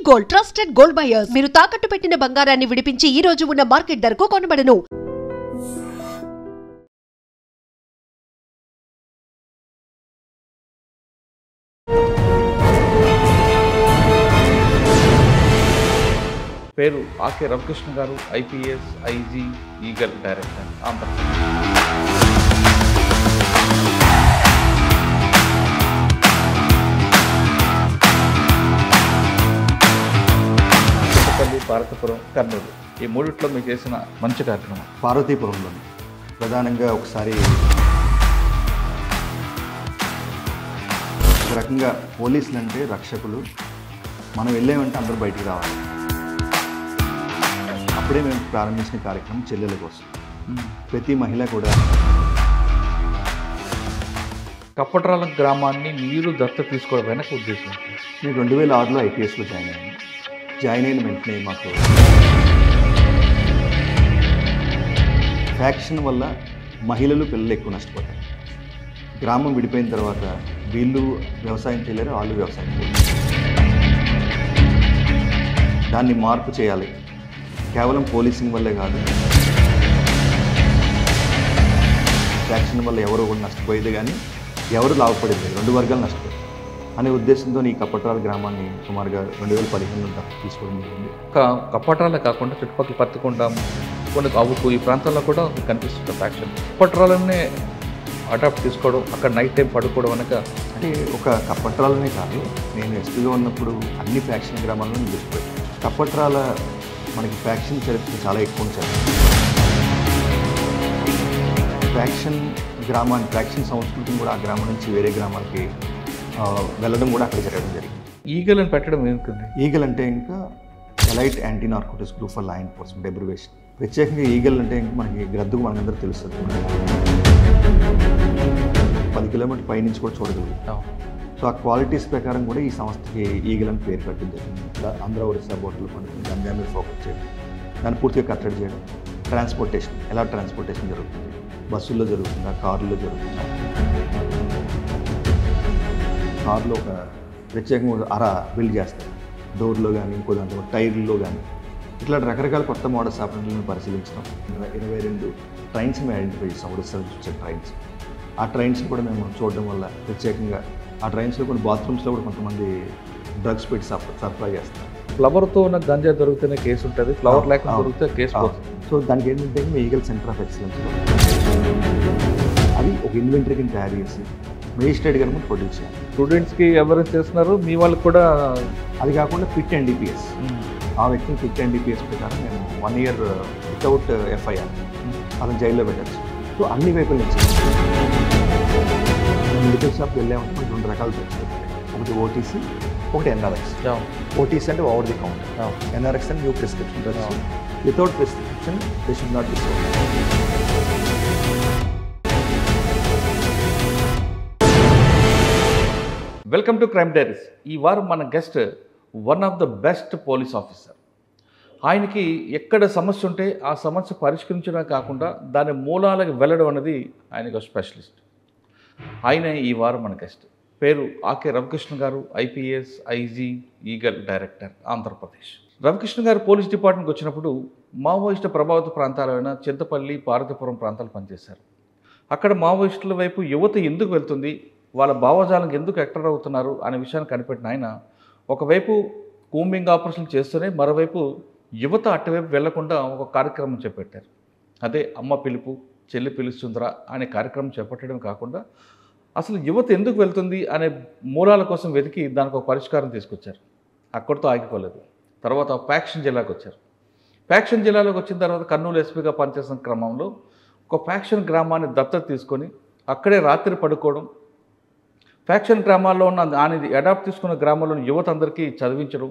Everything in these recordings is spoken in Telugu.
Gold, trusted gold buyers. మీరు తాకట్టు పెట్టిన బంగారాన్ని విడిపించి ఈ రోజు ఉన్న మార్కెట్ ధరకు కొనబడను. పేరు ఆకే రవికృష్ణ గారు, IPS, IG, eagle director, Andhra Pradesh. Kothapalli, Parvathipuram, Kurnool ఈ మూడిట్లో మీకు చేసిన మంచి కార్యక్రమం. పార్వతీపురంలో ప్రధానంగా ఒకసారి ఒక రకంగా పోలీసులు అంటే రక్షకులు, మనం వెళ్ళామంటే అందరూ బయటికి రావాలి. అప్పుడే మేము ప్రారంభించిన కార్యక్రమం చెల్లెల కోసం. ప్రతి మహిళ కూడా కప్పట్రాల గ్రామాన్ని మీరు దత్తత తీసుకోవడం వెనక ఉద్దేశం. నేను 2006లో ఐపీఎస్లో జాయిన్ అయ్యాను. జాయిన్ అయిన వెంటనే మాకు ఫ్యాక్షన్ వల్ల మహిళలు, పిల్లలు ఎక్కువ నష్టపోతారు. గ్రామం విడిపోయిన తర్వాత వీళ్ళు వ్యవసాయం చేయలేరు, వాళ్ళు వ్యవసాయం చేయలేరు. దాన్ని మార్పు చేయాలి. కేవలం పోలీసింగ్ వల్లే కాదు, ఫ్యాక్షన్ వల్ల ఎవరు కూడా నష్టపోయేది కానీ ఎవరు లాభపడేది, రెండు వర్గాలు నష్టపోయారు అనే ఉద్దేశంతో ఈ కప్పట్రాల గ్రామాన్ని సుమారుగా 2015లో తీసుకోవడం జరిగింది. కప్పట్రాలే కాకుండా చుట్టుపక్కల పత్తికొండ, కొన్ని అవుకు ఈ ప్రాంతాల్లో కూడా కనిపిస్తుంది ఫ్యాక్షన్. కప్పట్రాలనే అడాప్ట్ తీసుకోవడం, అక్కడ నైట్ టైం పడుకోవడం వెనక అంటే ఒక కప్పట్రాలనే కాదు, నేను ఎస్పీగా ఉన్నప్పుడు అన్ని ఫ్యాక్షన్ గ్రామాలను చూసిపోయాను. కప్పట్రాల మనకి ఫ్యాక్షన్ చరిత్ర చాలా ఎక్కువ ఉంటుంది. ఫ్యాక్షన్ సంస్కృతిని కూడా ఆ గ్రామం నుంచి వేరే గ్రామాలకి వెళ్ళడం కూడా అక్కడ జరగడం జరిగింది. ఈగల్ అని పెట్టడం ఏంటండి? ఈగల్ అంటే ఇంకా elite anti narcotics group for law enforcement abbreviation. ప్రత్యేకంగా ఈగల్ అంటే ఇంకా మనకి గ్రద్దుకు మనందరూ తెలుస్తుంది. 10 కిలోమీటర్ పైనుంచి కూడా చూడగలుగుతాం. సో ఆ క్వాలిటీస్ ప్రకారం కూడా ఈ సంస్థకి ఈగల్ అని పేరు పెట్టడం జరిగింది. ఆంధ్ర, ఒరిస్సా బోర్డులు పండుగ గంజా మీద ఫోకస్ చేయడం, దాన్ని పూర్తిగా కట్టడి చేయడం. ట్రాన్స్పోర్టేషన్, ఎలా ట్రాన్స్పోర్టేషన్ జరుగుతుంది, బస్సుల్లో జరుగుతుందా, కారులో జరుగుతుందా, కారులో ఒక ప్రత్యేకంగా అర బిల్డ్ చేస్తారు, డోర్లో కానీ ఇంకో దాంట్లో టైర్లో కానీ, ఇట్లా రకరకాల కొత్త మోడల్స్ ఆపరేషన్లను పరిశీలించడం. 22 ట్రైన్స్ మేము ఐడెంటిఫై చేస్తాం, ఒరిస్సా వచ్చే ట్రైన్స్. ఆ ట్రైన్స్ కూడా మేము చూడడం వల్ల ప్రత్యేకంగా ఆ ట్రైన్స్లో కొన్ని బాత్రూమ్స్లో కూడా కొంతమంది డ్రగ్స్ పెట్టి సరఫరా చేస్తారు. ఫ్లవర్తో ఉన్న గంజా దొరికితేనే కేసు ఉంటుంది, ఫ్లవర్ లేకుండా దొరికితే కేసు పోతుంది. సో దానికి ఏంటంటే ఈగల్ సెంటర్ ఆఫ్ ఎక్సలెన్స్లో అది ఒక ఇన్వెంటరీ కింద తయారు చేసి మేజిస్ట్రేట్ గారు ప్రొడ్యూస్ చేయాలి. స్టూడెంట్స్కి ఎవరైనా చేస్తున్నారు, మీ వాళ్ళకి కూడా. అది కాకుండా ఫిట్ ఎన్డీపీఎస్, ఆ వ్యక్తిని ఫిట్ ఎన్డీపీఎస్ ప్రకారం నేను 1 year వితౌట్ ఎఫ్ఐఆర్ అతను జైల్లో పెట్టచ్చు. సో అన్ని వైపుల నుంచి మెడికల్ షాప్కి వెళ్ళామంటే 2 రకాల డ్రగ్స్ ఉంటాయి. ఒకటి ఓటీసీ, ఒకటి ఎన్ఆర్ఎక్స్. ఓటీసీ అంటే ఓవర్ ది కౌంటర్, ఎన్ఆర్ఎక్స్ అంటే new prescription drugs. Without prescription they should not be sold. Welcome to crime diaries. ఈ వారం మన guest one of the best police officer. ఆయనకి ఎక్కడ సమస్య ఉంటే ఆ సమస్య పరిష్కరించడమే కాకుండా దాని మూలాలకు వెళ్ళడం అనేది ఆయనకు స్పెషలిస్ట్. ఆయన ఈ వారం మన గెస్ట్. పేరు ఆకే రవికృష్ణ గారు, IPS, IG, eagle director, Andhra Pradesh. Ravikrishna గారు పోలీస్ డిపార్ట్మెంట్కి వచ్చినప్పుడు మావోయిస్టు ప్రభావిత ప్రాంతాలైన చింతపల్లి, పార్వతీపురం ప్రాంతాలు పనిచేశారు. అక్కడ మావోయిస్టుల వైపు యువత ఎందుకు వెళ్తుంది, వాళ్ళ భావజాలకు ఎందుకు అట్రాక్ట్ అవుతున్నారు అనే విషయాన్ని కనిపెట్టిన ఆయన ఒకవైపు కూంబింగ్ ఆపరేషన్ చేస్తూనే మరోవైపు యువత అటువైపు వెళ్లకుండా ఒక కార్యక్రమం చేపట్టారు. అదే అమ్మ పిలుపు, చెల్లి పిలుస్తుందిరా అనే కార్యక్రమం చేపట్టడం కాకుండా అసలు యువత ఎందుకు వెళ్తుంది అనే మూలాల కోసం వెతికి దానికి ఒక పరిష్కారం తీసుకొచ్చారు. అక్కడితో ఆగిపోలేదు. తర్వాత ఫ్యాక్షన్ జిల్లాకు వచ్చారు. ఫ్యాక్షన్ జిల్లాలోకి వచ్చిన తర్వాత కర్నూలు ఎస్పీగా పనిచేసిన క్రమంలో ఒక ఫ్యాక్షన్ గ్రామాన్ని దత్తత తీసుకొని అక్కడే రాత్రి పడుకోవడం, ఫ్యాక్షన్ గ్రామాల్లో ఉన్న దాని అడాప్ట్ తీసుకున్న గ్రామాల్లోని యువత అందరికీ చదివించడం,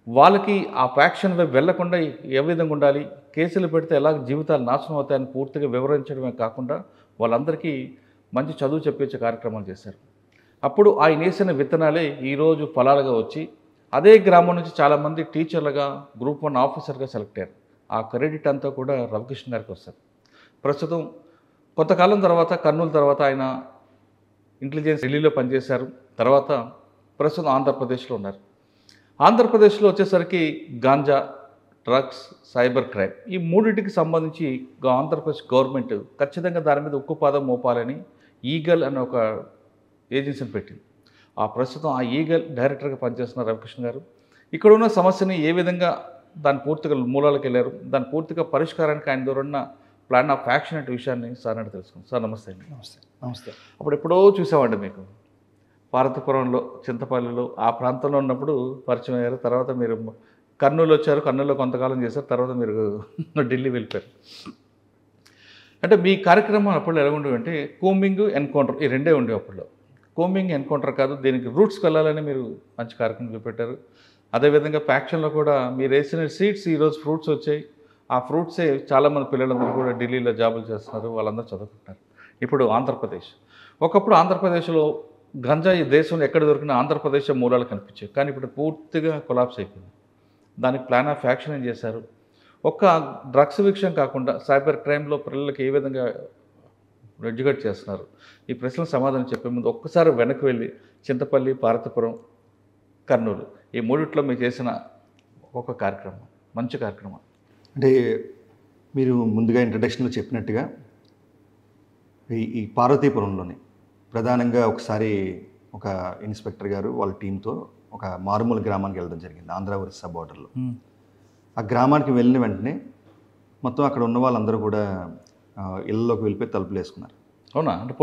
వాళ్ళకి ఆ ఫ్యాక్షన్ వైపు వెళ్లకుండా ఏ విధంగా ఉండాలి, కేసులు పెడితే ఎలా జీవితాలు నాశనం అవుతాయని పూర్తిగా వివరించడమే కాకుండా వాళ్ళందరికీ మంచి చదువు చెప్పించే కార్యక్రమాలు చేశారు. అప్పుడు ఆయన వేసిన విత్తనాలే ఈరోజు ఫలాలుగా వచ్చి అదే గ్రామం నుంచి చాలామంది టీచర్లుగా, గ్రూప్ 1 ఆఫీసర్గా సెలెక్ట్ అయ్యారు. ఆ క్రెడిట్ అంతా కూడా రవికృష్ణ గారికి వస్తారు. ప్రస్తుతం కొంతకాలం తర్వాత కర్నూలు తర్వాత ఆయన ఇంటెలిజెన్స్ ఢిల్లీలో పనిచేశారు. తర్వాత ప్రస్తుతం ఆంధ్రప్రదేశ్లో ఉన్నారు. ఆంధ్రప్రదేశ్లో వచ్చేసరికి గాంజా, డ్రగ్స్, సైబర్ క్రైమ్ ఈ మూడింటికి సంబంధించి ఆంధ్రప్రదేశ్ గవర్నమెంట్ ఖచ్చితంగా దాని మీద ఉక్కుపాదం మోపాలని ఈగల్ అనే ఒక ఏజెన్సీని పెట్టింది. ప్రస్తుతం ఆ ఈగల్ డైరెక్టర్గా పనిచేస్తున్న రవికృష్ణ గారు ఇక్కడ ఉన్న సమస్యని ఏ విధంగా దాని పూర్తిగా మూలాలకు వెళ్ళారు, దాని పూర్తిగా పరిష్కారానికి ఆయన ద్వారా ఉన్న ప్లాన్ ఆఫ్ యాక్షన్ అనే విషయాన్ని సార్ అంటే తెలుసుకుంది. సార్ నమస్తే అండి. నమస్తే. అప్పుడు ఎప్పుడో చూసామండి మీకు పార్వతీపురంలో, చింతపల్లిలో ఆ ప్రాంతంలో ఉన్నప్పుడు పరిచయం అయ్యారు. తర్వాత మీరు కర్నూలు వచ్చారు, కర్నూలులో కొంతకాలం చేశారు, తర్వాత మీరు ఢిల్లీ వెళ్ళిపోయారు. అంటే మీ కార్యక్రమం అప్పుడు ఎలా ఉండేవి అంటే కోంబింగ్, ఎన్కౌంటర్ ఈ రెండే ఉండేవి అప్పుడు. కోంబింగ్, ఎన్కౌంటర్ కాదు, దీనికి రూట్స్కి వెళ్ళాలని మీరు మంచి కార్యక్రమం చూపెట్టారు. అదేవిధంగా ఫ్యాక్షన్లో కూడా మీరు వేసిన సీడ్స్ ఈరోజు ఫ్రూట్స్ వచ్చాయి. ఆ ఫ్రూట్సే చాలామంది పిల్లలందరూ కూడా ఢిల్లీలో జాబులు చేస్తున్నారు, వాళ్ళందరూ చదువుకుంటున్నారు. ఇప్పుడు ఆంధ్రప్రదేశ్, ఒకప్పుడు ఆంధ్రప్రదేశ్లో గంజాయి దేశంలో ఎక్కడ దొరికినా ఆంధ్రప్రదేశ్ మూలాలు కనిపించాయి. కానీ ఇప్పుడు పూర్తిగా కొలాప్స్ అయిపోయింది. దానికి ప్లాన్ ఆఫ్ యాక్షన్ ఏం చేశారు? ఒక్క డ్రగ్స్ విషయం కాకుండా సైబర్ క్రైమ్లో పిల్లలకి ఏ విధంగా ఎడ్యుకేట్ చేస్తున్నారు? ఈ ప్రశ్నలకు సమాధానం చెప్పే ముందు ఒక్కసారి వెనక్కి వెళ్ళి చింతపల్లి, పార్వతీపురం, కర్నూలు ఈ మూడిట్లో మీరు చేసిన ఒక కార్యక్రమం, మంచి కార్యక్రమం. అంటే మీరు ముందుగా ఇంట్రడక్షన్లో చెప్పినట్టుగా ఈ పార్వతీపురంలోని ప్రధానంగా ఒకసారి ఒక ఇన్స్పెక్టర్ గారు వాళ్ళ టీంతో ఒక మారుమూల గ్రామానికి వెళ్ళడం జరిగింది, ఆంధ్ర ఒరిస్సా బార్డర్లో. ఆ గ్రామానికి వెళ్ళిన వెంటనే మొత్తం అక్కడ ఉన్న వాళ్ళందరూ కూడా ఇళ్ళలోకి వెళ్ళిపోయి తలుపులు వేసుకున్నారు. అవునా? అంటే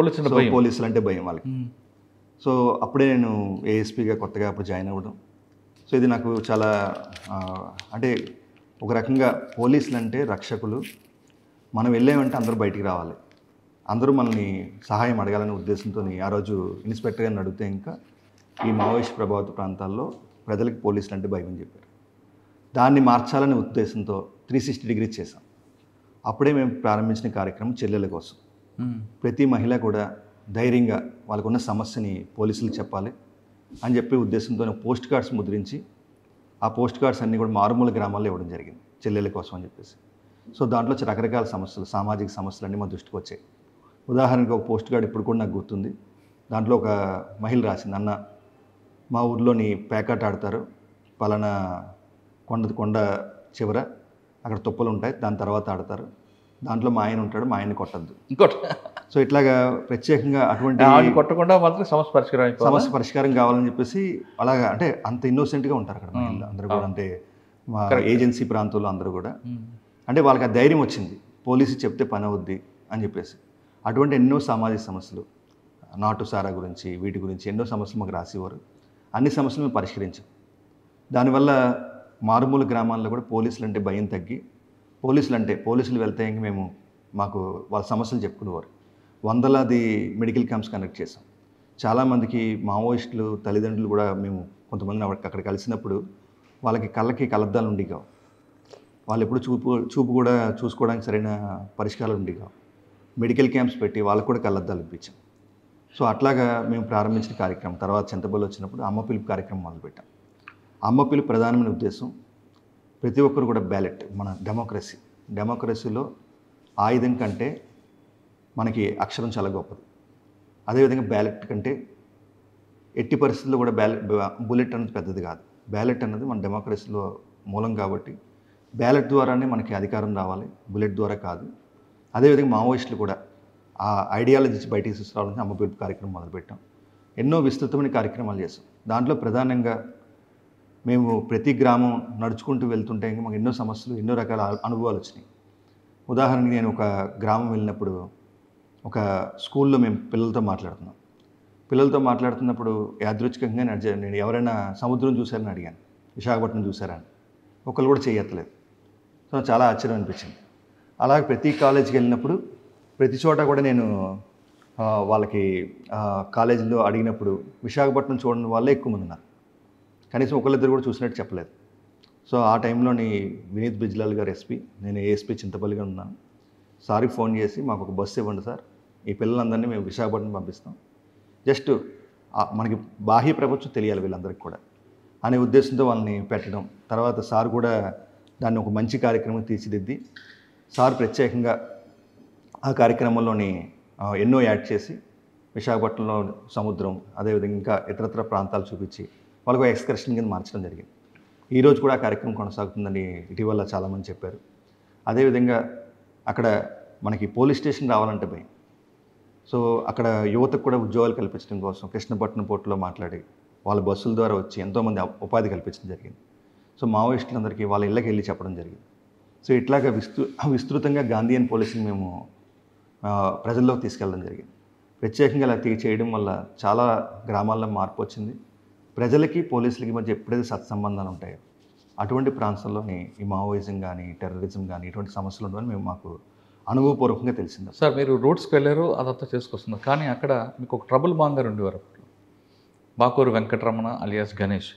పోలీసులు అంటే భయం వాళ్ళకి. సో అప్పుడే నేను ఏఎస్పీగా కొత్తగా అప్పుడు జాయిన్ అవ్వడం. సో ఇది నాకు చాలా అంటే ఒక రకంగా పోలీసులు అంటే రక్షకులు. మనం వెళ్ళామంటే అందరూ బయటికి రావాలి, అందరూ మనల్ని సహాయం అడగాలనే ఉద్దేశంతో ఆ రోజు ఇన్స్పెక్టర్ గారిని అడిగితే ఇంకా ఈ మావోయిస్ట్ ప్రభావిత ప్రాంతాల్లో ప్రజలకు పోలీసులు అంటే భయం అని చెప్పారు. దాన్ని మార్చాలనే ఉద్దేశంతో 360 డిగ్రీస్ చేశాం. అప్పుడే మేము ప్రారంభించిన కార్యక్రమం చెల్లెల కోసం. ప్రతి మహిళ కూడా ధైర్యంగా వాళ్ళకున్న సమస్యని పోలీసులకు చెప్పాలి అని చెప్పే ఉద్దేశంతో పోస్ట్ కార్డ్స్ ముద్రించి ఆ పోస్ట్ కార్డ్స్ అన్నీ కూడా మారుమూల గ్రామాల్లో ఇవ్వడం జరిగింది చెల్లెల కోసం అని చెప్పేసి. సో దాంట్లో రకరకాల సమస్యలు, సామాజిక సమస్యలు అన్నీ మా దృష్టికి వచ్చాయి. ఉదాహరణకు ఒక పోస్ట్ కార్డ్ ఇప్పుడు కూడా నాకు గుర్తుంది. దాంట్లో ఒక మహిళ రాసింది, అన్న మా ఊర్లోని పేకాట ఆడతారు, పలానా కొండ చివర అక్కడ తుప్పలు ఉంటాయి, దాని తర్వాత ఆడతారు, దాంట్లో మా ఆయన ఉంటాడు, మా ఆయన్ని కొట్టద్దు. సో ఇట్లాగా ప్రత్యేకంగా అటువంటి కొట్టకుండా మాత్రం సమస్య పరిష్కారం కావాలని చెప్పేసి అలాగా, అంటే అంత ఇన్నోసెంట్గా ఉంటారు అక్కడ మహిళలు అందరూ కూడా. అంటే మా ఏజెన్సీ ప్రాంతంలో అందరూ కూడా అంటే వాళ్ళకి ఆ ధైర్యం వచ్చింది, పోలీసు చెప్తే పని అవుద్ది అని చెప్పేసి. అటువంటి ఎన్నో సామాజిక సమస్యలు, నాటు సారా గురించి, వీటి గురించి ఎన్నో సమస్యలు మాకు రాసేవారు. అన్ని సమస్యలు మేము పరిష్కరించాం. దానివల్ల మారుమూల గ్రామాల్లో కూడా పోలీసులు అంటే భయం తగ్గి, పోలీసులు వెళ్తే ఇంక మేము మాకు వాళ్ళ సమస్యలు చెప్పుకునేవారు. వందలాది మెడికల్ క్యాంప్స్ కండక్ట్ చేసాం. చాలామందికి మావోయిస్టులు తల్లిదండ్రులు కూడా మేము కొంతమందిని అక్కడ కలిసినప్పుడు వాళ్ళకి కళ్ళకి కలద్దాలు ఉండేవి, వాళ్ళు ఎప్పుడు చూపు కూడా చూసుకోవడానికి సరైన పరిష్కారాలు ఉండేవి. మెడికల్ క్యాంప్స్ పెట్టి వాళ్ళకు కూడా కళ్ళద్దాలు ఇప్పించాం. సో అట్లాగా మేము ప్రారంభించిన కార్యక్రమం. తర్వాత చింతపల్లి వచ్చినప్పుడు అమ్మ పిలుపు కార్యక్రమం మొదలుపెట్టాం. అమ్మ పిలుపు ప్రధానమైన ఉద్దేశం ప్రతి ఒక్కరు కూడా బ్యాలెట్, మన డెమోక్రసీలో ఆయుధం కంటే మనకి అక్షరం చాలా గొప్పది. అదేవిధంగా బ్యాలెట్ కంటే ఎట్టి పరిస్థితుల్లో కూడా బుల్లెట్ అనేది పెద్దది కాదు. బ్యాలెట్ అన్నది మన డెమోక్రసీలో మూలం కాబట్టి బ్యాలెట్ ద్వారానే మనకి అధికారం రావాలి, బుల్లెట్ ద్వారా కాదు. అదేవిధంగా మావోయిస్టులు కూడా ఆ ఐడియాలజీ బయటికి తీసుకురావాలని అమ్మ పిలుపు కార్యక్రమం మొదలుపెట్టాం. ఎన్నో విస్తృతమైన కార్యక్రమాలు చేస్తాం. దాంట్లో ప్రధానంగా మేము ప్రతి గ్రామం నడుచుకుంటూ వెళ్తుంటే ఇంకా మాకు ఎన్నో సమస్యలు, ఎన్నో రకాల అనుభవాలు వచ్చినాయి. ఉదాహరణకి నేను ఒక గ్రామం వెళ్ళినప్పుడు ఒక స్కూల్లో మేము పిల్లలతో మాట్లాడుతున్నప్పుడు యాదృచ్ఛికంగా నేను ఎవరైనా సముద్రం చూసారని అడిగాను, విశాఖపట్నం చూసారని. ఒకళ్ళు కూడా చేయట్లేదు. సో చాలా ఆశ్చర్యం అనిపించింది. అలాగే ప్రతి కాలేజీకి వెళ్ళినప్పుడు ప్రతి చోట కూడా నేను వాళ్ళకి కాలేజీలో అడిగినప్పుడు విశాఖపట్నం చూడని వాళ్ళే ఎక్కువ మంది ఉన్నారు. కనీసం ఒకళ్ళిద్దరు కూడా చూసినట్టు చెప్పలేదు. సో ఆ టైంలోని వినీత్ బిజ్లాల్ గారు ఎస్పీ, నేను ఏఎస్పీ చింతపల్లిగా ఉన్నాను. సార్కి ఫోన్ చేసి మాకు ఒక బస్సు ఇవ్వండి సార్, ఈ పిల్లలందరినీ మేము విశాఖపట్నం పంపిస్తాం, జస్ట్ మనకి బాహ్య ప్రపంచం తెలియాలి వీళ్ళందరికీ కూడా అనే ఉద్దేశంతో వాళ్ళని పెట్టడం. తర్వాత సార్ కూడా దాన్ని ఒక మంచి కార్యక్రమం తీర్చిదిద్ది, సార్ ప్రత్యేకంగా ఆ కార్యక్రమంలోని ఎన్నో యాడ్ చేసి విశాఖపట్నంలో సముద్రం, అదేవిధంగా ఇంకా ఇతరత్ర ప్రాంతాలు చూపించి వాళ్ళకు ఎక్స్కర్షన్ కింద మార్చడం జరిగింది. ఈరోజు కూడా ఆ కార్యక్రమం కొనసాగుతుందని ఇటీవల చాలామంది చెప్పారు. అదేవిధంగా అక్కడ మనకి పోలీస్ స్టేషన్ రావాలంటే భయం. సో అక్కడ యువతకు కూడా ఉద్యోగాలు కల్పించడం కోసం కృష్ణపట్నం పోర్టులో మాట్లాడి వాళ్ళ బస్సుల ద్వారా వచ్చి ఎంతోమంది ఉపాధి కల్పించడం జరిగింది. సో మావోయిస్టులందరికీ వాళ్ళ ఇళ్ళకి వెళ్ళి చెప్పడం జరిగింది. సో ఇట్లాగా విస్తృతంగా గాంధీయన్ పోలీసింగ్ మేము ప్రజల్లోకి తీసుకెళ్ళడం జరిగింది. ప్రత్యేకంగా ఇలా చేయడం వల్ల చాలా గ్రామాల్లో మార్పు వచ్చింది. ప్రజలకి పోలీసులకి మధ్య ఎప్పుడైతే సత్సంబంధాలు ఉంటాయో అటువంటి ప్రాంతాల్లోని ఈ మావోయిజం కానీ టెర్రరిజం కానీ ఇటువంటి సమస్యలు ఉండవని మేము మాకు అనుభవపూర్వకంగా తెలిసింది. సార్ మీరు రూట్స్కి వెళ్ళారు, అదంతా చేసుకొస్తున్నారు. కానీ అక్కడ మీకు ఒక ట్రబుల్ మాంగర్ ఉండేవారు అప్పుడు, బాకూరు వెంకటరమణ అలియాస్ గణేష్.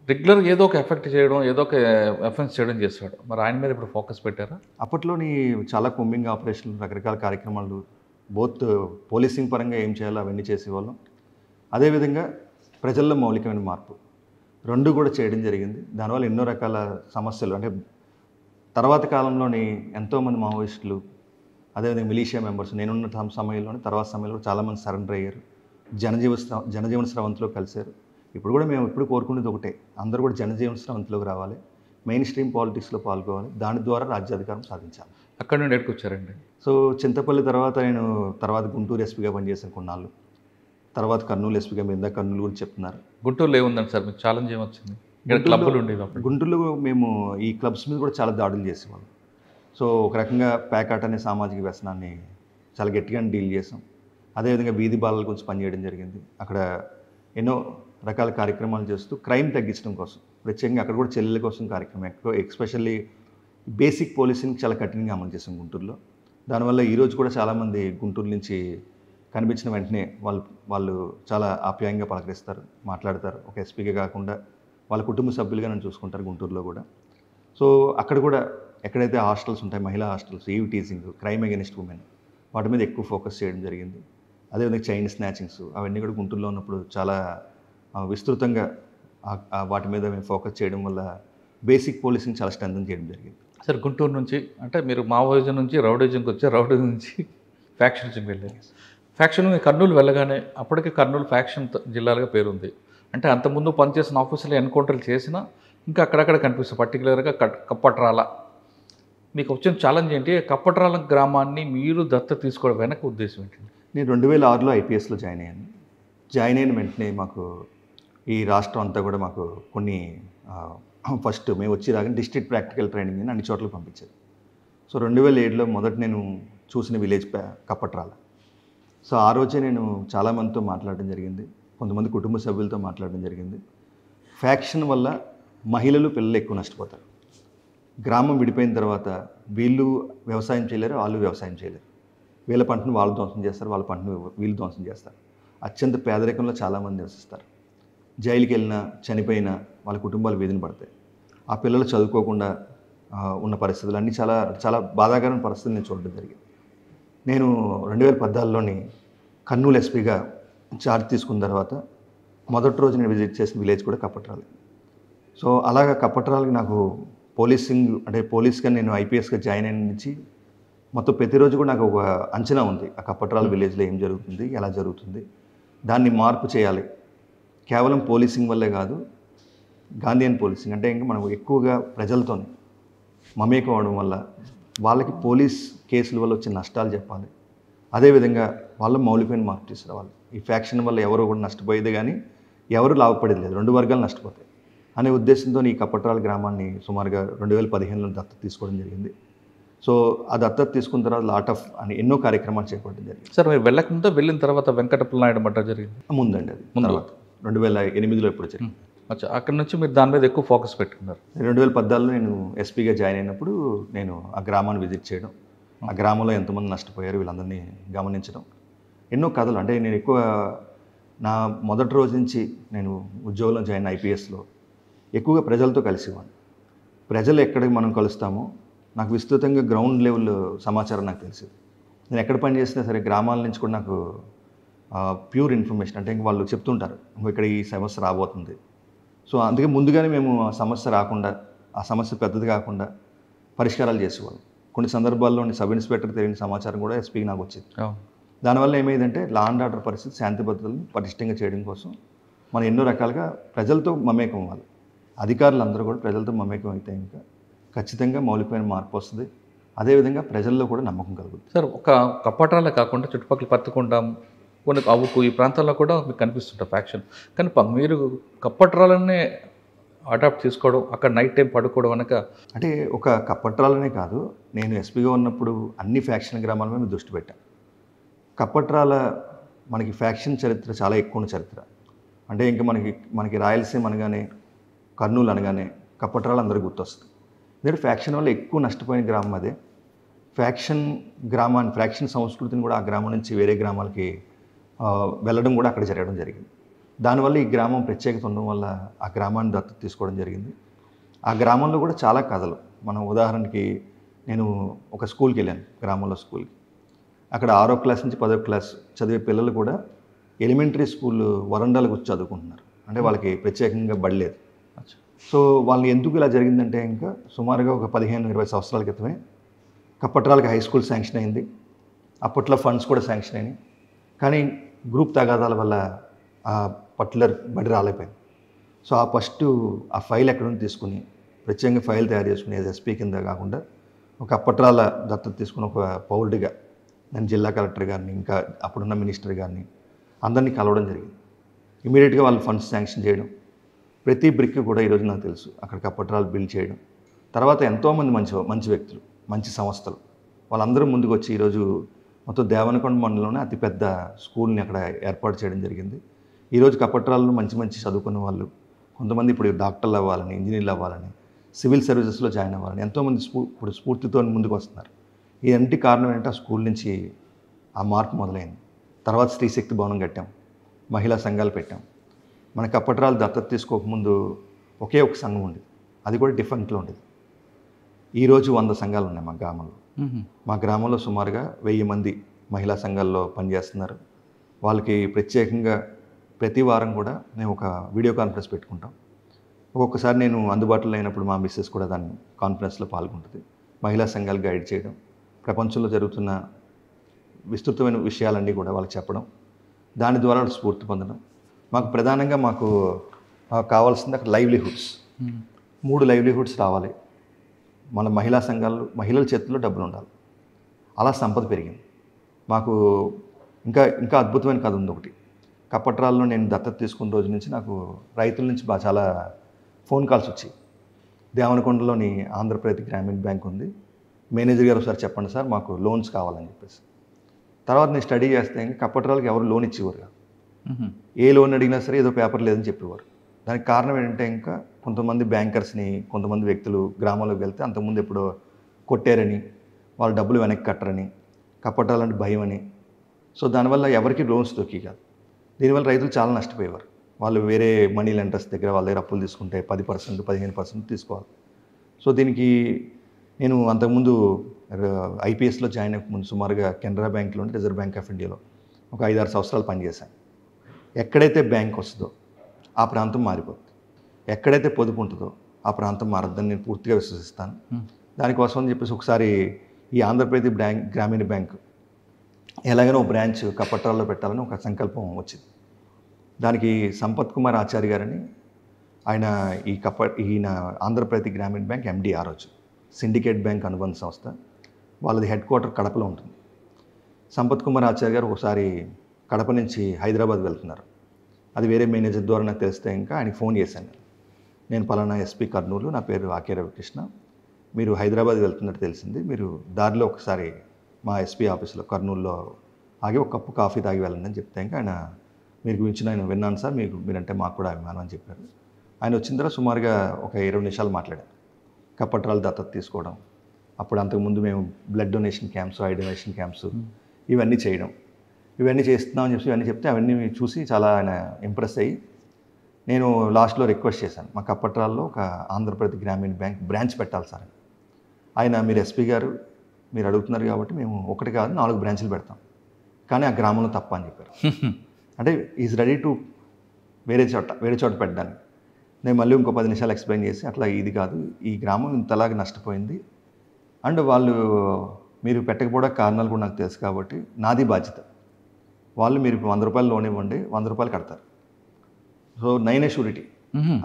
రెగ్యులర్ ఏదో ఒక ఎఫెక్ట్ చేయడం, ఏదో ఒక ఎఫెన్స్ చేయడం చేస్తాడు. మరి ఆయన మీద ఇప్పుడు ఫోకస్ పెట్టారా? అప్పట్లోని చాలా కొమ్మింగ్ ఆపరేషన్లు, రకరకాల కార్యక్రమాలు, బోత్ పోలీసింగ్ పరంగా ఏం చేయాలో అవన్నీ చేసేవాళ్ళం. అదేవిధంగా ప్రజల్లో మౌలికమైన మార్పు రెండు కూడా చేయడం జరిగింది. దానివల్ల ఎన్నో రకాల సమస్యలు, అంటే తర్వాత కాలంలోని ఎంతోమంది మావోయిస్టులు, అదేవిధంగా మిలీషియా మెంబర్స్ నేనున్న సమయంలోని తర్వాత సమయంలో చాలామంది సరెండర్ అయ్యారు. జనజీవన స్రవంతిలో కలిశారు. ఇప్పుడు కూడా మేము ఇప్పుడు కోరుకునేది ఒకటే, అందరూ కూడా జనజీవన స్రవంతిలోకి రావాలి, మెయిన్ స్ట్రీమ్ పాలిటిక్స్లో పాల్గొవాలి, దాని ద్వారా రాజ్యాధికారం సాధించాలి. అక్కడ నుండి ఎక్కడికి వచ్చారండి? సో చింతపల్లి తర్వాత నేను గుంటూరు ఎస్పీగా పనిచేశాను కొన్నాళ్ళు. తర్వాత కర్నూలు ఎస్పీగా, మీద కర్నూలు గురించి చెప్తున్నారు. గుంటూరులో ఏముందండి సార్ మీకు ఛాలెంజ్ ఏమొచ్చింది? క్లబ్లు ఉండేవి అప్పుడు. గుంటూరులో మేము ఈ క్లబ్స్ మీద కూడా చాలా దాడులు చేసేవాళ్ళం. సో ఒక రకంగా ప్యాకాట్ అనే సామాజిక వ్యసనాన్ని చాలా గట్టిగానే డీల్ చేసాం. అదేవిధంగా వీధి బాలల గురించి పనిచేయడం జరిగింది. అక్కడ ఎన్నో రకాల కార్యక్రమాలు చేస్తూ క్రైమ్ తగ్గించడం కోసం ప్రత్యేకంగా అక్కడ కూడా చెల్లెల కోసం కార్యక్రమం ఎక్కువ, ఎస్పెషల్లీ బేసిక్ పోలీసింగ్ చాలా కఠినంగా అమలు చేసాం గుంటూరులో. దానివల్ల ఈరోజు కూడా చాలామంది గుంటూరు నుంచి కనిపించిన వెంటనే వాళ్ళు చాలా ఆప్యాయంగా పలకరిస్తారు, మాట్లాడతారు. ఒక ఎస్పీగా కాకుండా వాళ్ళ కుటుంబ సభ్యులుగా నన్ను చూసుకుంటారు గుంటూరులో కూడా. సో అక్కడ కూడా ఎక్కడైతే హాస్టల్స్ ఉంటాయి, మహిళా hostels, eve teasing, crime against women, వాటి మీద ఎక్కువ ఫోకస్ చేయడం జరిగింది. అదేవిధంగా చైన్ స్నాచింగ్స్ అవన్నీ కూడా గుంటూరులో ఉన్నప్పుడు చాలా విస్తృతంగా వాటి మీద మేము ఫోకస్ చేయడం వల్ల బేసిక్ పోలీసింగ్ చాలా స్ట్రెంథన్ చేయడం జరిగింది. సార్ గుంటూరు నుంచి అంటే మీరు మావోయిజం నుంచి రౌడీజంకి వచ్చారు, రౌడీజం నుంచి ఫ్యాక్షనిజంకి వెళ్ళారు. ఫ్యాక్షన్ కర్నూలు వెళ్ళగానే అప్పటికే కర్నూలు ఫ్యాక్షన్ జిల్లాలుగా పేరుంది. అంటే అంతకుముందు పనిచేసిన ఆఫీసులు ఎన్కౌంటర్లు చేసినా ఇంకా అక్కడక్కడ కనిపిస్తుంది. పర్టికులర్గా కప్పట్రాల మీకు వచ్చిన ఛాలెంజ్ ఏంటి? కప్పట్రాల గ్రామాన్ని మీరు దత్తత తీసుకోవడం వెనక ఉద్దేశం ఏంటి? నేను 2006లో ఐపీఎస్లో జాయిన్ అయ్యాను. జాయిన్ అయిన వెంటనే మాకు ఈ రాష్ట్రం అంతా కూడా మాకు కొన్ని ఫస్ట్ మేము వచ్చి రాగానే డిస్ట్రిక్ట్ ప్రాక్టికల్ ట్రైనింగ్ అని అన్ని చోట్లకి పంపించారు. సో 2007లో మొదట నేను చూసిన విలేజ్ కప్పట్రాల. సో ఆ రోజే నేను చాలామందితో మాట్లాడడం జరిగింది, కొంతమంది కుటుంబ సభ్యులతో మాట్లాడడం జరిగింది. ఫ్యాక్షన్ వల్ల మహిళలు, పిల్లలు ఎక్కువ నష్టపోతారు. గ్రామం విడిపోయిన తర్వాత వీళ్ళు వ్యవసాయం చేయలేరు, వాళ్ళు వ్యవసాయం చేయలేరు. వీళ్ళ పంటను వాళ్ళు ధ్వంసం చేస్తారు, వాళ్ళ పంటను వీళ్ళు ధ్వంసం చేస్తారు. అత్యంత పేదరికంలో చాలామంది నివసిస్తారు. జైలుకి వెళ్ళినా, చనిపోయినా వాళ్ళ కుటుంబాలు వేధిన పడతాయి. ఆ పిల్లలు చదువుకోకుండా ఉన్న పరిస్థితులు అన్నీ చాలా చాలా బాధాకరమైన పరిస్థితులు నేను చూడడం జరిగింది. నేను 2014లోని కర్నూలు ఎస్పీగా ఛార్జ్ తీసుకున్న తర్వాత మొదటి రోజు నేను విజిట్ చేసిన విలేజ్ కూడా కప్పట్రాల. సో అలాగా కప్పట్రాలకి నాకు పోలీసింగ్ అంటే పోలీస్గా నేను ఐపీఎస్గా జాయిన్ అయిన నుంచి మొత్తం ప్రతిరోజు కూడా నాకు ఒక అంచనా ఉంది, ఆ కప్పట్రాల విలేజ్లో ఏం జరుగుతుంది, ఎలా జరుగుతుంది, దాన్ని మార్పు చేయాలి. కేవలం పోలీసింగ్ వల్లే కాదు, గాంధీయన్ పోలీసింగ్ అంటే ఇంకా మనం ఎక్కువగా ప్రజలతోనే మమేకం అవడం వల్ల వాళ్ళకి పోలీస్ కేసుల వల్ల వచ్చే నష్టాలు చెప్పాలి. అదేవిధంగా వాళ్ళ మౌలికమైన మార్పు తీసుకురావాలి. ఈ ఫ్యాక్షన్ వల్ల ఎవరు కూడా నష్టపోయేది కానీ ఎవరు లాభపడేది లేదు, రెండు వర్గాలు నష్టపోతాయి అనే ఉద్దేశంతో ఈ కప్పట్రాల గ్రామాన్ని సుమారుగా 2015లో దత్తత తీసుకోవడం జరిగింది. సో ఆ దత్తత తీసుకున్న తర్వాత లాట్ ఆఫ్ అని ఎన్నో కార్యక్రమాలు చేపట్టడం జరిగింది. సార్ మీరు వెళ్ళకముందో వెళ్ళిన తర్వాత వెంకటప్పల నాయుడు మట్ట జరిగింది ముందండి, అది తర్వాత 2008లో ఎప్పుడు జరిగింది. అచ్చా, అక్కడ నుంచి మీరు దాని మీద ఎక్కువ ఫోకస్ పెట్టుకున్నారు. 2014లో నేను ఎస్పీగా జాయిన్ అయినప్పుడు నేను ఆ గ్రామాన్ని విజిట్ చేయడం, ఆ గ్రామంలో ఎంతమంది నష్టపోయారు వీళ్ళందరినీ గమనించడం, ఎన్నో కథలు. అంటే నేను ఎక్కువ నా మొదటి రోజు నుంచి నేను ఉద్యోగంలో జాయిన్ ఐపీఎస్లో ఎక్కువగా ప్రజలతో కలిసేవాడిని. ప్రజలు ఎక్కడికి మనం కలుస్తామో నాకు విస్తృతంగా గ్రౌండ్ లెవెల్ సమాచారం నాకు తెలిసింది. నేను ఎక్కడ పని చేసినా సరే గ్రామాల నుంచి కూడా నాకు ప్యూర్ ఇన్ఫర్మేషన్, అంటే ఇంక వాళ్ళు చెప్తుంటారు ఇక్కడ ఈ సమస్య రాబోతుంది. సో అందుకే ముందుగానే మేము ఆ సమస్య రాకుండా, ఆ సమస్య పెద్దది కాకుండా పరిష్కారాలు చేసేవాళ్ళం. కొన్ని సందర్భాల్లో సబ్ ఇన్స్పెక్టర్ తెలియని సమాచారం కూడా ఎస్పీకి నాకు వచ్చింది. దానివల్ల ఏమైందంటే లా అండ్ ఆర్డర్ పరిస్థితి, శాంతి భద్రతలను పటిష్టంగా చేయడం కోసం మనం ఎన్నో రకాలుగా ప్రజలతో మమేకం అవ్వాలి. అధికారులందరూ కూడా ప్రజలతో మమేకం అయితే ఇంకా ఖచ్చితంగా మౌలికమైన మార్పు వస్తుంది. అదేవిధంగా ప్రజల్లో కూడా నమ్మకం కలుగుతుంది. సార్ ఒక కప్పట్రాలే కాకుండా చుట్టుపక్కల పత్తికొండ, కొన్ని అవ్వుకు ఈ ప్రాంతాల్లో కూడా మీకు కనిపిస్తుంటారు ఫ్యాక్షన్. కానీ మీరు కప్పట్రాలనే అడాప్ట్ చేసుకోవడం, అక్కడ నైట్ టైం పడుకోవడం అనక అంటే ఒక కప్పట్రాలనే కాదు, నేను ఎస్పీగా ఉన్నప్పుడు అన్ని ఫ్యాక్షన్ గ్రామాల మీద దృష్టి పెట్టాను. కప్పట్రాల మనకి ఫ్యాక్షన్ చరిత్ర చాలా ఎక్కువ ఉన్న చరిత్ర. అంటే ఇంకా మనకి రాయలసీమ అనగానే, కర్నూలు అనగానే కప్పట్రాలు అందరూ గుర్తొస్తుంది. ఎందుకంటే ఫ్యాక్షన్ వల్ల ఎక్కువ నష్టపోయిన గ్రామం అదే. ఫ్యాక్షన్ సంస్కృతిని కూడా ఆ గ్రామం నుంచి వేరే గ్రామాలకి వెళ్ళడం కూడా అక్కడ జరగడం జరిగింది. దానివల్ల ఈ గ్రామం ప్రత్యేకత ఉండడం వల్ల ఆ గ్రామాన్ని దత్తత తీసుకోవడం జరిగింది. ఆ గ్రామంలో కూడా చాలా కథలు, మనం ఉదాహరణకి నేను ఒక స్కూల్కి వెళ్ళాను, గ్రామంలో స్కూల్కి. అక్కడ 6వ క్లాస్ నుంచి 10వ క్లాస్ చదివే పిల్లలు కూడా ఎలిమెంటరీ స్కూల్ వరండాలకు వచ్చి చదువుకుంటున్నారు. అంటే వాళ్ళకి ప్రత్యేకంగా బడి లేదు. సో వాళ్ళు ఎందుకు ఇలా జరిగిందంటే ఇంకా సుమారుగా ఒక 15-20 సంవత్సరాల క్రితమే కప్పట్రాలకి హై స్కూల్ శాంక్షన్ అయింది. అప్పట్లో ఫండ్స్ కూడా శాంక్షన్ అయినాయి. కానీ గ్రూప్ తగాదాల వల్ల ఆ పర్టికులర్ బడి రాలేకపోయింది. సో ఆ ఫైల్ ఎక్కడ నుంచి తీసుకుని ప్రత్యేకంగా ఫైల్ తయారు చేసుకుని ఎస్పీ కింద కాకుండా ఒక కప్పట్రాల దత్తత తీసుకుని ఒక పౌరుడిగా నేను జిల్లా కలెక్టర్ గారిని, ఇంకా అప్పుడున్న మినిస్టర్ గారిని అందరినీ కలవడం జరిగింది. ఇమీడియట్గా వాళ్ళు ఫండ్స్ శాంక్షన్ చేయడం, ప్రతి బ్రిక్ కూడా ఈరోజు నాకు తెలుసు అక్కడ కప్పట్రాలు బిల్డ్ చేయడం. తర్వాత ఎంతోమంది మంచి వ్యక్తులు, మంచి సంస్థలు వాళ్ళందరూ ముందుకు వచ్చి ఈరోజు మొత్తం దేవనకొండ మండలంలోనే అతిపెద్ద స్కూల్ని అక్కడ ఏర్పాటు చేయడం జరిగింది. ఈరోజు కప్పట్రాలలో మంచి చదువుకున్న వాళ్ళు, కొంతమంది ఇప్పుడు డాక్టర్లు అవ్వాలని, ఇంజనీర్లు అవ్వాలని, సివిల్ సర్వీసెస్లో జాయిన్ అవ్వాలని ఎంతోమంది ఇప్పుడు స్ఫూర్తితో ముందుకు వస్తున్నారు. ఈ ఇంటి కారణం ఏంటంటే ఆ స్కూల్ నుంచి ఆ మార్పు మొదలైంది. తర్వాత స్త్రీశక్తి భవనం కట్టాం, మహిళా సంఘాలు పెట్టాం. మన కప్పట్రాలు దత్తత తీసుకోకముందు ఒకే ఒక సంఘం ఉండేది, అది కూడా డిఫరెంట్లో ఉండేది. ఈరోజు 100 సంఘాలు ఉన్నాయి మా గ్రామంలో. మా గ్రామంలో సుమారుగా 1000 మంది మహిళా సంఘాల్లో పనిచేస్తున్నారు. వాళ్ళకి ప్రత్యేకంగా ప్రతి వారం కూడా మేము ఒక వీడియో కాన్ఫరెన్స్ పెట్టుకుంటాం. ఒక్కొక్కసారి నేను అందుబాటులో లేనప్పుడు మా మిస్సెస్ కూడా దాన్ని కాన్ఫరెన్స్లో పాల్గొంటుంది. మహిళా సంఘాలు గైడ్ చేయడం, ప్రపంచంలో జరుగుతున్న విస్తృతమైన విషయాలన్నీ కూడా వాళ్ళకి చెప్పడం, దాని ద్వారా స్ఫూర్తి పొందడం. ప్రధానంగా మాకు కావాల్సింది అక్కడ లైవ్లీహుడ్స్, 3 లైవ్లీహుడ్స్ రావాలి. మన మహిళా సంఘాలు, మహిళల చేతుల్లో డబ్బులు ఉండాలి. అలా సంపద పెరిగింది. మాకు ఇంకా అద్భుతమైన కథ ఉంది ఒకటి. కప్పట్రాల్లో నేను దత్తత తీసుకున్న రోజు నుంచి నాకు రైతుల నుంచి చాలా ఫోన్ కాల్స్ వచ్చాయి. దేవనకొండలోని ఆంధ్రప్రదేశ్ గ్రామీణ బ్యాంక్ ఉంది, మేనేజర్ గారు ఒకసారి చెప్పండి సార్, మాకు లోన్స్ కావాలని చెప్పేసి. తర్వాత నేను స్టడీ చేస్తే ఇంకా కప్పట్రాలకి ఎవరు లోన్ ఇచ్చేవారు కాదు. ఏ లోన్ అడిగినా సరే ఏదో పేపర్ లేదని చెప్పేవారు. దానికి కారణం ఏంటంటే ఇంకా కొంతమంది బ్యాంకర్స్ని, కొంతమంది వ్యక్తులు గ్రామంలోకి వెళ్తే అంతకుముందు ఎప్పుడో కొట్టారని, వాళ్ళు డబ్బులు వెనక్కి కట్టరని, కప్పట్రాలంటే భయం అని. సో దానివల్ల ఎవరికి లోన్స్ దొరికి కాదు. దీనివల్ల రైతులు చాలా నష్టపోయేవారు. వాళ్ళు వేరే మనీ లెండర్స్ దగ్గర వాళ్ళ దగ్గర అప్పులు తీసుకుంటే 10%, 15% తీసుకోవాలి. సో దీనికి నేను అంతకుముందు ఐపీఎస్లో జాయిన్ అయ్యకముందు సుమారుగా కెనరా బ్యాంక్లో, రిజర్వ్ బ్యాంక్ ఆఫ్ ఇండియాలో ఒక 5-6 సంవత్సరాలు పనిచేశాను. ఎక్కడైతే బ్యాంక్ వస్తుందో ఆ ప్రాంతం మారిపోతుంది, ఎక్కడైతే పొదుపు ఉంటుందో ఆ ప్రాంతం మారద్దని నేను పూర్తిగా విశ్వసిస్తాను. దానికోసం అని చెప్పేసి ఒకసారి ఈ ఆంధ్రప్రదేశ్ గ్రామీణ బ్యాంక్ ఎలాగైనా ఒక బ్రాంచ్ కప్పట్రాల్లో పెట్టాలని ఒక సంకల్పం వచ్చింది. దానికి సంపత్ కుమార్ ఆచార్య గారని ఈయన ఆంధ్రప్రదేశ్ గ్రామీణ బ్యాంక్ ఎండి ఆ రోజు, సిండికేట్ బ్యాంక్ అనుబంధ సంస్థ, వాళ్ళది హెడ్ క్వార్టర్ కడపలో ఉంటుంది. సంపత్ కుమార్ ఆచార్య గారు ఒకసారి కడప నుంచి హైదరాబాద్ వెళ్తున్నారు. అది వేరే మేనేజర్ ద్వారా నాకు తెలిస్తే ఇంకా ఆయనకి ఫోన్ చేశాను. నేను పలానా ఎస్పీ కర్నూలు, నా పేరు ఆకే రవికృష్ణ, మీరు హైదరాబాద్ వెళ్తున్నట్టు తెలిసింది, మీరు దారిలో ఒకసారి మా ఎస్పీ ఆఫీస్లో కర్నూలులో ఆగి ఒక కప్పు కాఫీ తాగి వెళ్ళండి అని చెప్తే ఇంకా ఆయన మీరు గురించి నేను విన్నాను సార్, మీరంటే మాకు కూడా అభిమానం అని చెప్పారు. ఆయన వచ్చిన తర్వాత సుమారుగా ఒక 20 నిమిషాలు మాట్లాడాను. కప్పట్రాలు దత్తత తీసుకోవడం, అప్పుడు అంతకుముందు మేము blood donation camps, eye donation camps ఇవన్నీ చేయడం, ఇవన్నీ చేస్తున్నామని చెప్పి ఇవన్నీ చెప్తే అవన్నీ చూసి చాలా ఆయన ఇంప్రెస్ అయ్యి, నేను లాస్ట్లో రిక్వెస్ట్ చేశాను మా కప్పట్రాల్లో ఒక ఆంధ్రప్రదేశ్ గ్రామీణ బ్యాంక్ బ్రాంచ్ పెట్టాలి సార్ అని. ఆయన మీరు ఎస్పీ గారు మీరు అడుగుతున్నారు కాబట్టి మేము 1 కాదు 4 బ్రాంచ్లు పెడతాం, కానీ ఆ గ్రామంలో తప్ప అని చెప్పారు. అంటే ఈజ్ రెడీ టు వేరే చోట పెట్టడానికి. నేను మళ్ళీ ఇంకో 10 నిమిషాలు ఎక్స్ప్లెయిన్ చేసి అట్లా ఇది కాదు, ఈ గ్రామం ఇంతలాగా నష్టపోయింది అండ్ మీరు పెట్టకపోవడానికి కారణాలు కూడా నాకు తెలుసు కాబట్టి నాది బాధ్యత. వాళ్ళు మీరు 100 రూపాయలు లోన్ ఇవ్వండి, 100 రూపాయలు కడతారు. సో 9 షూరిటీ,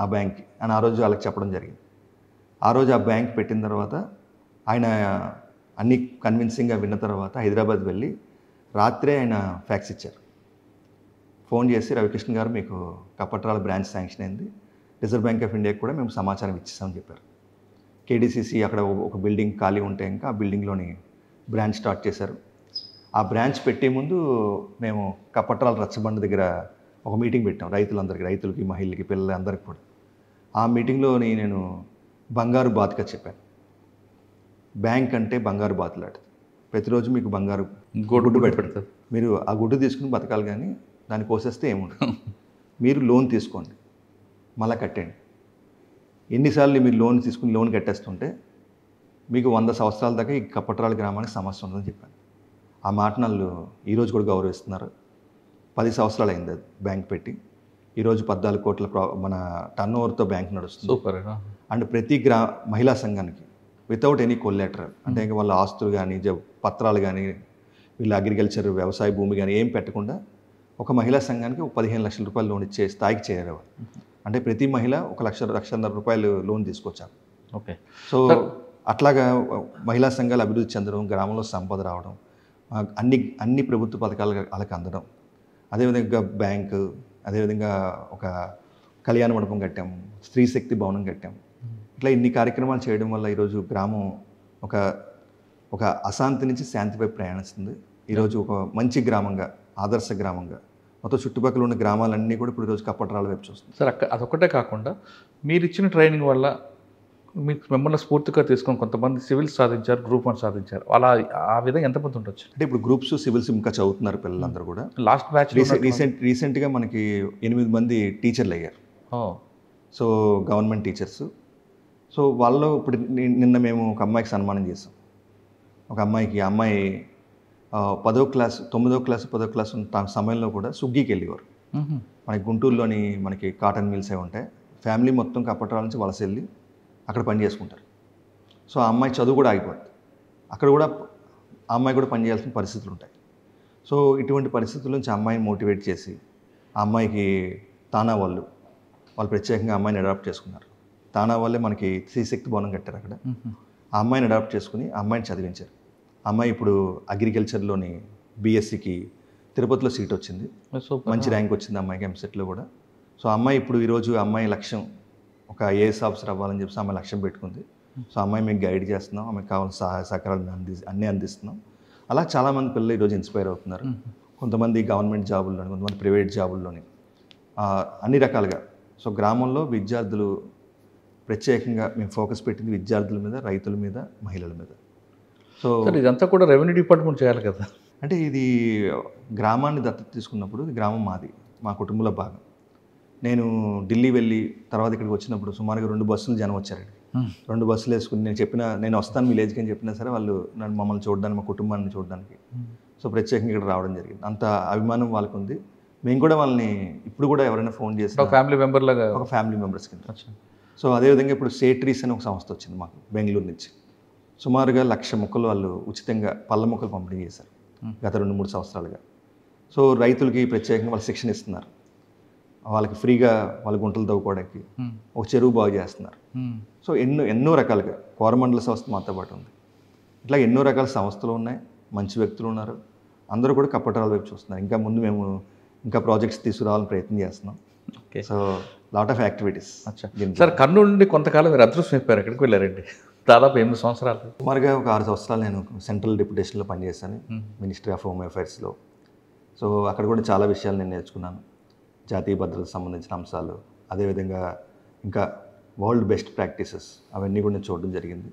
ఆ బ్యాంక్కి అని ఆ రోజు వాళ్ళకి చెప్పడం జరిగింది. ఆ రోజు ఆ బ్యాంక్ పెట్టిన తర్వాత ఆయన అన్ని కన్విన్సింగ్గా విన్న తర్వాత హైదరాబాద్ వెళ్ళి రాత్రే ఆయన ఫ్యాక్స్ ఇచ్చారు. ఫోన్ చేసి రవికృష్ణ గారు మీకు కపట్రాల బ్రాంచ్ శాంక్షన్ అయింది, రిజర్వ్ బ్యాంక్ ఆఫ్ ఇండియాకి కూడా మేము సమాచారం ఇచ్చేసామని చెప్పారు. కేడీసీసీ అక్కడ ఒక బిల్డింగ్ ఖాళీ ఉంటే ఇంకా ఆ బిల్డింగ్లోని బ్రాంచ్ స్టార్ట్ చేశారు. ఆ బ్రాంచ్ పెట్టే ముందు మేము కపట్రాల రచ్చబండ దగ్గర ఒక మీటింగ్ పెట్టాం రైతులందరికీ, రైతులకి, మహిళలకి, పిల్లలందరికీ కూడా. ఆ మీటింగ్లోని నేను బంగారు బాతుగా చెప్పాను. బ్యాంక్ అంటే బంగారు బాతులాంటిది. ప్రతిరోజు మీకు బంగారు గుడ్డు పెడతారు. మీరు ఆ గుడ్డు తీసుకుని బతకాలి, కానీ దాన్ని కోసేస్తే ఏముండదు. మీరు లోన్ తీసుకోండి, మళ్ళీ కట్టండి. ఎన్నిసార్లు మీరు లోన్ తీసుకుని లోన్ కట్టేస్తుంటే మీకు 100 సంవత్సరాల దాకా ఈ కపట్రాల గ్రామానికి సమస్య ఉందని చెప్పాను. ఆ మాట వాళ్ళు ఈరోజు కూడా గౌరవిస్తున్నారు. 10 సంవత్సరాలు అయింది అది బ్యాంక్ పెట్టి. ఈరోజు 14 కోట్ల మన టర్న్ ఓవర్తో బ్యాంక్ నడుస్తుంది. సూపర్. అండ్ ప్రతి మహిళా సంఘానికి వితౌట్ ఎనీ కొల్లాటరల్, అంటే ఇంకా వాళ్ళ ఆస్తులు కానీ పత్రాలు కానీ వీళ్ళ అగ్రికల్చర్ వ్యవసాయ భూమి కానీ ఏం పెట్టకుండా ఒక మహిళా సంఘానికి 15 లక్షల రూపాయలు లోన్ ఇచ్చే స్థాయికి చేరేవారు. అంటే ప్రతి మహిళ 1,00,000 రూపాయలు లోన్ తీసుకొచ్చారు. ఓకే. సో అట్లాగా మహిళా సంఘాలు అభివృద్ధి చెందడం, గ్రామంలో సంపద రావడం, అన్ని ప్రభుత్వ పథకాలు వాళ్ళకి అందడం, అదేవిధంగా బ్యాంకు, అదేవిధంగా ఒక కళ్యాణ మండపం కట్టాము, స్త్రీ శక్తి భవనం కట్టాము. ఇట్లా ఇన్ని కార్యక్రమాలు చేయడం వల్ల ఈరోజు గ్రామం ఒక అశాంతి నుంచి శాంతిపై ప్రయాణిస్తుంది. ఈరోజు ఒక మంచి గ్రామంగా, ఆదర్శ గ్రామంగా మొత్తం చుట్టుపక్కల ఉన్న గ్రామాలన్నీ కూడా ఇప్పుడు ఈరోజు కపట్రాల వైపు చూస్తుంది. సార్ అదొక్కటే కాకుండా మీరు ఇచ్చిన ట్రైనింగ్ వల్ల మీకు మిమ్మల్ని స్ఫూర్తిగా తీసుకొని కొంతమంది సివిల్స్ సాధించారు, గ్రూప్ 1 సాధించారు. అలా ఆ విధంగా ఎంతమంది ఉండొచ్చు? అంటే ఇప్పుడు గ్రూప్స్, సివిల్స్ ఇంకా చదువుతున్నారు పిల్లలందరూ కూడా. లాస్ట్ బ్యాచ్ రీసెంట్గా మనకి 8 మంది టీచర్లు అయ్యారు. So government teachers. సో వాళ్ళు ఇప్పుడు నిన్న మేము ఒక అమ్మాయికి సన్మానం చేసాం. ఒక అమ్మాయికి, ఆ అమ్మాయి 10వ క్లాస్ 9వ క్లాస్ 10వ క్లాస్ ఉన్న సమయంలో కూడా సుగ్గికి వెళ్ళేవారు. మనకి గుంటూరులోని మనకి కాటన్ మిల్స్ అవి ఉంటాయి. ఫ్యామిలీ మొత్తం కపట్రాల నుంచి వలస వెళ్ళి అక్కడ పని చేసుకుంటారు. సో ఆ అమ్మాయి చదువు కూడా ఆగిపోద్ది. అక్కడ కూడా ఆ అమ్మాయి కూడా పని చేయాల్సిన పరిస్థితులు ఉంటాయి. సో ఇటువంటి పరిస్థితుల నుంచి అమ్మాయిని మోటివేట్ చేసి ఆ అమ్మాయికి తానా వాళ్ళు ప్రత్యేకంగా అమ్మాయిని అడాప్ట్ చేసుకున్నారు. తానా వాళ్ళే మనకి స్త్రీ శక్తి భవనం కట్టారు అక్కడ. ఆ అమ్మాయిని అడాప్ట్ చేసుకుని ఆ అమ్మాయిని చదివించారు. ఆ అమ్మాయి ఇప్పుడు అగ్రికల్చర్లోని బీఎస్సీకి తిరుపతిలో సీట్ వచ్చింది. మంచి ర్యాంక్ వచ్చింది అమ్మాయికి ఎంసెట్లో కూడా. సో అమ్మాయి ఇప్పుడు ఈరోజు అమ్మాయి లక్ష్యం ఒక ఐఏఎస్ ఆఫీసర్ అవ్వాలని చెప్పి అమ్మాయి లక్ష్యం పెట్టుకుంది. సో అమ్మాయి మేము గైడ్ చేస్తున్నాం, ఆమెకు కావాల్సిన సహాయ సహకారాలు అన్నీ అందిస్తున్నాం. అలా చాలామంది పిల్లలు ఈరోజు ఇన్స్పైర్ అవుతున్నారు. కొంతమంది గవర్నమెంట్ జాబుల్లోని, కొంతమంది ప్రైవేట్ జాబుల్లోని, అన్ని రకాలుగా. సో గ్రామంలో విద్యార్థులు ప్రత్యేకంగా మేము ఫోకస్ పెట్టింది విద్యార్థుల మీద, రైతుల మీద, మహిళల మీద. సో ఇదంతా కూడా రెవెన్యూ డిపార్ట్మెంట్ చేయాలి కదా. అంటే ఇది గ్రామాన్ని దత్తత తీసుకున్నప్పుడు గ్రామం మాది, మా కుటుంబంలో భాగం. నేను ఢిల్లీ వెళ్ళి తర్వాత ఇక్కడికి వచ్చినప్పుడు సుమారుగా 2 బస్సులు జనం వచ్చారండి. 2 బస్సులు వేసుకుని నేను వస్తాను విలేజ్కి అని చెప్పినా సరే వాళ్ళు నన్ను మమ్మల్ని చూడడానికి, మా కుటుంబాన్ని చూడడానికి సో ప్రత్యేకంగా ఇక్కడ రావడం జరిగింది. అంత అభిమానం వాళ్ళకు ఉంది. మేము కూడా వాళ్ళని ఇప్పుడు కూడా ఎవరైనా ఫోన్ చేసి ఫ్యామిలీ మెంబర్ లాగా, ఒక ఫ్యామిలీ మెంబర్స్ కింద. సో అదేవిధంగా ఇప్పుడు సేట్రీస్ అని ఒక సంస్థ వచ్చింది మాకు బెంగళూరు నుంచి. సుమారుగా 1,00,000 మొక్కలు వాళ్ళు ఉచితంగా పళ్ళ మొక్కలు పంపిణీ చేశారు గత 2-3 సంవత్సరాలుగా. సో రైతులకి ప్రత్యేకంగా వాళ్ళు శిక్షణ ఇస్తున్నారు. వాళ్ళకి ఫ్రీగా వాళ్ళ గుంటలు తవ్వుకోవడానికి ఒక చెరువు బాగు చేస్తున్నారు. సో ఎన్నో రకాలుగా కోరమండల సంస్థ మాతో పాటు ఉంది. ఇట్లా ఎన్నో రకాల సంస్థలు ఉన్నాయి, మంచి వ్యక్తులు ఉన్నారు. అందరూ కూడా కపట్రాల వైపు చూస్తున్నారు. ఇంకా ముందు మేము ఇంకా ప్రాజెక్ట్స్ తీసుకురావాలని ప్రయత్నం చేస్తున్నాం. So lot of activities. Sir Kurnool నుండి కొంతకాలం మీరు అదృష్టం అయిపోయారు. ఎక్కడికి వెళ్ళారండి? దాదాపు 8 సంవత్సరాలు. సుమారుగా ఒక 6 సంవత్సరాలు నేను సెంట్రల్ డిప్యూటేషన్లో పనిచేశాను, మినిస్ట్రీ ఆఫ్ హోమ్ అఫైర్స్లో. సో అక్కడ కూడా చాలా విషయాలు నేను నేర్చుకున్నాను. జాతీయ భద్రతకు సంబంధించిన అంశాలు, అదేవిధంగా ఇంకా వరల్డ్ బెస్ట్ ప్రాక్టీసెస్ అవన్నీ కూడా నేను చూడడం జరిగింది.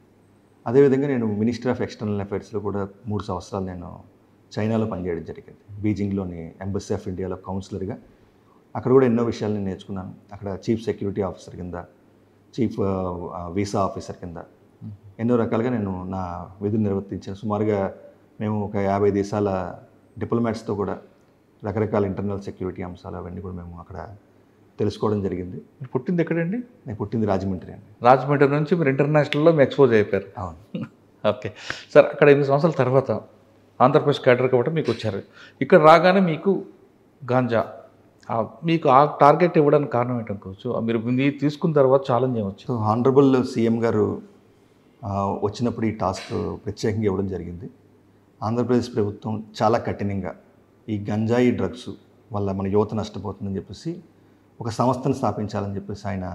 అదేవిధంగా నేను మినిస్ట్రీ ఆఫ్ ఎక్స్టర్నల్ అఫైర్స్లో కూడా 3 సంవత్సరాలు నేను చైనాలో పనిచేయడం జరిగింది. బీజింగ్లోని ఎంబసీ ఆఫ్ ఇండియాలో కౌన్సిలర్గా. అక్కడ కూడా ఎన్నో విషయాలు నేను నేర్చుకున్నాను. అక్కడ చీఫ్ సెక్యూరిటీ ఆఫీసర్ కింద, చీఫ్ వీసా ఆఫీసర్ కింద ఎన్నో రకాలుగా నేను నా విధులు నిర్వర్తించాను. సుమారుగా మేము ఒక 50 దేశాల డిప్లొమాట్స్తో కూడా రకరకాల ఇంటర్నల్ సెక్యూరిటీ అంశాలు అవన్నీ కూడా మేము అక్కడ తెలుసుకోవడం జరిగింది. మీరు పుట్టింది ఎక్కడండి? నేను పుట్టింది రాజమండ్రి అండి. రాజమండ్రి నుంచి మీరు ఇంటర్నేషనల్లో మీ ఎక్స్పోజ్ అయిపోయారు. అవును. ఓకే సార్, అక్కడ 8 సంవత్సరాల తర్వాత ఆంధ్రప్రదేశ్ క్యాడర్ కాబట్టి మీకు వచ్చారు. ఇక్కడ రాగానే మీకు గాంజా మీకు ఆ టార్గెట్ ఇవ్వడానికి కారణం ఏంటనుకోవచ్చు? మీరు ఇది తీసుకున్న తర్వాత ఛాలెంజ్ ఏమొచ్చు? సో హానరబుల్ సీఎం గారు వచ్చినప్పుడు ఈ టాస్క్ ప్రత్యేకంగా ఇవ్వడం జరిగింది. ఆంధ్రప్రదేశ్ ప్రభుత్వం చాలా కఠినంగా ఈ గంజాయి డ్రగ్స్ వల్ల మన యువత నష్టపోతుందని చెప్పేసి ఒక సంస్థను స్థాపించాలని చెప్పేసి ఆయన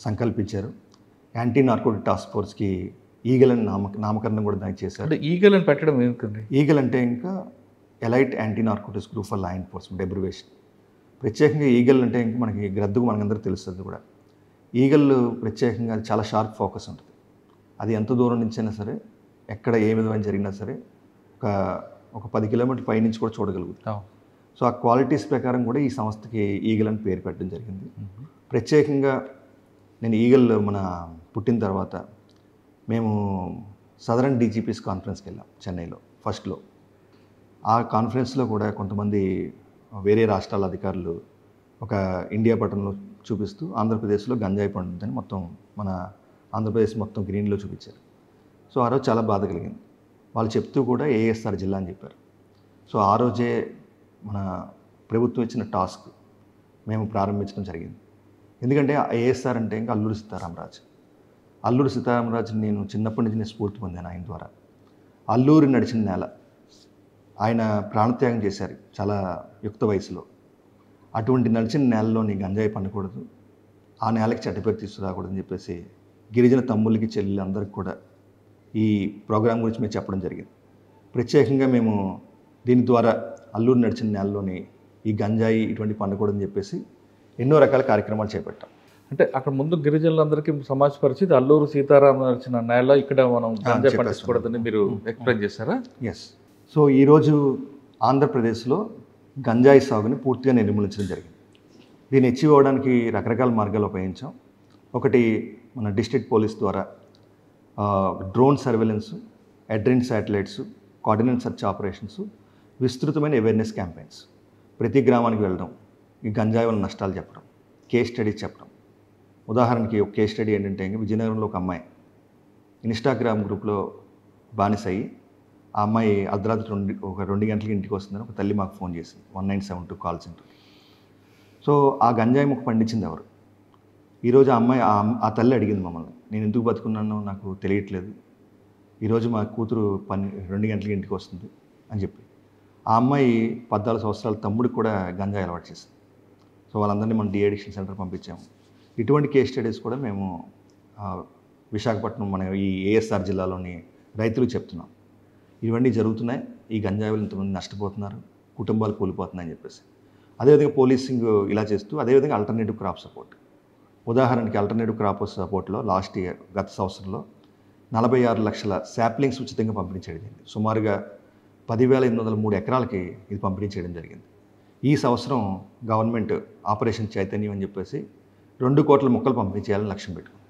సంకల్పించారు. యాంటీ నార్కోటిక్ టాస్క్ ఫోర్స్కి ఈగల్ అని నామకరణం కూడా దానికి చేశారు. అంటే ఈగల్ అని పెట్టడం ఎందుకండి? ఈగల్ అంటే ఇంకా elite anti narcotics group for law enforcement abbreviation. ప్రత్యేకంగా ఈగల్ అంటే ఇంకా మనకి గ్రద్దుకు మనకందరూ తెలుస్తుంది కూడా. ఈగల్ ప్రత్యేకంగా చాలా షార్ప్ ఫోకస్ ఉంటుంది. అది ఎంత దూరం నుంచి అయినా సరే, ఎక్కడ ఏ విధమైన జరిగినా సరే ఒక 10 కిలోమీటర్ల పై నుంచి కూడా చూడగలుగుతాం. సో ఆ క్వాలిటీస్ ప్రకారం కూడా ఈ సంస్థకి ఈగల్ అని పేరు పెట్టడం జరిగింది. ప్రత్యేకంగా నేను ఈగల్ మన పుట్టిన తర్వాత మేము సదరన్ డీజీపీస్ కాన్ఫరెన్స్కి వెళ్ళాం చెన్నైలో ఫస్ట్లో. ఆ కాన్ఫరెన్స్లో కూడా కొంతమంది వేరే రాష్ట్రాల అధికారులు ఒక ఇండియా పటంలో చూపిస్తూ ఆంధ్రప్రదేశ్లో గంజాయి పండుతుందని మొత్తం మన ఆంధ్రప్రదేశ్ మొత్తం గ్రీన్లో చూపించారు. సో ఆ రోజు చాలా బాధ కలిగింది. వాళ్ళు చెప్తూ కూడా ఏఎస్ఆర్ జిల్లా అని చెప్పారు. సో ఆ రోజే మన ప్రభుత్వం ఇచ్చిన టాస్క్ మేము ప్రారంభించడం జరిగింది. ఎందుకంటే ఏఎస్ఆర్ అంటే ఇంకా అల్లూరి సీతారామరాజు. అల్లూరి సీతారామరాజు నేను చిన్నప్పటి నుంచి నేను స్ఫూర్తి పొందాను ఆయన ద్వారా. అల్లూరి నడిచిన నేల, ఆయన ప్రాణత్యాగం చేశారు చాలా యుక్త వయసులో. అటువంటి నడిచిన నేలలోని గంజాయి పండకూడదు, ఆ నేలకి చెడ్డపేరు తీసుకురాకూడదని చెప్పేసి గిరిజన తమ్ముళ్ళకి చెల్లెలు అందరికి కూడా ఈ ప్రోగ్రాం గురించి మేము చెప్పడం జరిగింది. ప్రత్యేకంగా మేము దీని ద్వారా అల్లూరు నడిచిన నేలలోని ఈ గంజాయి ఇటువంటి పండకూడదని చెప్పేసి ఎన్నో రకాల కార్యక్రమాలు చేపట్టాం. అంటే అక్కడ ముందు గిరిజనులందరికీ సమాజపరిచి అల్లూరు సీతారామ నడిచిన నేల ఇక్కడ మనం గంజాయి పండించకూడదని మీరు ఎక్స్ప్లెయిన్ చేశారా? ఎస్. సో ఈరోజు ఆంధ్రప్రదేశ్లో గంజాయి సాగుని పూర్తిగా నిర్మూలించడం జరిగింది. దీన్ని అచీవ్ అవ్వడానికి రకరకాల మార్గాలు ఉపయోగించాం. ఒకటి మన డిస్ట్రిక్ట్ పోలీస్ ద్వారా డ్రోన్ సర్వేలెన్స్, అడ్రిన్ శాటిలైట్స్, కోఆర్డినేట్ సెర్చ్ ఆపరేషన్స్, విస్తృతమైన అవేర్నెస్ క్యాంపెయిన్స్, ప్రతి గ్రామానికి వెళ్ళడం, ఈ గంజాయి వల్ల నష్టాలు చెప్పడం, కేస్ స్టడీస్ చెప్పడం. ఉదాహరణకి ఒక కేస్ స్టడీ ఏంటంటే విజయనగరంలో ఒక అమ్మాయి ఇన్స్టాగ్రామ్ గ్రూప్లో బానిస అయ్యి, ఆ అమ్మాయి అర్ధరాత్రి 2 గంటలకి ఇంటికి వస్తుందని ఒక తల్లి మాకు ఫోన్ చేసింది 1972 కాల్ సెంటర్. సో ఆ గంజాయి ముక్క పండించింది ఎవరు? ఈరోజు ఆ అమ్మాయి ఆ తల్లి అడిగింది మమ్మల్ని, నేను ఎందుకు బతుకున్నానో నాకు తెలియట్లేదు, ఈరోజు మా కూతురు 2 గంటలకి ఇంటికి వస్తుంది అని చెప్పి. ఆ అమ్మాయి 14 సంవత్సరాల తమ్ముడికి కూడా గంజాయి అలవాటు చేసింది. సో వాళ్ళందరినీ మనం డీఅడిక్షన్ సెంటర్ పంపించాము. ఇటువంటి కేస్ స్టడీస్ కూడా మేము విశాఖపట్నం మన ఈ ఏఎస్ఆర్ జిల్లాలోని రైతులకు చెప్తున్నాం. ఇవన్నీ జరుగుతున్నాయి, ఈ గంజాయి వల్ల ఇంతమంది నష్టపోతున్నారు, కుటుంబాలు కూలిపోతున్నాయని చెప్పేసి. అదేవిధంగా పోలీసింగ్ ఇలా చేస్తూ, అదేవిధంగా ఆల్టర్నేటివ్ క్రాప్ సపోర్ట్. ఉదాహరణకి ఆల్టర్నేటివ్ క్రాప్ సపోర్ట్లో లాస్ట్ ఇయర్ గత సంవత్సరంలో 46 లక్షల శాప్లింగ్స్ ఉచితంగా పంపిణీ చేయడం జరిగింది. సుమారుగా 10,803 ఎకరాలకి ఇది పంపిణీ చేయడం జరిగింది. ఈ సంవత్సరం గవర్నమెంట్ ఆపరేషన్ చైతన్యం అని చెప్పేసి 2 కోట్ల మొక్కలు పంపిణీ చేయాలని లక్ష్యం పెట్టుకుంది.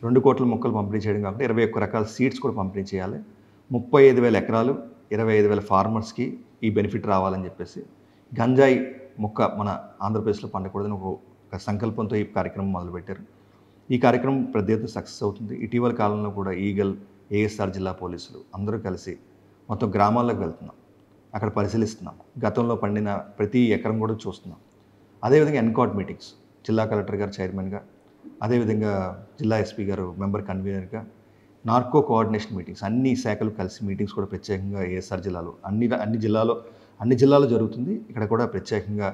2 కోట్ల మొక్కలు పంపిణీ చేయడం కాకుండా 21 రకాల సీడ్స్ కూడా పంపిణీ చేయాలి. 35,000 ఎకరాలు, 25,000 ఫార్మర్స్కి ఈ బెనిఫిట్ రావాలని చెప్పేసి గంజాయి మొక్క మన ఆంధ్రప్రదేశ్లో పండకూడదని ఒక సంకల్పంతో ఈ కార్యక్రమం మొదలుపెట్టారు. ఈ కార్యక్రమం పెద్ద ఎత్తున సక్సెస్ అవుతుంది. ఇటీవల కాలంలో కూడా ఈగల్, ఏఎస్ఆర్ జిల్లా పోలీసులు అందరూ కలిసి మొత్తం గ్రామాల్లోకి వెళ్తున్నాం, అక్కడ పరిశీలిస్తున్నాం, గతంలో పండిన ప్రతి ఎకరం కూడా చూస్తున్నాం. అదేవిధంగా ఎన్కాట్ మీటింగ్స్, జిల్లా కలెక్టర్ గారు చైర్మన్గా, అదేవిధంగా జిల్లా ఎస్పీ గారు మెంబర్ కన్వీనర్గా, నార్కో కోఆర్డినేషన్ మీటింగ్స్, అన్ని శాఖలు కలిసి మీటింగ్స్ కూడా ప్రత్యేకంగా ఏఎస్ఆర్ జిల్లాలో అన్ని జిల్లాలో జరుగుతుంది. ఇక్కడ కూడా ప్రత్యేకంగా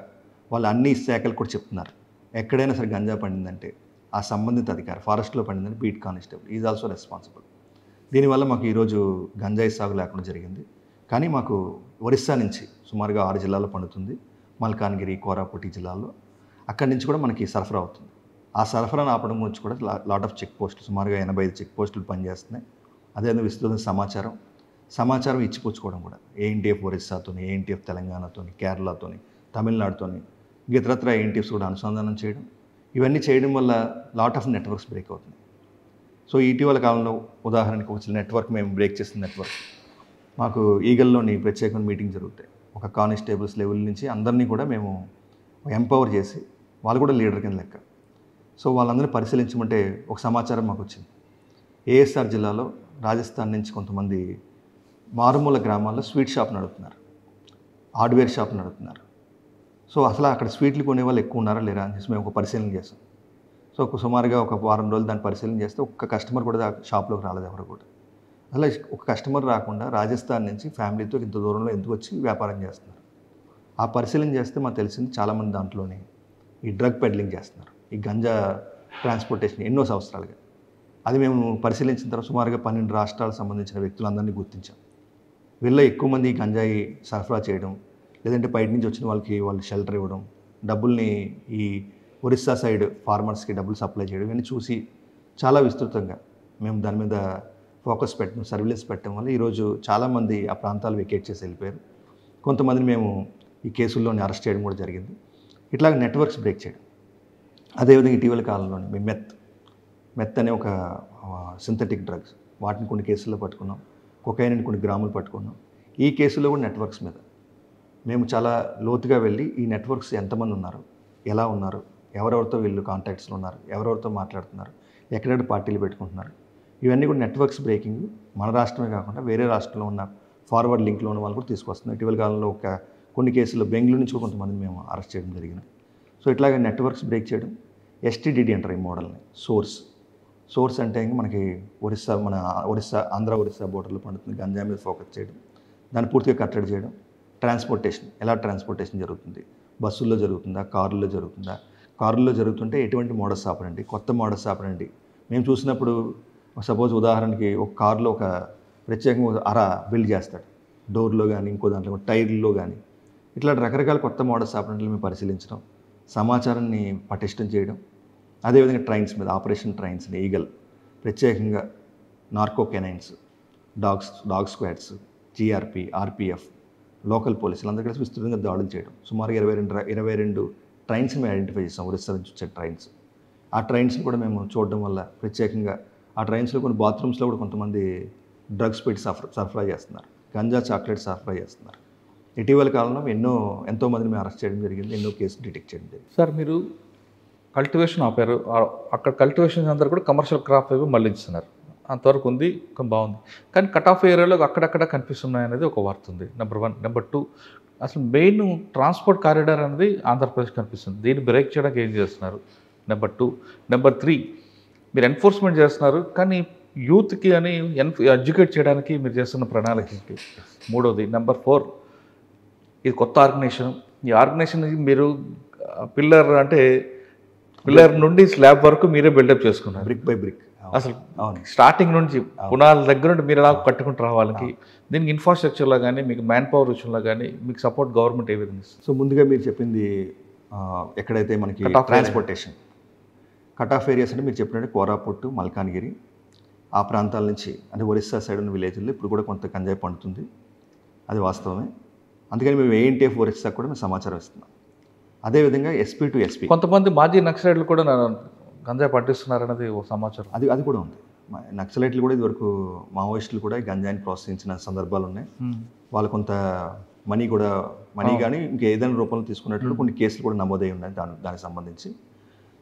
వాళ్ళు అన్ని శాఖలు కూడా చెప్తున్నారు, ఎక్కడైనా సరే గంజా పండిందంటే ఆ సంబంధిత అధికారి, ఫారెస్ట్లో పండిందంటే beat constable is also responsible. దీనివల్ల మాకు ఈరోజు గంజాయి సాగు లేకుండా జరిగింది. కానీ మాకు ఒరిస్సా నుంచి సుమారుగా 6 జిల్లాల్లో పండుతుంది, మల్కాన్గిరి, కోరాపుట్ జిల్లాల్లో. అక్కడి నుంచి కూడా మనకి సరఫరా అవుతుంది. ఆ సరఫరాను ఆపడం గురించి కూడా లాట్ ఆఫ్ చెక్ పోస్టులు, సుమారుగా 85 చెక్ పోస్టులు పనిచేస్తున్నాయి. అదేవిధంగా విస్తృత సమాచారం ఇచ్చిపుచ్చుకోవడం కూడా ఏఎన్టీఎఫ్ ఒరిస్సాతోని, ఏఎన్టీఎఫ్ తెలంగాణతోని, కేరళతోని, తమిళనాడుతోని, ఇతరత్ర ఏఎన్టీఎఫ్స్ కూడా అనుసంధానం చేయడం. ఇవన్నీ చేయడం వల్ల లాట్ ఆఫ్ నెట్వర్క్స్ బ్రేక్ అవుతున్నాయి. సో ఇటీవల కాలంలో ఉదాహరణకి ఒక నెట్వర్క్ మేము బ్రేక్ చేసిన నెట్వర్క్, మాకు ఈగల్లోని ప్రత్యేకమైన మీటింగ్ జరుగుతాయి. ఒక కానిస్టేబుల్స్ లెవెల్ నుంచి అందరినీ కూడా మేము ఎంపవర్ చేసి, వాళ్ళు కూడా లీడర్ కింద లెక్క. సో వాళ్ళందరినీ పరిశీలించమంటే ఒక సమాచారం మాకు వచ్చింది. ఏఎస్ఆర్ జిల్లాలో రాజస్థాన్ నుంచి కొంతమంది మారుమూల గ్రామాల్లో స్వీట్ షాప్ నడుపుతున్నారు, హార్డ్వేర్ షాప్ నడుపుతున్నారు. సో అసలు అక్కడ స్వీట్లు కొనే వాళ్ళు ఎక్కువ ఉన్నారా లేరా అని మేము ఒక పరిశీలన చేస్తాం. సో సుమారుగా ఒక వారం రోజులు దాన్ని పరిశీలన చేస్తే ఒక్క కస్టమర్ కూడా షాప్లోకి రాలేదు ఎవరు కూడా. అలా ఒక కస్టమర్ రాకుండా రాజస్థాన్ నుంచి ఫ్యామిలీతో ఇంత దూరంలో ఎందుకు వచ్చి వ్యాపారం చేస్తున్నారు. ఆ పరిశీలన చేస్తే మాకు తెలిసింది చాలామంది దాంట్లోనే ఈ డ్రగ్ పెడ్లింగ్ చేస్తున్నారు, ఈ గంజా ట్రాన్స్పోర్టేషన్ ఎన్నో సంవత్సరాలుగా. అది మేము పరిశీలించిన తర్వాత సుమారుగా 12 రాష్ట్రాలకు సంబంధించిన వ్యక్తులందరినీ గుర్తించాం. వీళ్ళ ఎక్కువ మంది ఈ గంజాయి సరఫరా చేయడం, లేదంటే బయట నుంచి వచ్చిన వాళ్ళకి వాళ్ళు షెల్టర్ ఇవ్వడం, డబ్బుల్ని ఈ ఒరిస్సా సైడ్ ఫార్మర్స్కి డబ్బులు సప్లై చేయడం, ఇవన్నీ చూసి చాలా విస్తృతంగా మేము దాని మీద ఫోకస్ పెట్టడం, సర్విలెన్స్ పెట్టడం వల్ల ఈరోజు చాలామంది ఆ ప్రాంతాలు వెకేట్ చేసి వెళ్ళిపోయారు. కొంతమందిని మేము ఈ కేసుల్లోని అరెస్ట్ చేయడం కూడా జరిగింది. ఇట్లాగ నెట్వర్క్స్ బ్రేక్ చేయడం. అదేవిధంగా ఇటీవల కాలంలోనే మేము మెత్ అనే ఒక సింథటిక్ డ్రగ్స్, వాటిని కొన్ని కేసుల్లో పట్టుకున్నాం. కొకైన్ కొన్ని గ్రాములు పట్టుకున్నాం. ఈ కేసులో కూడా నెట్వర్క్స్ మీద మేము చాలా లోతుగా వెళ్ళి ఈ నెట్వర్క్స్ ఎంతమంది ఉన్నారు, ఎలా ఉన్నారు, ఎవరెవరితో వీళ్ళు కాంటాక్ట్స్లో ఉన్నారు, ఎవరెవరితో మాట్లాడుతున్నారు, ఎక్కడెక్కడ పార్టీలు పెట్టుకుంటున్నారు, ఇవన్నీ కూడా నెట్వర్క్స్ బ్రేకింగ్ మన రాష్ట్రమే కాకుండా వేరే రాష్ట్రంలో ఉన్న ఫార్వర్డ్ లింక్లో ఉన్న వాళ్ళు కూడా తీసుకొస్తున్నాం. ఇటీవల కాలంలో కొన్ని కేసుల్లో బెంగళూరు నుంచి కూడా కొంతమంది మేము అరెస్ట్ చేయడం జరిగింది. సో ఇట్లాగే నెట్వర్క్స్ బ్రేక్ చేయడం. ఎస్టీడీడీ అంటారు ఈ మోడల్ని. సోర్స్ అంటే మనకి ఆంధ్ర ఒరిస్సా బోర్డర్లో పండుతుంది గంజా మీద ఫోకస్ చేయడం, దాన్ని పూర్తిగా కట్టడి చేయడం. ట్రాన్స్పోర్టేషన్, ఎలా ట్రాన్స్పోర్టేషన్ జరుగుతుంది, బస్సుల్లో జరుగుతుందా, కారుల్లో జరుగుతుందా, కారుల్లో జరుగుతుంటే ఎటువంటి మోడస్ ఆపరండి, కొత్త మోడస్ ఆపరండి. మేము చూసినప్పుడు సపోజ్ ఉదాహరణకి ఒక కారులో ఒక ప్రత్యేకంగా అర బిల్డ్ చేస్తాడు, డోర్లో కానీ ఇంకో దాంట్లో టైర్లో కానీ. ఇట్లా రకరకాల కొత్త మోడల్స్ ఆపరేషన్లు మేము పరిశీలించడం, సమాచారాన్ని పటిష్టం చేయడం. అదేవిధంగా ట్రైన్స్ మీద ఆపరేషన్ ట్రైన్స్ని ఈగల్, ప్రత్యేకంగా narco canines, dog squads, GRP, RPF, local పోలీసులు అందరూ కలిసి విస్తృతంగా దాడులు చేయడం. సుమారు 22 ట్రైన్స్ మేము ఐడెంటిఫై చేస్తాం, ఒరిస్సా నుంచి వచ్చే ట్రైన్స్. ఆ ట్రైన్స్ని కూడా మేము చూడడం వల్ల ప్రత్యేకంగా ఆ ట్రైన్స్లో కొన్ని బాత్రూమ్స్లో కూడా కొంతమంది డ్రగ్స్ పెట్టి సరఫరా చేస్తున్నారు, గంజా చాక్లెట్ సరఫరా చేస్తున్నారు. ఇటీవల కాలంలో ఎంతోమందిని మేము అరెస్ట్ చేయడం జరిగింది, ఎన్నో కేసులు డిటెక్ట్ చేయడం జరిగింది. సార్ మీరు కల్టివేషన్ ఆపారు, అక్కడ కల్టివేషన్ అందరూ కూడా కమర్షియల్ క్రాప్ వైపు మళ్ళించుతున్నారు, అంతవరకు ఉంది, బాగుంది. కానీ కట్ ఆఫ్ ఏరియాలో అక్కడక్కడ కనిపిస్తున్నాయి అనేది ఒక వార్త ఉంది. నెంబర్ 1. నెంబర్ 2, అసలు మెయిన్ ట్రాన్స్పోర్ట్ కారిడార్ అనేది ఆంధ్రప్రదేశ్ కనిపిస్తుంది, దీన్ని బ్రేక్ చేయడానికి ఏం చేస్తున్నారు? నెంబర్ 2. నెంబర్ 3, మీరు ఎన్ఫోర్స్మెంట్ చేస్తున్నారు కానీ యూత్కి అని ఎడ్యుకేట్ చేయడానికి మీరు చేస్తున్న ప్రణాళిక ఏంటి? 3వది. నెంబర్ 4, ఇది కొత్త ఆర్గనైజేషన్, ఈ ఆర్గనైజేషన్ మీరు పిల్లర్ నుండి స్లాబ్ వరకు మీరే బిల్డప్ చేసుకున్నారు, బ్రిక్ బై బ్రిక్. అసలు స్టార్టింగ్ నుంచి పునాల దగ్గర నుండి మీరు ఎలా కట్టుకుంటూ రావాలకి దీనికి ఇన్ఫ్రాస్ట్రక్చర్లో కానీ మీకు మ్యాన్ పవర్ విషయంలో కానీ మీకు సపోర్ట్ గవర్నమెంట్ ఏ విధంగా ఇస్తుంది? సో ముందుగా మీరు చెప్పింది ఎక్కడైతే మనకి ట్రాన్స్పోర్టేషన్ కట్ ఆఫ్ ఏరియాస్ అంటే మీరు చెప్పినట్టు కోరాపుట్టు, మల్కాన్గిరి ఆ ప్రాంతాల నుంచి అంటే ఒరిస్సా సైడ్ ఉన్న విలేజ్లో ఇప్పుడు కూడా కొంత గంజాయి పండుతుంది, అది వాస్తవమే. అందుకని మేము ఏఎన్టీఎఫ్ ఒరిస్సా కూడా మేము సమాచారం ఇస్తున్నాం. అదేవిధంగా ఎస్పీ టు ఎస్పీ కొంతమంది మాజీ నక్సలైట్లు కూడా గంజాయి పండిస్తున్నారన్నది ఒక సమాచారం. అది కూడా ఉంది. నక్సలైట్లు కూడా ఇదివరకు మావోయిస్టులు కూడా గంజాయిని ప్రోత్సహించిన సందర్భాలు ఉన్నాయి. వాళ్ళు కొంత మనీ కానీ ఇంకా ఏదైనా రూపంలో తీసుకున్నట్లు కొన్ని కేసులు కూడా నమోదై ఉన్నాయి దానికి సంబంధించి.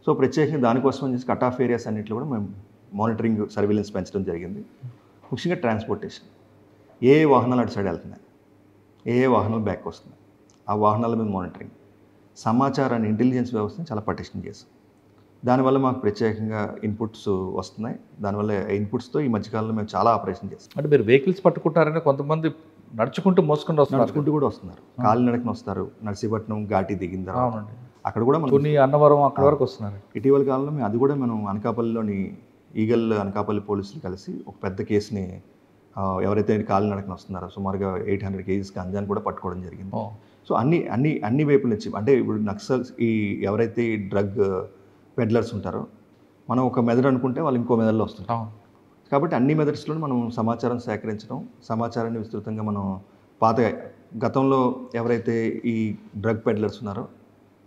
సో ప్రత్యేకంగా దానికోసం అని కట్ ఆఫ్ ఏరియాస్ అన్నింటిలో కూడా మేము మానిటరింగ్ సర్వేలెన్స్ పెంచడం జరిగింది. ముఖ్యంగా ట్రాన్స్పోర్టేషన్, ఏ వాహనాలు అటు సైడ్ వెళ్తున్నాయి, ఏ వాహనాలు బ్యాక్ వస్తున్నాయి, ఆ వాహనాల మీద మానిటరింగ్, సమాచారాన్ని ఇంటెలిజెన్స్ వ్యవస్థని చాలా పటిష్టం చేసాం. దానివల్ల మాకు ప్రత్యేకంగా ఇన్పుట్స్ వస్తున్నాయి. దానివల్ల ఇన్పుట్స్తో ఈ మధ్యకాలంలో మేము చాలా ఆపరేషన్ చేస్తాం. అంటే మీరు వెహికల్స్ పట్టుకుంటారని కొంతమంది నడుచుకుంటూ నడుచుకుంటూ కూడా వస్తున్నారు, కాలినడకన వస్తారు. నర్సీపట్నం ఘాటి దిగిన తర్వాత అక్కడ కూడా కొన్ని అన్నవరం అక్కడ వరకు వస్తున్నారు. ఇటీవల కాలంలో మనం అనకాపల్లిలోని ఈగల్ అనకాపల్లి పోలీసులు కలిసి ఒక పెద్ద కేసుని ఎవరైతే కాలినడకన వస్తున్నారో సుమారుగా 800 kgs గంజాని కూడా పట్టుకోవడం జరిగింది. సో అన్ని వైపుల నుంచి అంటే ఇప్పుడు నక్సల్స్ ఎవరైతే ఈ డ్రగ్ పెడ్లర్స్ ఉంటారో మనం ఒక మెథడ్ అనుకుంటే వాళ్ళు ఇంకో మెథడ్లో వస్తుంటాం. కాబట్టి అన్ని మెథడ్స్లో మనం సమాచారం సేకరించడం, సమాచారాన్ని విస్తృతంగా మనం గతంలో ఎవరైతే ఈ డ్రగ్ పెడ్లర్స్ ఉన్నారో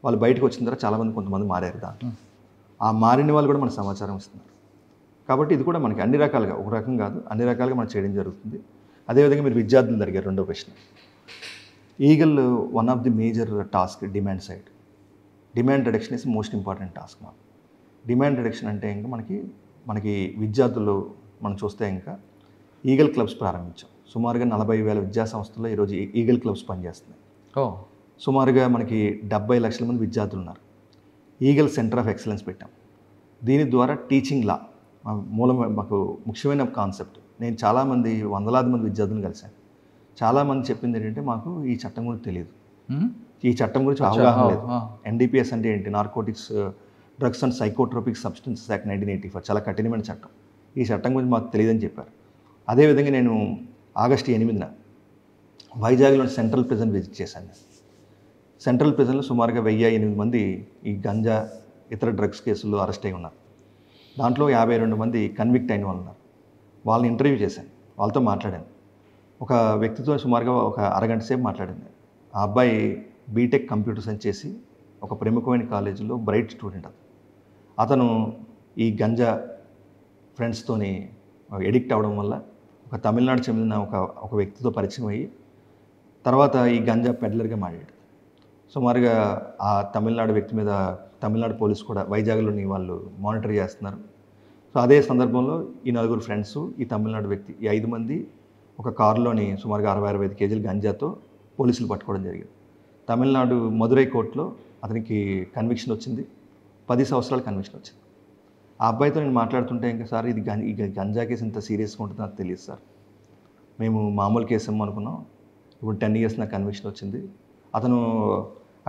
వాళ్ళు బయటకు వచ్చిన తర్వాత చాలామంది కొంతమంది మారారు. దాంట్లో ఆ మారిన వాళ్ళు కూడా మనకు సమాచారం ఇస్తున్నారు. కాబట్టి ఇది కూడా మనకి అన్ని రకాలుగా, ఒక రకం కాదు అన్ని రకాలుగా మనం చేయడం జరుగుతుంది. అదేవిధంగా మీరు విద్యార్థులు అడిగారు రెండో ప్రశ్న. Eagle one of the major task demand side. Demand reduction is most important task. మాకు డిమాండ్ రిడక్షన్ అంటే ఇంకా మనకి విద్యార్థులు మనం చూస్తే ఇంకా ఈగల్ క్లబ్స్ ప్రారంభించాం. సుమారుగా 40,000 విద్యా సంస్థల్లో ఈరోజు ఈగల్ క్లబ్స్ పనిచేస్తున్నాయి. సుమారుగా మనకి 70 లక్షల మంది విద్యార్థులు ఉన్నారు. ఈగల్ సెంటర్ ఆఫ్ ఎక్సలెన్స్ పెట్టాం. దీని ద్వారా టీచింగ్ లా మూలం మాకు ముఖ్యమైన కాన్సెప్ట్. నేను చాలామంది వందలాది మంది విద్యార్థులను కలిశాను. చాలామంది చెప్పింది ఏంటంటే మాకు ఈ చట్టం గురించి తెలియదు, ఈ చట్టం గురించి అవగాహన లేదు. ఎన్డీపీఎస్ అంటే ఏంటి, narcotics drugs and psychotropic substances act 1984 చాలా కఠినమైన చట్టం. ఈ చట్టం గురించి మాకు తెలియదని చెప్పారు. అదేవిధంగా నేను ఆగస్టు 8న వైజాగ్లోని సెంట్రల్ ప్రిజన్ విజిట్ చేశాను. సెంట్రల్ ప్రిజన్లో సుమారుగా 1008 మంది ఈ గంజా ఇతర డ్రగ్స్ కేసుల్లో అరెస్ట్ అయి ఉన్నారు. దాంట్లో 52 మంది కన్విక్ట్ అయిన వాళ్ళు ఉన్నారు. వాళ్ళని ఇంటర్వ్యూ చేశాను, వాళ్ళతో మాట్లాడాను. ఒక వ్యక్తితో సుమారుగా ఒక అరగంట సేపు మాట్లాడింది. ఆ అబ్బాయి బీటెక్ కంప్యూటర్ సైన్స్ చేసి ఒక ప్రముఖమైన కాలేజీలో బ్రైట్ స్టూడెంట్. అతను ఈ గంజా ఫ్రెండ్స్తోని ఎడిక్ట్ అవ్వడం వల్ల ఒక తమిళనాడు చెందిన ఒక వ్యక్తితో పరిచయం అయ్యి తర్వాత ఈ గంజా పెడ్లర్గా మారాడు. సుమారుగా ఆ తమిళనాడు వ్యక్తి మీద తమిళనాడు పోలీసు కూడా వైజాగ్లోని వాళ్ళు మానిటర్ చేస్తున్నారు. సో అదే సందర్భంలో ఈ 4 ఫ్రెండ్స్, ఈ తమిళనాడు వ్యక్తి, ఈ 5 మంది ఒక కారులోని సుమారుగా 60-65 కేజీల గంజాతో పోలీసులు పట్టుకోవడం జరిగింది. తమిళనాడు మదురై కోర్టులో అతనికి కన్విక్షన్ వచ్చింది, 10 సంవత్సరాల కన్విక్షన్ వచ్చింది. ఆ అబ్బాయితో నేను మాట్లాడుతుంటే ఇంకా సార్ ఇది గంజా కేసు ఇంత సీరియస్గా ఉంటుందో నాకు తెలియదు సార్, మేము మామూలు కేసు అనుకున్నాం, ఇప్పుడు 10 ఇయర్స్ నాకు కన్విక్షన్ వచ్చింది. అతను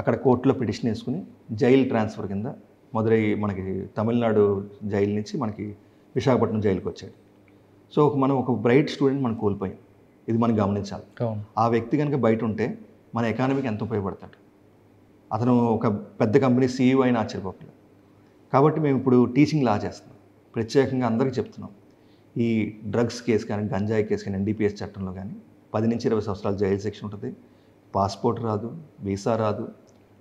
అక్కడ కోర్టులో పిటిషన్ వేసుకుని జైలు ట్రాన్స్ఫర్ కింద మదురై మనకి తమిళనాడు జైలు నుంచి మనకి విశాఖపట్నం జైలుకి వచ్చాడు. సో మనం ఒక బ్రైట్ స్టూడెంట్ మనం కోల్పోయాం, ఇది మనం గమనించాలి. ఆ వ్యక్తి కనుక బయట ఉంటే మన ఎకానమీకి ఎంత ఉపయోగపడతాడు. అతను ఒక పెద్ద కంపెనీ CEO అయినా ఆశ్చర్యపోలేదు. కాబట్టి మేము ఇప్పుడు టీచింగ్ లా చేస్తున్నాం, ప్రత్యేకంగా అందరికీ చెప్తున్నాం. ఈ డ్రగ్స్ కేసు కానీ గంజాయి కేసు కానీ ఎన్డీపీఎస్ చట్టంలో కానీ 10 నుంచి 20 సంవత్సరాల జైలు శిక్ష ఉంటుంది, పాస్పోర్ట్ రాదు, వీసా రాదు,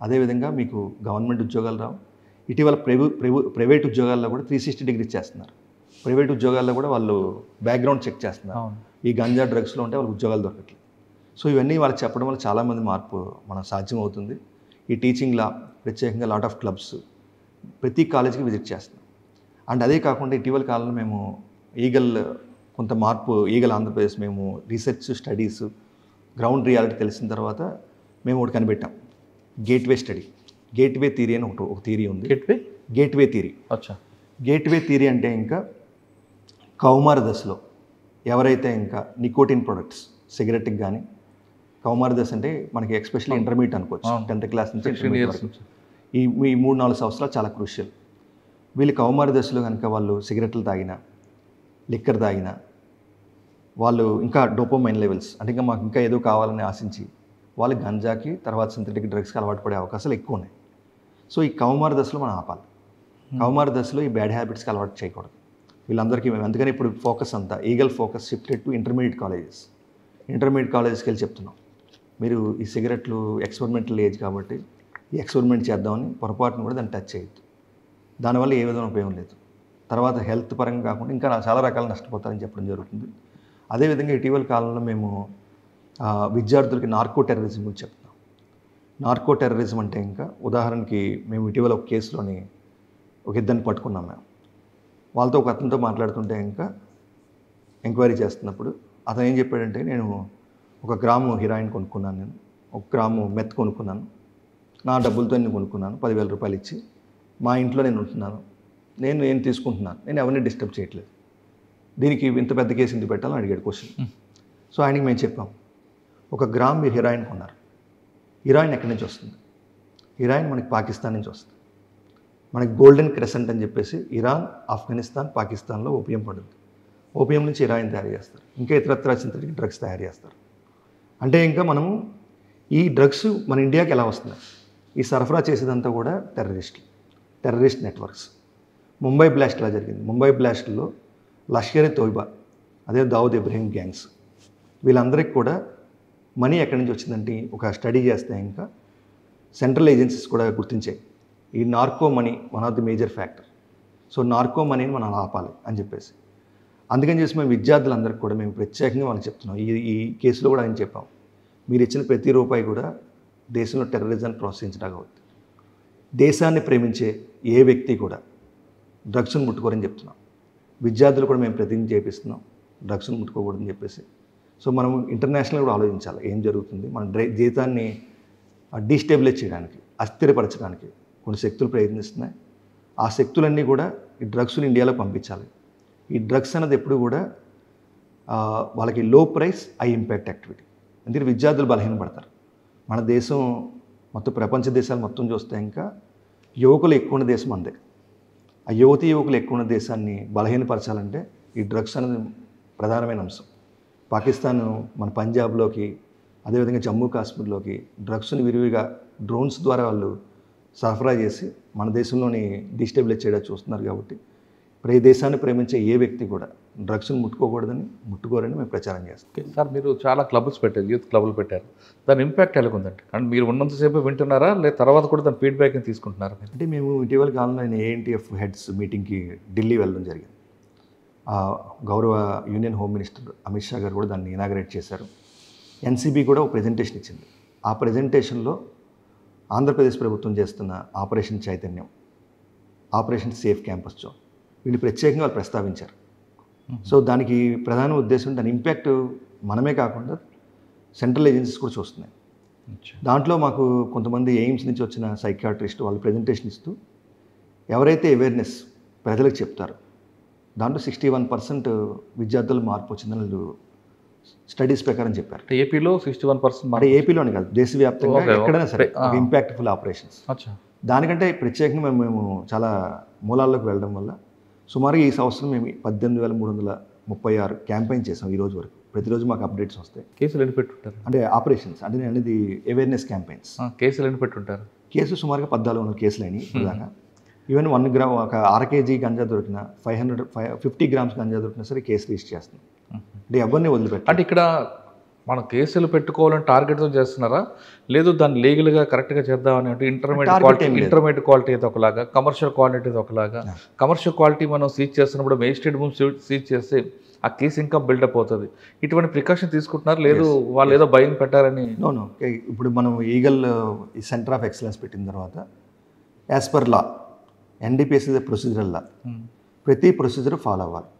అదేవిధంగా మీకు గవర్నమెంట్ ఉద్యోగాలు రావు. ఇటీవల ప్రైవేట్ ఉద్యోగాల్లో కూడా 360 డిగ్రీస్ చేస్తున్నారు. ప్రైవేట్ ఉద్యోగాల్లో కూడా వాళ్ళు బ్యాక్గ్రౌండ్ చెక్ చేస్తున్నారు. ఈ గంజా డ్రగ్స్లో ఉంటే వాళ్ళకి ఉద్యోగాలు దొరకట్లేదు. సో ఇవన్నీ వాళ్ళకి చెప్పడం వల్ల చాలామంది మార్పు మనం సాధ్యం అవుతుంది. ఈ టీచింగ్లా ప్రత్యేకంగా లాట్ ఆఫ్ క్లబ్స్ ప్రతి కాలేజీకి విజిట్ చేస్తున్నాం. అండ్ అదే కాకుండా ఇటీవల కాలంలో మేము కొంత మార్పు ఈగల్ ఆంధ్రప్రదేశ్ మేము రీసెర్చ్ స్టడీస్ గ్రౌండ్ రియాలిటీ తెలిసిన తర్వాత మేము ఒకటి కనిపెట్టాం, గేట్వే స్టడీ. గేట్వే థియరీ అని ఒక థియరీ ఉంది. Gateway theory. గేట్వే థియరీ అంటే ఇంకా కౌమార దశలో ఎవరైతే ఇంకా నికోటిన్ ప్రొడక్ట్స్ సిగరెట్కి కానీ, కౌమార దశ అంటే మనకి ఎస్పెషల్లీ ఇంటర్మీడియట్ అనుకోవచ్చు, 10th క్లాస్ నుంచి ఈ 3-4 సంవత్సరాలు చాలా క్రూషియల్. వీళ్ళు కౌమార దశలో కనుక వాళ్ళు సిగరెట్లు తాగినా, లిక్కర్ తాగినా, వాళ్ళు ఇంకా డోపమైన్ లెవెల్స్ అంటే ఇంకా మాకు ఇంకా ఏదో కావాలని ఆశించి వాళ్ళు గంజాకి తర్వాత సింథటిక్ డ్రగ్స్కి అలవాటు పడే అవకాశాలు ఎక్కువ ఉన్నాయి. సో ఈ కౌమార దశలో మనం ఆపాలి. కౌమార దశలో ఈ బ్యాడ్ హ్యాబిట్స్కి అలవాటు చేయకూడదు వీళ్ళందరికీ. మేము అందుకని ఇప్పుడు ఫోకస్ అంతా Eagle focus shifted to intermediate కాలేజెస్కి వెళ్ళి చెప్తున్నాం, మీరు ఈ సిగరెట్లు ఎక్స్పెరిమెంటల్ ఏజ్ కాబట్టి ఈ ఎక్స్పెరిమెంట్ చేద్దామని పొరపాటును కూడా దాన్ని టచ్ చేయొద్దు. దానివల్ల ఏ విధమైన ఉపయోగం లేదు. తర్వాత హెల్త్ పరంగా కాకుండా ఇంకా చాలా రకాల నష్టపోతారని చెప్పడం జరుగుతుంది. అదేవిధంగా ఇటీవల కాలంలో మేము విద్యార్థులకి నార్కో టెర్రరిజం గురించి చెప్తున్నాం. నార్కో టెర్రరిజం అంటే ఇంకా ఉదాహరణకి మేము ఇటీవల ఒక కేసులోని ఒక ఇద్దరిని పట్టుకున్నాం. మేము వాళ్ళతో ఒక అతనితో మాట్లాడుతుంటే ఇంకా ఎంక్వైరీ చేస్తున్నప్పుడు అతను ఏం చెప్పాడంటే, నేను 1 గ్రాము హీరాయిన్ కొనుక్కున్నాను, నేను 1 గ్రాము మెత్ కొనుక్కున్నాను, నా డబ్బులతో నేను కొనుక్కున్నాను, 10,000 రూపాయలు ఇచ్చి మా ఇంట్లో నేను ఉంటున్నాను, నేను తీసుకుంటున్నాను, నేను ఎవరిని డిస్టర్బ్ చేయట్లేదు, దీనికి ఇంత పెద్ద కేసు ఎందుకు పెట్టాలని అడిగాడు క్వశ్చన్. సో ఆయనకి మేము చెప్పాం, 1 గ్రామ్ మీరు హీరాయిన్ కొన్నారు, హీరాయిన్ ఎక్కడి నుంచి వస్తుంది? హీరాయిన్ మనకి పాకిస్తాన్ నుంచి వస్తుంది. మనకి గోల్డెన్ క్రెసెంట్ అని చెప్పేసి ఇరాన్, ఆఫ్ఘనిస్తాన్, పాకిస్తాన్లో ఓపియం పడుతుంది. ఓపియం నుంచి హీరాయిన్ తయారు చేస్తారు, ఇంకా ఇతరత్ర సింథటిక్ డ్రగ్స్ తయారు చేస్తారు. అంటే ఇంకా మనము ఈ డ్రగ్స్ మన ఇండియాకి ఎలా వస్తున్నాయి? ఈ సరఫరా చేసేదంతా కూడా టెర్రరిస్ట్ నెట్వర్క్స్. ముంబై బ్లాస్ట్ ఎలా జరిగింది? ముంబై బ్లాస్ట్లో లష్కర్ ఎ తోయిబా, అదే దావుద్ ఇబ్రహీం గ్యాంగ్స్, వీళ్ళందరికీ కూడా మనీ ఎక్కడి నుంచి వచ్చిందంటే ఒక స్టడీ చేస్తే ఇంకా సెంట్రల్ ఏజెన్సీస్ కూడా గుర్తించాయి, ఈ narco money one of the major factor. So narco మనీని మనం ఆపాలి అని చెప్పేసి అందుకని చేసి మేము విద్యార్థులందరికీ కూడా మేము ప్రత్యేకంగా వాళ్ళకి చెప్తున్నాం. ఈ కేసులో కూడా ఆయన చెప్పాం, మీరు ఇచ్చిన ప్రతి రూపాయి కూడా దేశంలో టెర్రరిజాన్ని ప్రోత్సహించడానికి అవుతుంది. దేశాన్ని ప్రేమించే ఏ వ్యక్తి కూడా డ్రగ్స్ను ముట్టుకోరని చెప్తున్నాం. విద్యార్థులు కూడా మేము ప్రతిజ్ఞ చేపిస్తున్నాం డ్రగ్స్ను ముట్టుకోకూడదని చెప్పేసి. సో మనం ఇంటర్నేషనల్ కూడా ఆలోచించాలి ఏం జరుగుతుంది, మన జీతాన్ని డీస్టెబిలైజ్ చేయడానికి, అస్థిరపరచడానికి కొన్ని శక్తులు ప్రయత్నిస్తున్నాయి. ఆ శక్తులన్నీ కూడా ఈ డ్రగ్స్ని ఇండియాలో పంపించాలి. ఈ డ్రగ్స్ అన్నది ఎప్పుడు కూడా వాళ్ళకి లో ప్రైస్ హై ఇంపాక్ట్ యాక్టివిటీ. అందుకే విద్యార్థులు బలహీనపడతారు. మన దేశం మొత్తం ప్రపంచ దేశాలు మొత్తం చూస్తే ఇంకా యువకులు ఎక్కువ ఉన్న దేశం అందే. ఆ యువకులు ఎక్కువ ఉన్న దేశాన్ని బలహీనపరచాలంటే ఈ డ్రగ్స్ అనేది ప్రధానమైన అంశం. పాకిస్తాన్ మన పంజాబ్లోకి, అదేవిధంగా జమ్మూ కాశ్మీర్లోకి డ్రగ్స్ని విరివిగా డ్రోన్స్ ద్వారా వాళ్ళు సరఫరా చేసి మన దేశంలోని డిస్టెబిలైజ్ చేయడానికి చూస్తున్నారు. కాబట్టి ఈ దేశాన్ని ప్రేమించే ఏ వ్యక్తి కూడా డ్రగ్స్ని ముట్టుకోరని మేము ప్రచారం చేస్తాం. సార్, మీరు చాలా క్లబ్స్ పెట్టారు, యూత్ క్లబ్లు పెట్టారు. దాని ఇంపాక్ట్ ఎలాగుందండి? అంటే మీరు ఉన్నంతసేపు వింటున్నారా, లేదా తర్వాత కూడా దాని ఫీడ్బ్యాక్ని తీసుకుంటున్నారా? అంటే మేము ఇటీవల కాలంలో ANTF హెడ్స్ మీటింగ్కి ఢిల్లీ వెళ్ళడం జరిగింది. గౌరవ union home minister Amit Shah గారు కూడా దాన్ని ఇనాగరేట్ చేశారు. NCB కూడా ఒక ప్రెజెంటేషన్ ఇచ్చింది. ఆ ప్రెజెంటేషన్లో ఆంధ్రప్రదేశ్ ప్రభుత్వం చేస్తున్న ఆపరేషన్ చైతన్యం, ఆపరేషన్ సేఫ్ క్యాంపస్ జోన్, వీళ్ళు ప్రత్యేకంగా వాళ్ళు ప్రస్తావించారు. సో దానికి ప్రధాన ఉద్దేశం, దాని ఇంపాక్ట్ మనమే కాకుండా సెంట్రల్ ఏజెన్సీస్ కూడా చూస్తున్నాయి. దాంట్లో మాకు కొంతమంది ఎయిమ్స్ నుంచి వచ్చిన సైకియాట్రిస్ట్ వాళ్ళు ప్రజెంటేషన్ ఇస్తూ ఎవరైతే అవేర్నెస్ ప్రజలకు చెప్తారో దాంట్లో 61% విద్యార్థుల మార్పు వచ్చిందని వాళ్ళు స్టడీస్ ప్రకారం చెప్పారు. ఏపీలో 61%? అంటే ఏపీలోనే కాదు, దేశవ్యాప్తంగా ఎక్కడైనా సరే ఇంపాక్ట్ఫుల్ ఆపరేషన్స్. దానికంటే ప్రత్యేకంగా మేము చాలా మూలాల్లోకి వెళ్ళడం వల్ల సుమారుగా ఈ సంవత్సరం మేము 18,336 క్యాంపెయిన్ చేసాం ఈ రోజు వరకు. ప్రతిరోజు మాకు అప్డేట్స్ వస్తాయి. కేసులు ఎన్ని పెట్టుంటారు? అంటే ఆపరేషన్స్ అంటే అనేది అవేర్నెస్ క్యాంపెయిన్స్. కేసులు ఎన్ని పెట్టుంటారు? కేసు సుమారుగా 1400 కేసులు అయినాయి ఇప్పటిదాకా. ఈవెన్ 1 గ్రామ్ ఒక 1/2 kg గంజా దొరికిన 50 grams గంజా దొరికినా సరే కేసు రిజిస్టర్ చేస్తున్నాం. అంటే ఎవరిని వదిలిపెట్టాలి. అంటే ఇక్కడ మనం కేసులు పెట్టుకోవాలని టార్గెట్తో చేస్తున్నారా, లేదు దాన్ని లీగల్గా కరెక్ట్గా చేద్దామని? అంటే ఇంటర్మీడియట్ క్వాలిటీ అయితే ఒకలాగా, కమర్షియల్ క్వాలిటీ అయితే ఒకలాగా. కమర్షియల్ క్వాలిటీ మనం సీజ్ చేస్తున్నప్పుడు మేజిస్ట్రేట్ ముందు సీజ్ చేస్తే ఆ కేసు ఇంకా బిల్డప్ అవుతుంది. ఇటువంటి ప్రికాషన్ తీసుకుంటున్నారు, లేదు వాళ్ళు ఏదో భయం పెట్టారని? నో. ఇప్పుడు మనం ఈగల్ ఈ సెంటర్ ఆఫ్ ఎక్సలెన్స్ పెట్టిన తర్వాత as per law, NDPS is procedural law, ప్రతి ప్రొసీజర్ ఫాలో అవ్వాలి.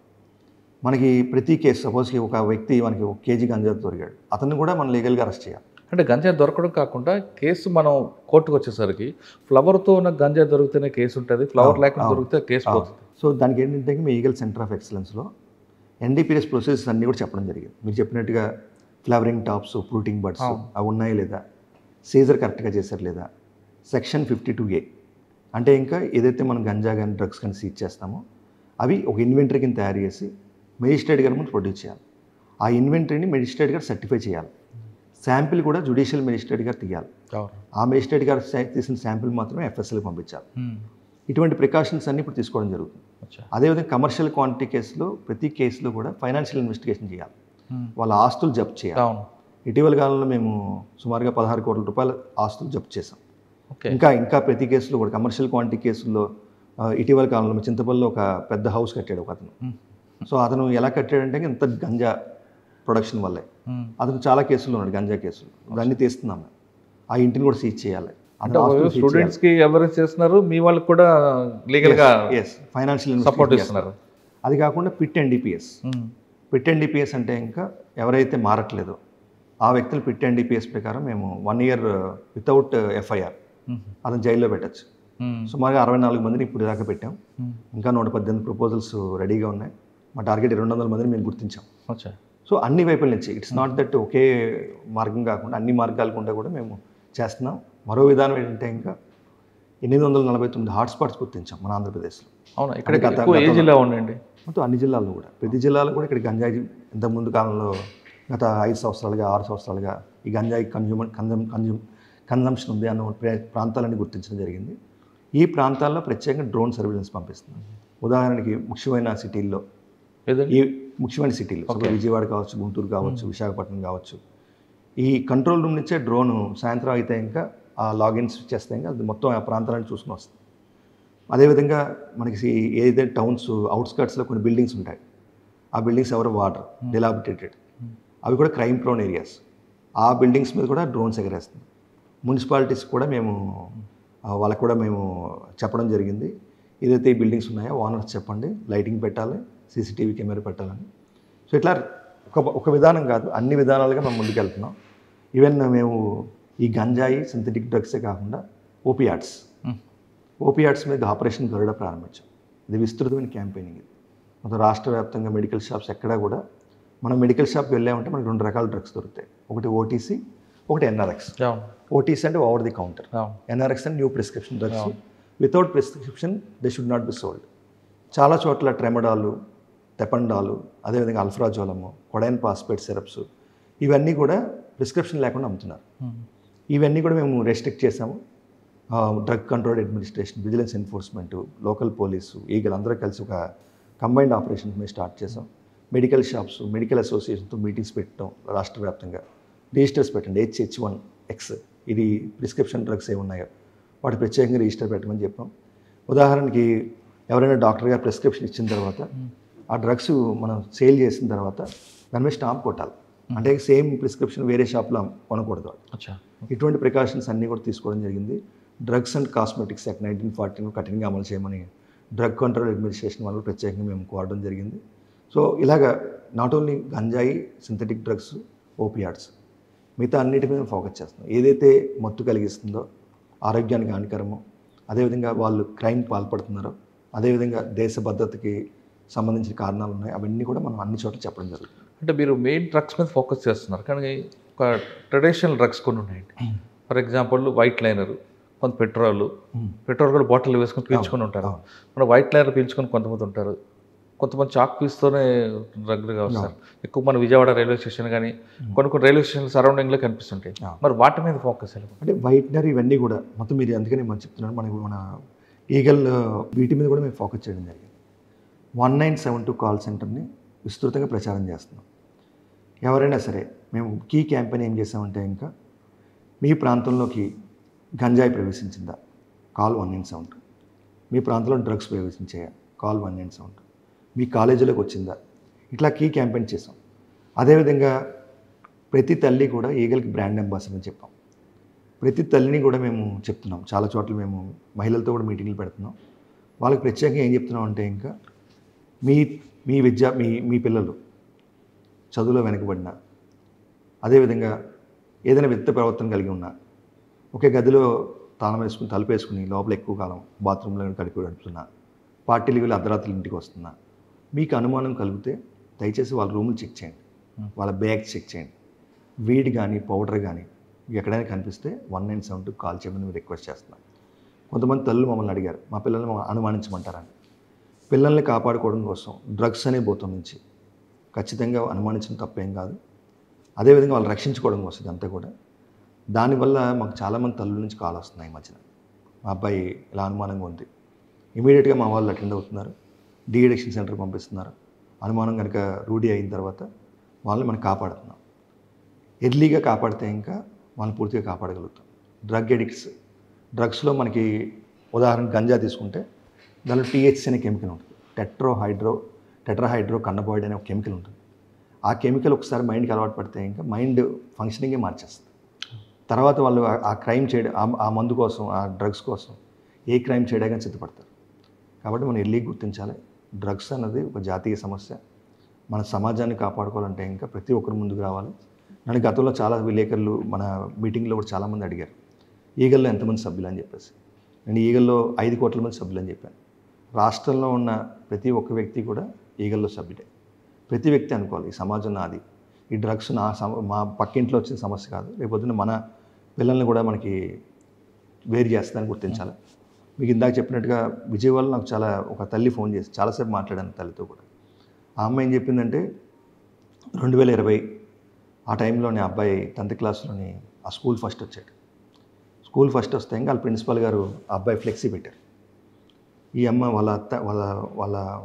మనకి ప్రతి కేసు, సపోజ్కి ఒక వ్యక్తి మనకి 1 kg గంజా దొరికాడు, అతన్ని కూడా మనం లీగల్గా అరెస్ట్ చేయాలి. అంటే గంజా దొరకడం కాకుండా కేసు మనం కోర్టుకు వచ్చేసరికి ఫ్లవర్తో ఉన్న గంజా దొరికితేనే కేసు ఉంటుంది, ఫ్లవర్ లేకుండా దొరికితే కేసు పోతుంది. సో దానికి ఏంటంటే మీ ఈగల్ సెంటర్ ఆఫ్ ఎక్సలెన్స్లో NDPS ప్రొసెసెస్ అన్నీ కూడా చెప్పడం జరిగింది. మీరు చెప్పినట్టుగా ఫ్లవరింగ్ టాప్స్, ఫ్రూటింగ్ బడ్స్ అవి ఉన్నాయా లేదా, సీజర్ కరెక్ట్గా చేశారు లేదా, సెక్షన్ 52A అంటే ఇంకా ఏదైతే మనం గంజా కానీ డ్రగ్స్ కానీ సీజ్ చేస్తామో అవి ఒక ఇన్వెంటరీ కింద తయారు చేసి మెజిస్ట్రేట్ గారి ముందు ప్రొడ్యూస్ చేయాలి. ఆ ఇన్వెంటరీని మెజిస్ట్రేట్ గారు సర్టిఫై చేయాలి. శాంపిల్ కూడా జ్యుడిషియల్ మెజిస్ట్రేట్ గారు తీయాలి. ఆ మెజిస్ట్రేట్ గారు తీసిన శాంపిల్ మాత్రమే FSLకి పంపించాలి. ఇటువంటి ప్రికాషన్స్ అన్ని ఇప్పుడు తీసుకోవడం జరుగుతుంది. అదేవిధంగా కమర్షియల్ క్వాంటిటీ కేసులో ప్రతి కేసులో కూడా ఫైనాన్షియల్ ఇన్వెస్టిగేషన్ చేయాలి. వాళ్ళ ఆస్తులు జప్తు చేయాలి. ఇటీవల కాలంలో మేము సుమారుగా 16 కోట్ల రూపాయల ఆస్తులు జప్తు చేసాం. ఇంకా ప్రతి కేసులో కూడా కమర్షియల్ క్వాంటిటీ కేసుల్లో ఇటీవల కాలంలో చింతపల్లిలో ఒక పెద్ద హౌస్ కట్టాడు ఒక అతను. సో అతను ఎలా కట్టాడంటే ఇంత గంజా ప్రొడక్షన్ వల్లే అతను చాలా కేసులు ఉన్నాడు, గంజా కేసులు. దాన్ని తీస్తున్నాము. ఆ ఇంటిని కూడా సీజ్ చేయాలి. అంటే స్టూడెంట్స్కి అవేర్నెస్ చేస్తున్నారు, మీ వాళ్ళకి కూడా లీగల్గా ఫైనాన్షియల్ సపోర్ట్ ఇస్తున్నారు. అది కాకుండా పిట్ NDPS అంటే ఇంకా ఎవరైతే మారట్లేదో ఆ వ్యక్తులు పిట్ NDPS ప్రకారం మేము 1 year వితౌట్ FIR అతను జైల్లో పెట్టచ్చు. సుమారుగా 64 మందిని ఇప్పుడు దాకా పెట్టాం. ఇంకా 118 ప్రపోజల్స్ రెడీగా ఉన్నాయి. మా టార్గెట్ 200 మందిని మేము గుర్తించాం. సో అన్ని వైపుల నుంచి ఇట్స్ నాట్ దట్ ఒకే మార్గం కాకుండా అన్ని మార్గాల గుండా కూడా మేము చేస్తున్నాం. మరో విధానం ఏంటంటే ఇంకా 849 హాట్స్పాట్స్ గుర్తించాం మన ఆంధ్రప్రదేశ్లో. అవునా? ఇక్కడ ఏ జిల్లా ఉండండి? మొత్తం అన్ని జిల్లాల్లో కూడా, ప్రతి జిల్లాలో కూడా ఇక్కడ గంజాయి ఇంతకుముందు కాలంలో గత 5 సంవత్సరాలుగా 6 సంవత్సరాలుగా ఈ గంజాయి కన్జంప్షన్ ఉంది అన్న ప్రాంతాలన్నీ గుర్తించడం జరిగింది. ఈ ప్రాంతాల్లో ప్రత్యేకంగా డ్రోన్ సర్వేలెన్స్ పంపిస్తున్నాం. ఉదాహరణకి ముఖ్యమైన సిటీల్లో విజయవాడ కావచ్చు, గుంటూరు కావచ్చు, విశాఖపట్నం కావచ్చు, ఈ కంట్రోల్ రూమ్ నుంచే డ్రోను సాయంత్రం అయితే ఇంకా ఆ లాగిన్స్ చేస్తే ఇంకా అది మొత్తం ఆ ప్రాంతాలను చూసుకుని వస్తుంది. అదేవిధంగా మనకి ఏదైతే టౌన్స్ అవుట్స్కట్స్లో కొన్ని బిల్డింగ్స్ ఉంటాయి, ఆ బిల్డింగ్స్ ఎవరు వాటర్ డిలాబిటేటెడ్, అవి కూడా క్రైమ్ ప్రోన్ ఏరియాస్, ఆ బిల్డింగ్స్ మీద కూడా డ్రోన్స్ ఎగరేస్తుంది. మున్సిపాలిటీస్ కూడా వాళ్ళకు కూడా మేము చెప్పడం జరిగింది, ఏదైతే ఈ బిల్డింగ్స్ ఉన్నాయో ఓనర్స్ చెప్పండి, లైటింగ్ పెట్టాలి, CCTV కెమెరా పెట్టాలని. సో ఇట్లా ఒక విధానం కాదు, అన్ని విధానాలుగా మేము ముందుకెళ్తున్నాం. ఈవెన్ మేము ఈ గంజాయి సింథటిక్ డ్రగ్సే కాకుండా ఓపియాట్స్ మీద ఆపరేషన్ గరుడ ప్రారంభించాం. ఇది విస్తృతమైన క్యాంపెయినింగ్. ఇది మొత్తం రాష్ట్ర వ్యాప్తంగా మెడికల్ షాప్స్ ఎక్కడా కూడా, మనం మెడికల్ షాప్కి వెళ్ళామంటే మనకు 2 రకాల డ్రగ్స్ దొరుకుతాయి. ఒకటి ఓటీసీ, ఒకటి ఎన్ఆర్ఎక్స్. ఓటీసీ అంటే ఓవర్ ది కౌంటర్, ఎన్ఆర్ఎక్స్ అంటే new prescription drugs. Without prescription they should not be sold. చాలా చోట్ల ట్రెమడాలు, తెపండాలు, అదేవిధంగా అల్ఫ్రాజోలము, కొడైన్ పాస్పేట్ సిరప్స్, ఇవన్నీ కూడా ప్రిస్క్రిప్షన్ లేకుండా అమ్ముతున్నారు. ఇవన్నీ కూడా మేము రెస్ట్రిక్ట్ చేసాము. Drug control administration, vigilance enforcement, local police, ఈగలు అందరూ కలిసి ఒక కంబైన్డ్ ఆపరేషన్ మేము స్టార్ట్ చేసాం. మెడికల్ షాప్స్, మెడికల్ అసోసియేషన్తో మీటింగ్స్ పెట్టడం, రాష్ట్ర వ్యాప్తంగా రిజిస్టర్స్ పెట్టండి. HH1X ఇది ప్రిస్క్రిప్షన్ డ్రగ్స్ ఏమి ఉన్నాయో వాటి ప్రత్యేకంగా రిజిస్టర్ పెట్టమని చెప్పాం. ఉదాహరణకి ఎవరైనా డాక్టర్ గారు ప్రిస్క్రిప్షన్ ఇచ్చిన తర్వాత ఆ డ్రగ్స్ మనం సేల్ చేసిన తర్వాత దాని మీద స్టాంప్ కొట్టాలి. అంటే సేమ్ ప్రిస్క్రిప్షన్ వేరే షాప్లో కొనకూడదు. ఇటువంటి ప్రికాషన్స్ అన్నీ కూడా తీసుకోవడం జరిగింది. డ్రగ్స్ అండ్ కాస్మెటిక్స్ యాక్ట్ 1940 కఠినంగా అమలు చేయమని డ్రగ్ కంట్రోల్ అడ్మినిస్ట్రేషన్ వాళ్ళు ప్రత్యేకంగా మేము కోరడం జరిగింది. సో ఇలాగా నాట్ ఓన్లీ గంజాయి, సింథటిక్ డ్రగ్స్, ఓపియాట్స్, మిగతా అన్నిటి మీద ఫోకస్ చేస్తున్నాం. ఏదైతే మత్తు కలిగిస్తుందో, ఆరోగ్యానికి హానికరమో, అదేవిధంగా వాళ్ళు క్రైమ్ పాల్పడుతున్నారో, అదేవిధంగా దేశ భద్రతకి సంబంధించిన కారణాలు ఉన్నాయి, అవన్నీ కూడా మనం అన్ని చోట్ల చెప్పడం జరుగుతుంది. అంటే మీరు మెయిన్ డ్రగ్స్ మీద ఫోకస్ చేస్తున్నారు, కానీ ఒక ట్రెడిషనల్ డ్రగ్స్ కొన్ని ఉన్నాయండి. ఫర్ ఎగ్జాంపుల్ వైట్ లైనర్, కొంత పెట్రోల్ కూడా బాటిల్ వేసుకొని పీల్చుకొని ఉంటారు. మన వైట్ లైనర్ పీల్చుకొని కొంతమంది ఉంటారు, కొంతమంది చాక్ పీస్తోనే డ్రగ్గా వస్తారు. ఎక్కువ మన విజయవాడ రైల్వే స్టేషన్ కానీ కొన్ని రైల్వే స్టేషన్ సరౌండింగ్లో కనిపిస్తుంటాయి. మరి వాటి మీద ఫోకస్ అంటే వైట్నర్ ఇవన్నీ కూడా మొత్తం మీరు అందుకని మనం చెప్తున్నాను, మన ఈగల్ వీటి మీద కూడా మేము ఫోకస్ చేయడం జరిగింది. 1972 కాల్ సెంటర్ని విస్తృతంగా ప్రచారం చేస్తున్నాం. ఎవరైనా సరే మేము కీ క్యాంపెయిన్ ఏం చేసామంటే, ఇంకా మీ ప్రాంతంలోకి గంజాయి ప్రవేశించిందా, కాల్ 1972. మీ ప్రాంతంలో డ్రగ్స్ ప్రవేశించాయా, కాల్ 1972. మీ కాలేజీలోకి వచ్చిందా, ఇట్లా కీ క్యాంపెయిన్ చేసాం. అదేవిధంగా ప్రతి తల్లి కూడా ఈగల్కి బ్రాండ్ అంబాసిడర్ అని చెప్పాం. ప్రతి తల్లిని కూడా మేము చెప్తున్నాం. చాలా చోట్ల మేము మహిళలతో కూడా మీటింగ్లు పెడుతున్నాం. వాళ్ళకి ప్రత్యేకంగా ఏం చెప్తున్నాం అంటే, ఇంకా మీ పిల్లలు చదువులో వెనకబడినా, అదేవిధంగా ఏదైనా విత్త ప్రవర్తన కలిగి ఉన్నా, ఒకే గదిలో తాళం వేసుకుని తలుపేసుకుని లోపల ఎక్కువ కాలం బాత్రూంలో గడుపుతున్నా, పార్టీలు వెళ్ళి అర్ధరాత్రులు ఇంటికి వస్తున్నా, మీకు అనుమానం కలిగితే దయచేసి వాళ్ళ రూములు చెక్ చేయండి, వాళ్ళ బ్యాగ్స్ చెక్ చేయండి. వీడ్ కానీ పౌడర్ కానీ ఎక్కడైనా కనిపిస్తే 1972 కాల్ చేయమని మేము రిక్వెస్ట్ చేస్తున్నాం. కొంతమంది తల్లులు మమ్మల్ని అడిగారు, మా పిల్లల్ని అనుమానించమంటారని. పిల్లల్ని కాపాడుకోవడం కోసం డ్రగ్స్ అనే భూతం నుంచి ఖచ్చితంగా అనుమానించడం తప్పేం కాదు. అదేవిధంగా వాళ్ళు రక్షించుకోవడం కోసం ఇదంతా కూడా. దానివల్ల మాకు చాలామంది తల్లుల నుంచి కాల్ వస్తున్నాయి ఈ మధ్యన, మా అబ్బాయి ఇలా అనుమానంగా ఉంది. ఇమీడియట్గా మా వాళ్ళు అటెండ్ అవుతున్నారు, డీఅడిక్షన్ సెంటర్కి పంపిస్తున్నారు. అనుమానం కనుక రూఢి అయిన తర్వాత వాళ్ళని మనం కాపాడుతున్నాం. ఎర్లీగా కాపాడితే ఇంకా వాళ్ళని పూర్తిగా కాపాడగలుగుతాం. డ్రగ్స్లో మనకి ఉదాహరణ గంజా తీసుకుంటే దానిలో THC అనే కెమికల్ ఉంటుంది. టెట్రాహైడ్రో కన్నబాయిడ్ అనే ఒక కెమికల్ ఉంటుంది. ఆ కెమికల్ ఒకసారి మైండ్కి అలవాటు పడితే ఇంకా మైండ్ ఫంక్షనింగే మార్చేస్తుంది. తర్వాత వాళ్ళు ఆ క్రైమ్ చేయడం, ఆ మందు కోసం, ఆ డ్రగ్స్ కోసం ఏ క్రైమ్ చేయడానికి సిద్ధపడతారు. కాబట్టి మనం ఎర్లీ గుర్తించాలి. డ్రగ్స్ అన్నది ఒక జాతీయ సమస్య. మన సమాజాన్ని కాపాడుకోవాలంటే ఇంకా ప్రతి ఒక్కరు ముందుకు రావాలి. నన్ను గతంలో చాలా విలేకరులు మన మీటింగ్లో కూడా చాలామంది అడిగారు, ఈగల్లో ఎంతమంది సభ్యులు అని చెప్పేసి. నేను ఈగల్లో 5 కోట్ల మంది సభ్యులు అని చెప్పాను. రాష్ట్రంలో ఉన్న ప్రతి ఒక్క వ్యక్తి కూడా ఈగల్లో సభ్యుడే. ప్రతి వ్యక్తి అనుకోవాలి, ఈ సమాజం నాది, ఈ డ్రగ్స్ మా పక్కింట్లో వచ్చిన సమస్య కాదు, రేపొద్దున మన పిల్లల్ని కూడా మనకి వేరు చేస్తుందని గుర్తించాలి. మీకు ఇందాక చెప్పినట్టుగా విజయవాడలో నాకు ఒక తల్లి ఫోన్ చేసి చాలాసేపు మాట్లాడాను తల్లితో కూడా. ఆ అమ్మాయి ఏం చెప్పిందంటే, 2020 ఆ టైంలోని అబ్బాయి 10th క్లాస్లోని ఆ స్కూల్ ఫస్ట్ వచ్చాడు. స్కూల్ ఫస్ట్ వస్తే ఇంకా వాళ్ళ ప్రిన్సిపల్ గారు ఆ అబ్బాయి ఫ్లెక్సీ పెట్టారు. ఈ అమ్మ వాళ్ళ అత్త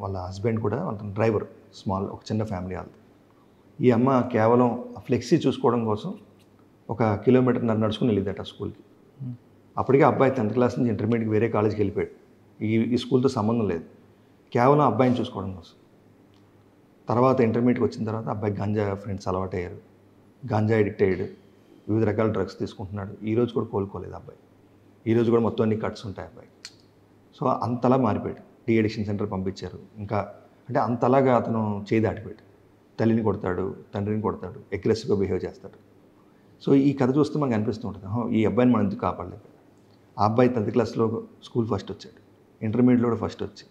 వాళ్ళ హస్బెండ్ కూడా వాళ్ళ డ్రైవర్, ఒక చిన్న ఫ్యామిలీ వాళ్ళది. ఈ అమ్మ కేవలం ఆ ఫ్లెక్సీ చూసుకోవడం కోసం 1 కిలోమీటర్ నడుచుకుని వెళ్ళిందట స్కూల్కి. అప్పటికే అబ్బాయి 10th క్లాస్ నుంచి ఇంటర్మీడియట్కి వేరే కాలేజ్కి వెళ్ళిపోయాడు. ఈ స్కూల్తో సంబంధం లేదు, కేవలం అబ్బాయిని చూసుకోవడం కోసం. తర్వాత ఇంటర్మీడియట్కి వచ్చిన తర్వాత అబ్బాయి గంజా ఫ్రెండ్స్ అలవాటయ్యారు, గంజా అడిక్ట్ అయ్యాడు, వివిధ రకాల డ్రగ్స్ తీసుకుంటున్నాడు. ఈరోజు కూడా కోలుకోలేదు అబ్బాయి. ఈరోజు కూడా మొత్తం అన్ని కట్స్ ఉంటాయి అబ్బాయి. సో అంతలా మారిపోయాడు. డీఅడిక్షన్ సెంటర్ పంపించారు. ఇంకా అంటే అంతలాగా అతను చేయి దాటిపోయాడు. తల్లిని కొడతాడు, తండ్రిని కొడతాడు, అగ్రెసివ్గా బిహేవ్ చేస్తాడు. సో ఈ కథ చూస్తే మనకు అనిపిస్తూ ఉంటుంది, ఈ అబ్బాయిని మనం ఎందుకు కాపాడలేదు. ఆ అబ్బాయి 10th క్లాస్లో స్కూల్ ఫస్ట్ వచ్చాడు, ఇంటర్మీడియట్లో కూడా ఫస్ట్ వచ్చి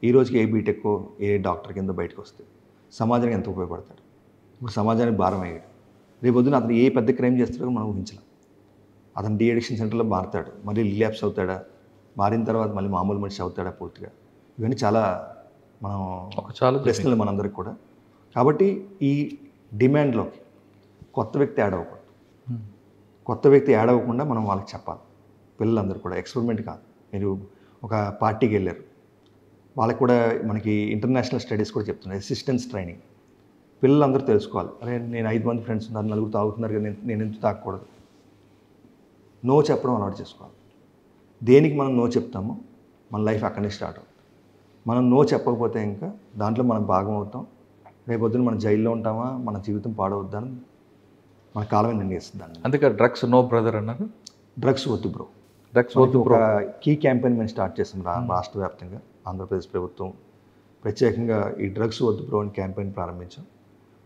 ఈ రోజుకి ఏ బీటెక్ ఏ డాక్టర్ కింద బయటకు వస్తే సమాజానికి ఎంత ఉపయోగపడతాడు. ఇప్పుడు సమాజానికి భారం అయ్యాడు. రేపు పొద్దున అతను ఏ పెద్ద క్రైమ్ చేస్తాడో మనం ఊహించలేం. అతను డీఅడిక్షన్ సెంటర్లో మారుతాడు, మళ్ళీ రిలాప్స్ అవుతాడా, మారిన తర్వాత మళ్ళీ మామూలు మనిషి అవుతాడా పూర్తిగా. ఇవన్నీ చాలా మనం చాలా ప్రశ్నలు మనందరికి కూడా. కాబట్టి ఈ డిమాండ్లోకి కొత్త వ్యక్తి యాడ్ అవ్వకూడదు. కొత్త వ్యక్తి యాడ్ అవ్వకుండా మనం వాళ్ళకి చెప్పాలి. పిల్లలందరూ కూడా ఎక్స్పెరిమెంట్ కాదు. మీరు ఒక పార్టీకి వెళ్ళారు, వాళ్ళకి కూడా మనకి ఇంటర్నేషనల్ స్టడీస్ కూడా చెప్తున్నారు అసిస్టెన్స్ ట్రైనింగ్. పిల్లలందరూ తెలుసుకోవాలి, అరే నేను 5 మంది ఫ్రెండ్స్ ఉన్నారు, 4 తాగుతున్నారు కదా, నేను ఎందుకు తాగకూడదు. నో చెప్పడం అలవాటు చేసుకోవాలి. దేనికి మనం నో చెప్తామో మన లైఫ్ అక్కడి నుంచి స్టార్ట్ అవుతుంది. మనం నో చెప్పకపోతే ఇంకా దాంట్లో మనం భాగం అవుతాం. రేపొద్దున మన జైల్లో ఉంటామా, మన జీవితం పాడవద్దని మన కాలమే నిర్ణయిస్తుంది. అందుకే డ్రగ్స్ నో బ్రదర్ అన్నారు. డ్రగ్స్ వద్దు బ్రో, డ్రగ్స్ వద్దు ఒక కీ క్యాంపెయిన్ మేము స్టార్ట్ చేసాం రాష్ట్ర వ్యాప్తంగా. ఆంధ్రప్రదేశ్ ప్రభుత్వం ప్రత్యేకంగా ఈ డ్రగ్స్ వద్దు బ్రో అని క్యాంపెయిన్ ప్రారంభించాం.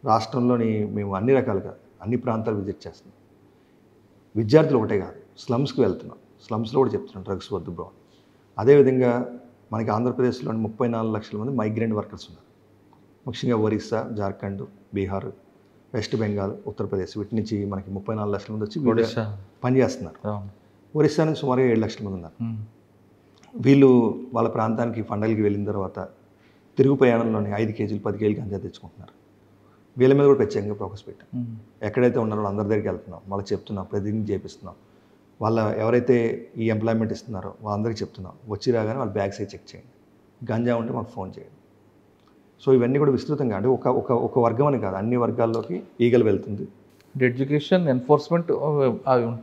రాష్ట్రంలోని మేము అన్ని రకాలుగా అన్ని ప్రాంతాలు విజిట్ చేస్తున్నాం. విద్యార్థులు ఒకటే కాదు, స్లమ్స్కి వెళ్తున్నాం, స్లమ్స్లో కూడా చెప్తున్నాం డ్రగ్స్ వద్దు బ్రో. అదేవిధంగా మనకి ఆంధ్రప్రదేశ్లోని 34 లక్షల మంది మైగ్రెంట్ వర్కర్స్ ఉన్నారు. ముఖ్యంగా ఒరిస్సా, జార్ఖండ్, బీహార్, వెస్ట్ బెంగాల్, ఉత్తరప్రదేశ్, వీటి నుంచి మనకి 34 లక్షల మంది వచ్చి పనిచేస్తున్నారు. ఒరిస్సా నుంచి సుమారుగా 7 లక్షల మంది ఉన్నారు. వీళ్ళు వాళ్ళ ప్రాంతానికి పండగలకి వెళ్ళిన తర్వాత తిరుగు ప్రయాణంలోని 5 కేజీలు 10 కేజీలు గంజా తెచ్చుకుంటున్నారు. వీళ్ళ మీద కూడా ప్రత్యేకంగా ఫోకస్ పెట్టాం. ఎక్కడైతే ఉన్నారో అందరి దగ్గరికి వెళ్తున్నాం, వాళ్ళకి చెప్తున్నాం, ప్రతిజ్ఞ చేపిస్తున్నాం. వాళ్ళ ఎవరైతే ఈ ఎంప్లాయ్మెంట్ ఇస్తున్నారో వాళ్ళందరికీ చెప్తున్నాం, వచ్చి రాగానే వాళ్ళ బ్యాగ్ సైజ్ చెక్ చేయండి, గంజా ఉంటే మాకు ఫోన్ చేయండి. సో ఇవన్నీ కూడా విస్తృతంగా అంటే ఒక వర్గం అని కాదు, అన్ని వర్గాల్లోకి ఈగలు వెళ్తుంది. ఎడ్యుకేషన్ ఎన్ఫోర్స్మెంట్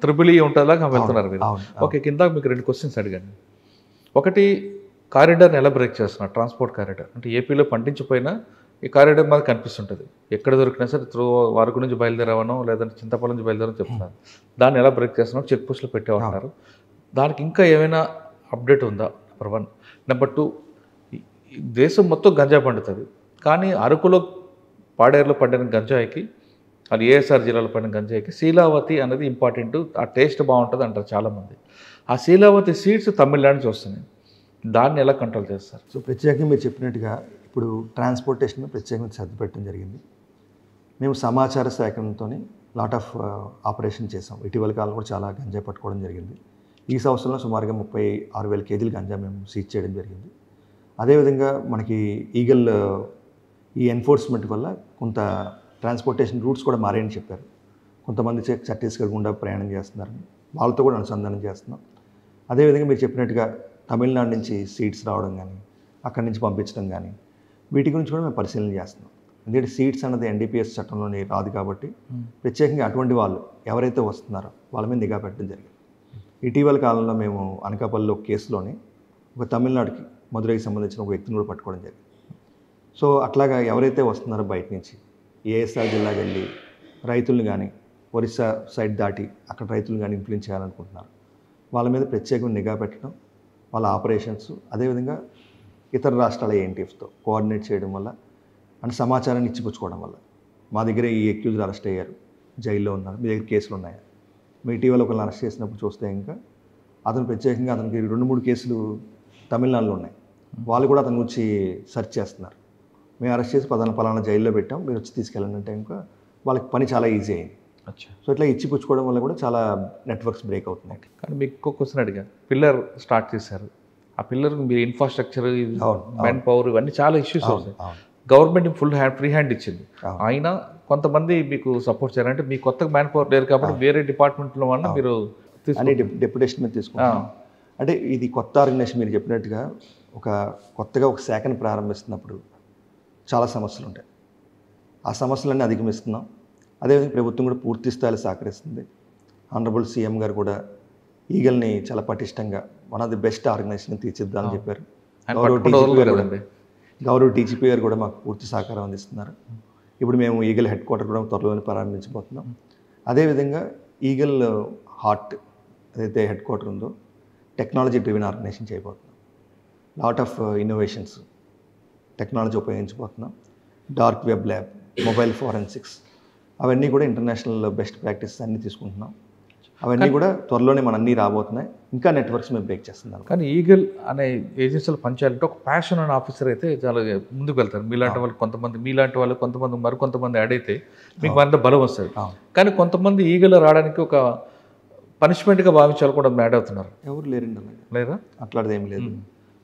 త్రిబుల్ ఉంటుందా వెళ్తున్నారు మీరు. ఓకే, కింద మీకు 2 క్వశ్చన్స్ అడిగాను. ఒకటి, కారిడార్ని ఎలా బ్రేక్ చేస్తున్నారు, ట్రాన్స్పోర్ట్ కారిడార్ అంటే ఏపీలో పండించిపోయినా ఈ కారిడార్ మాకు కనిపిస్తుంటుంది, ఎక్కడ దొరికినా సరే త్రూ వరకు నుంచి బయలుదేరవనో లేదంటే చింతపల్లి నుంచి బయలుదేరని చెప్తున్నారు. దాన్ని ఎలా బ్రేక్ చేస్తున్నారు, చెక్ పోస్టులు పెట్టేమంటున్నారు. దానికి ఇంకా ఏమైనా అప్డేట్ ఉందా? నెంబర్ 1. నెంబర్ 2, దేశం మొత్తం గంజా పండుతుంది, కానీ అరకులో పాడేరులో పండిన గంజాయికి, అది ఏఎస్ఆర్ జిల్లాలో పండిన గంజాయికి శీలావతి అనేది ఇంపార్టెంట్, ఆ టేస్ట్ బాగుంటుంది అంటారు చాలామంది. ఆ శీలావతి సీడ్స్ తమిళనాడు నుంచి వస్తున్నాయి, దాన్ని ఎలా కంట్రోల్ చేస్తారు? సో ప్రత్యేకంగా మీరు చెప్పినట్టుగా ఇప్పుడు ట్రాన్స్పోర్టేషన్ ప్రత్యేకంగా శ్రద్ధ పెట్టడం జరిగింది. మేము సమాచార సేకరణతో లాట్ ఆఫ్ ఆపరేషన్ చేసాం. ఇటీవల కాలంలో కూడా చాలా గంజా పట్టుకోవడం జరిగింది. ఈ సంవత్సరంలో సుమారుగా 36,000 కేజీలు గంజా మేము సీజ్ చేయడం జరిగింది. అదేవిధంగా మనకి ఈగల్ ఈ ఎన్ఫోర్స్మెంట్ వల్ల కొంత ట్రాన్స్పోర్టేషన్ రూట్స్ కూడా మారాయని చెప్పారు. కొంతమంది ఛత్తీస్గఢ్ గుండా ప్రయాణం చేస్తున్నారని వాళ్ళతో కూడా అనుసంధానం చేస్తున్నాం. అదేవిధంగా మీరు చెప్పినట్టుగా తమిళనాడు నుంచి సీడ్స్ రావడం కానీ, అక్కడి నుంచి పంపించడం కానీ, వీటి గురించి కూడా మేము పరిశీలన చేస్తున్నాం. ఎందుకంటే సీడ్స్ అన్నది ఎన్డీపీఎస్ చట్టంలోని రాదు కాబట్టి ప్రత్యేకంగా అటువంటి వాళ్ళు ఎవరైతే వస్తున్నారో వాళ్ళ మీద నిఘా పెట్టడం జరిగింది. ఇటీవల కాలంలో మేము అనకాపల్లిలో కేసులోని ఒక తమిళనాడుకి మదురైకి సంబంధించిన ఒక వ్యక్తిని కూడా పట్టుకోవడం జరిగింది. సో అట్లాగా ఎవరైతే వస్తున్నారో బయట నుంచి ఏఎస్ఆర్ జిల్లాకి వెళ్ళి రైతులను కానీ ఒరిస్సా సైడ్ దాటి అక్కడ రైతులను కానీ ఇన్ఫ్లుయెన్స్ చేయాలనుకుంటున్నారు, వాళ్ళ మీద ప్రత్యేకంగా నిఘా పెట్టడం, వాళ్ళ ఆపరేషన్స్, అదేవిధంగా ఇతర రాష్ట్రాల ఏఎన్టీఎఫ్తో కోఆర్డినేట్ చేయడం వల్ల అంటే సమాచారాన్ని ఇచ్చిపుచ్చుకోవడం వల్ల మా దగ్గర ఈ అక్యూజ్డ్ అరెస్ట్ అయ్యారు, జైల్లో ఉన్నారు, మీ దగ్గర కేసులు ఉన్నాయా, మీ ఇటీవల ఒకరిని అరెస్ట్ చేసినప్పుడు చూస్తే ఇంకా అతను ప్రత్యేకంగా అతనికి 2-3 కేసులు తమిళనాడులో ఉన్నాయి, వాళ్ళు కూడా అతని గురించి సెర్చ్ చేస్తున్నారు. మేము అరెస్ట్ చేసి పలానా జైల్లో పెట్టాం, మీరు వచ్చి తీసుకెళ్ళండి అంటే ఇంకా వాళ్ళకి పని చాలా ఈజీ అయింది. సో ఇట్లా ఇచ్చిపుచ్చుకోవడం వల్ల కూడా చాలా నెట్వర్క్స్ బ్రేక్ అవుతున్నాయి. కానీ మీకు ఇంకో క్వశ్చన్ అడిగా, పిల్లర్ స్టార్ట్ చేశారు, ఆ పిల్లర్ మీరు ఇన్ఫ్రాస్ట్రక్చర్, మ్యాన్ పవర్, ఇవన్నీ చాలా ఇష్యూస్ అవుతాయి. గవర్నమెంట్ ఫ్రీ హ్యాండ్ ఇచ్చింది, అయినా కొంతమంది మీకు సపోర్ట్ చేయాలంటే మీ కొత్తగా మ్యాన్ పవర్ లేరు కాబట్టి వేరే డిపార్ట్మెంట్లో వల్ల మీరు డెప్యుటేషన్ మీద తీసుకుంటాం. అంటే ఇది కొత్త ఆర్గనైజేషన్ మీరు చెప్పినట్టుగా కొత్తగా ఒక శాఖను ప్రారంభిస్తున్నప్పుడు చాలా సమస్యలు ఉంటాయి. ఆ సమస్యలన్నీ అధిగమిస్తున్నాం. అదేవిధంగా ప్రభుత్వం కూడా పూర్తి స్థాయిలో సహకరిస్తుంది. ఆనరబుల్ సీఎం గారు కూడా ఈగల్ని చాలా పటిష్టంగా one of the best organisation తీర్చిద్దామని చెప్పారు. గౌరవ డీజీపీ గారు కూడా మాకు పూర్తి సహకారం అందిస్తున్నారు. ఇప్పుడు మేము ఈగల్ హెడ్ క్వార్టర్ కూడా త్వరలోనే ప్రారంభించబోతున్నాం. అదేవిధంగా ఈగల్ హార్ట్ ఏదైతే హెడ్ క్వార్టర్ ఉందో టెక్నాలజీ డ్రివెన్ ఆర్గనైజేషన్ చేయబోతున్నాం. లాట్ ఆఫ్ ఇన్నోవేషన్స్ టెక్నాలజీ ఉపయోగించబోతున్నాం. Dark web lab, mobile forensics, అవన్నీ కూడా ఇంటర్నేషనల్ బెస్ట్ ప్రాక్టీసెస్ అన్నీ తీసుకుంటున్నాం. అవన్నీ కూడా త్వరలోనే మన అన్నీ రాబోతున్నాయి. ఇంకా నెట్వర్క్స్ మేము బ్రేక్ చేస్తున్నాం. కానీ ఈగల్ అనే ఏజెన్సీలో పనిచేయాలంటే ఒక ప్యాషన్ అనే ఆఫీసర్ అయితే చాలా ముందుకు వెళ్తారు. మీలాంటి వాళ్ళు కొంతమంది మరికొంతమంది యాడ్ అయితే మీకు అంత బలం వస్తుంది. కానీ కొంతమంది ఈగల్ రావడానికి ఒక పనిష్మెంట్గా భావించాలి కూడా యాడ్ అవుతున్నారు. ఎవరు లేరండి అలాగే. లేదా అట్లాంటిది ఏం లేదు.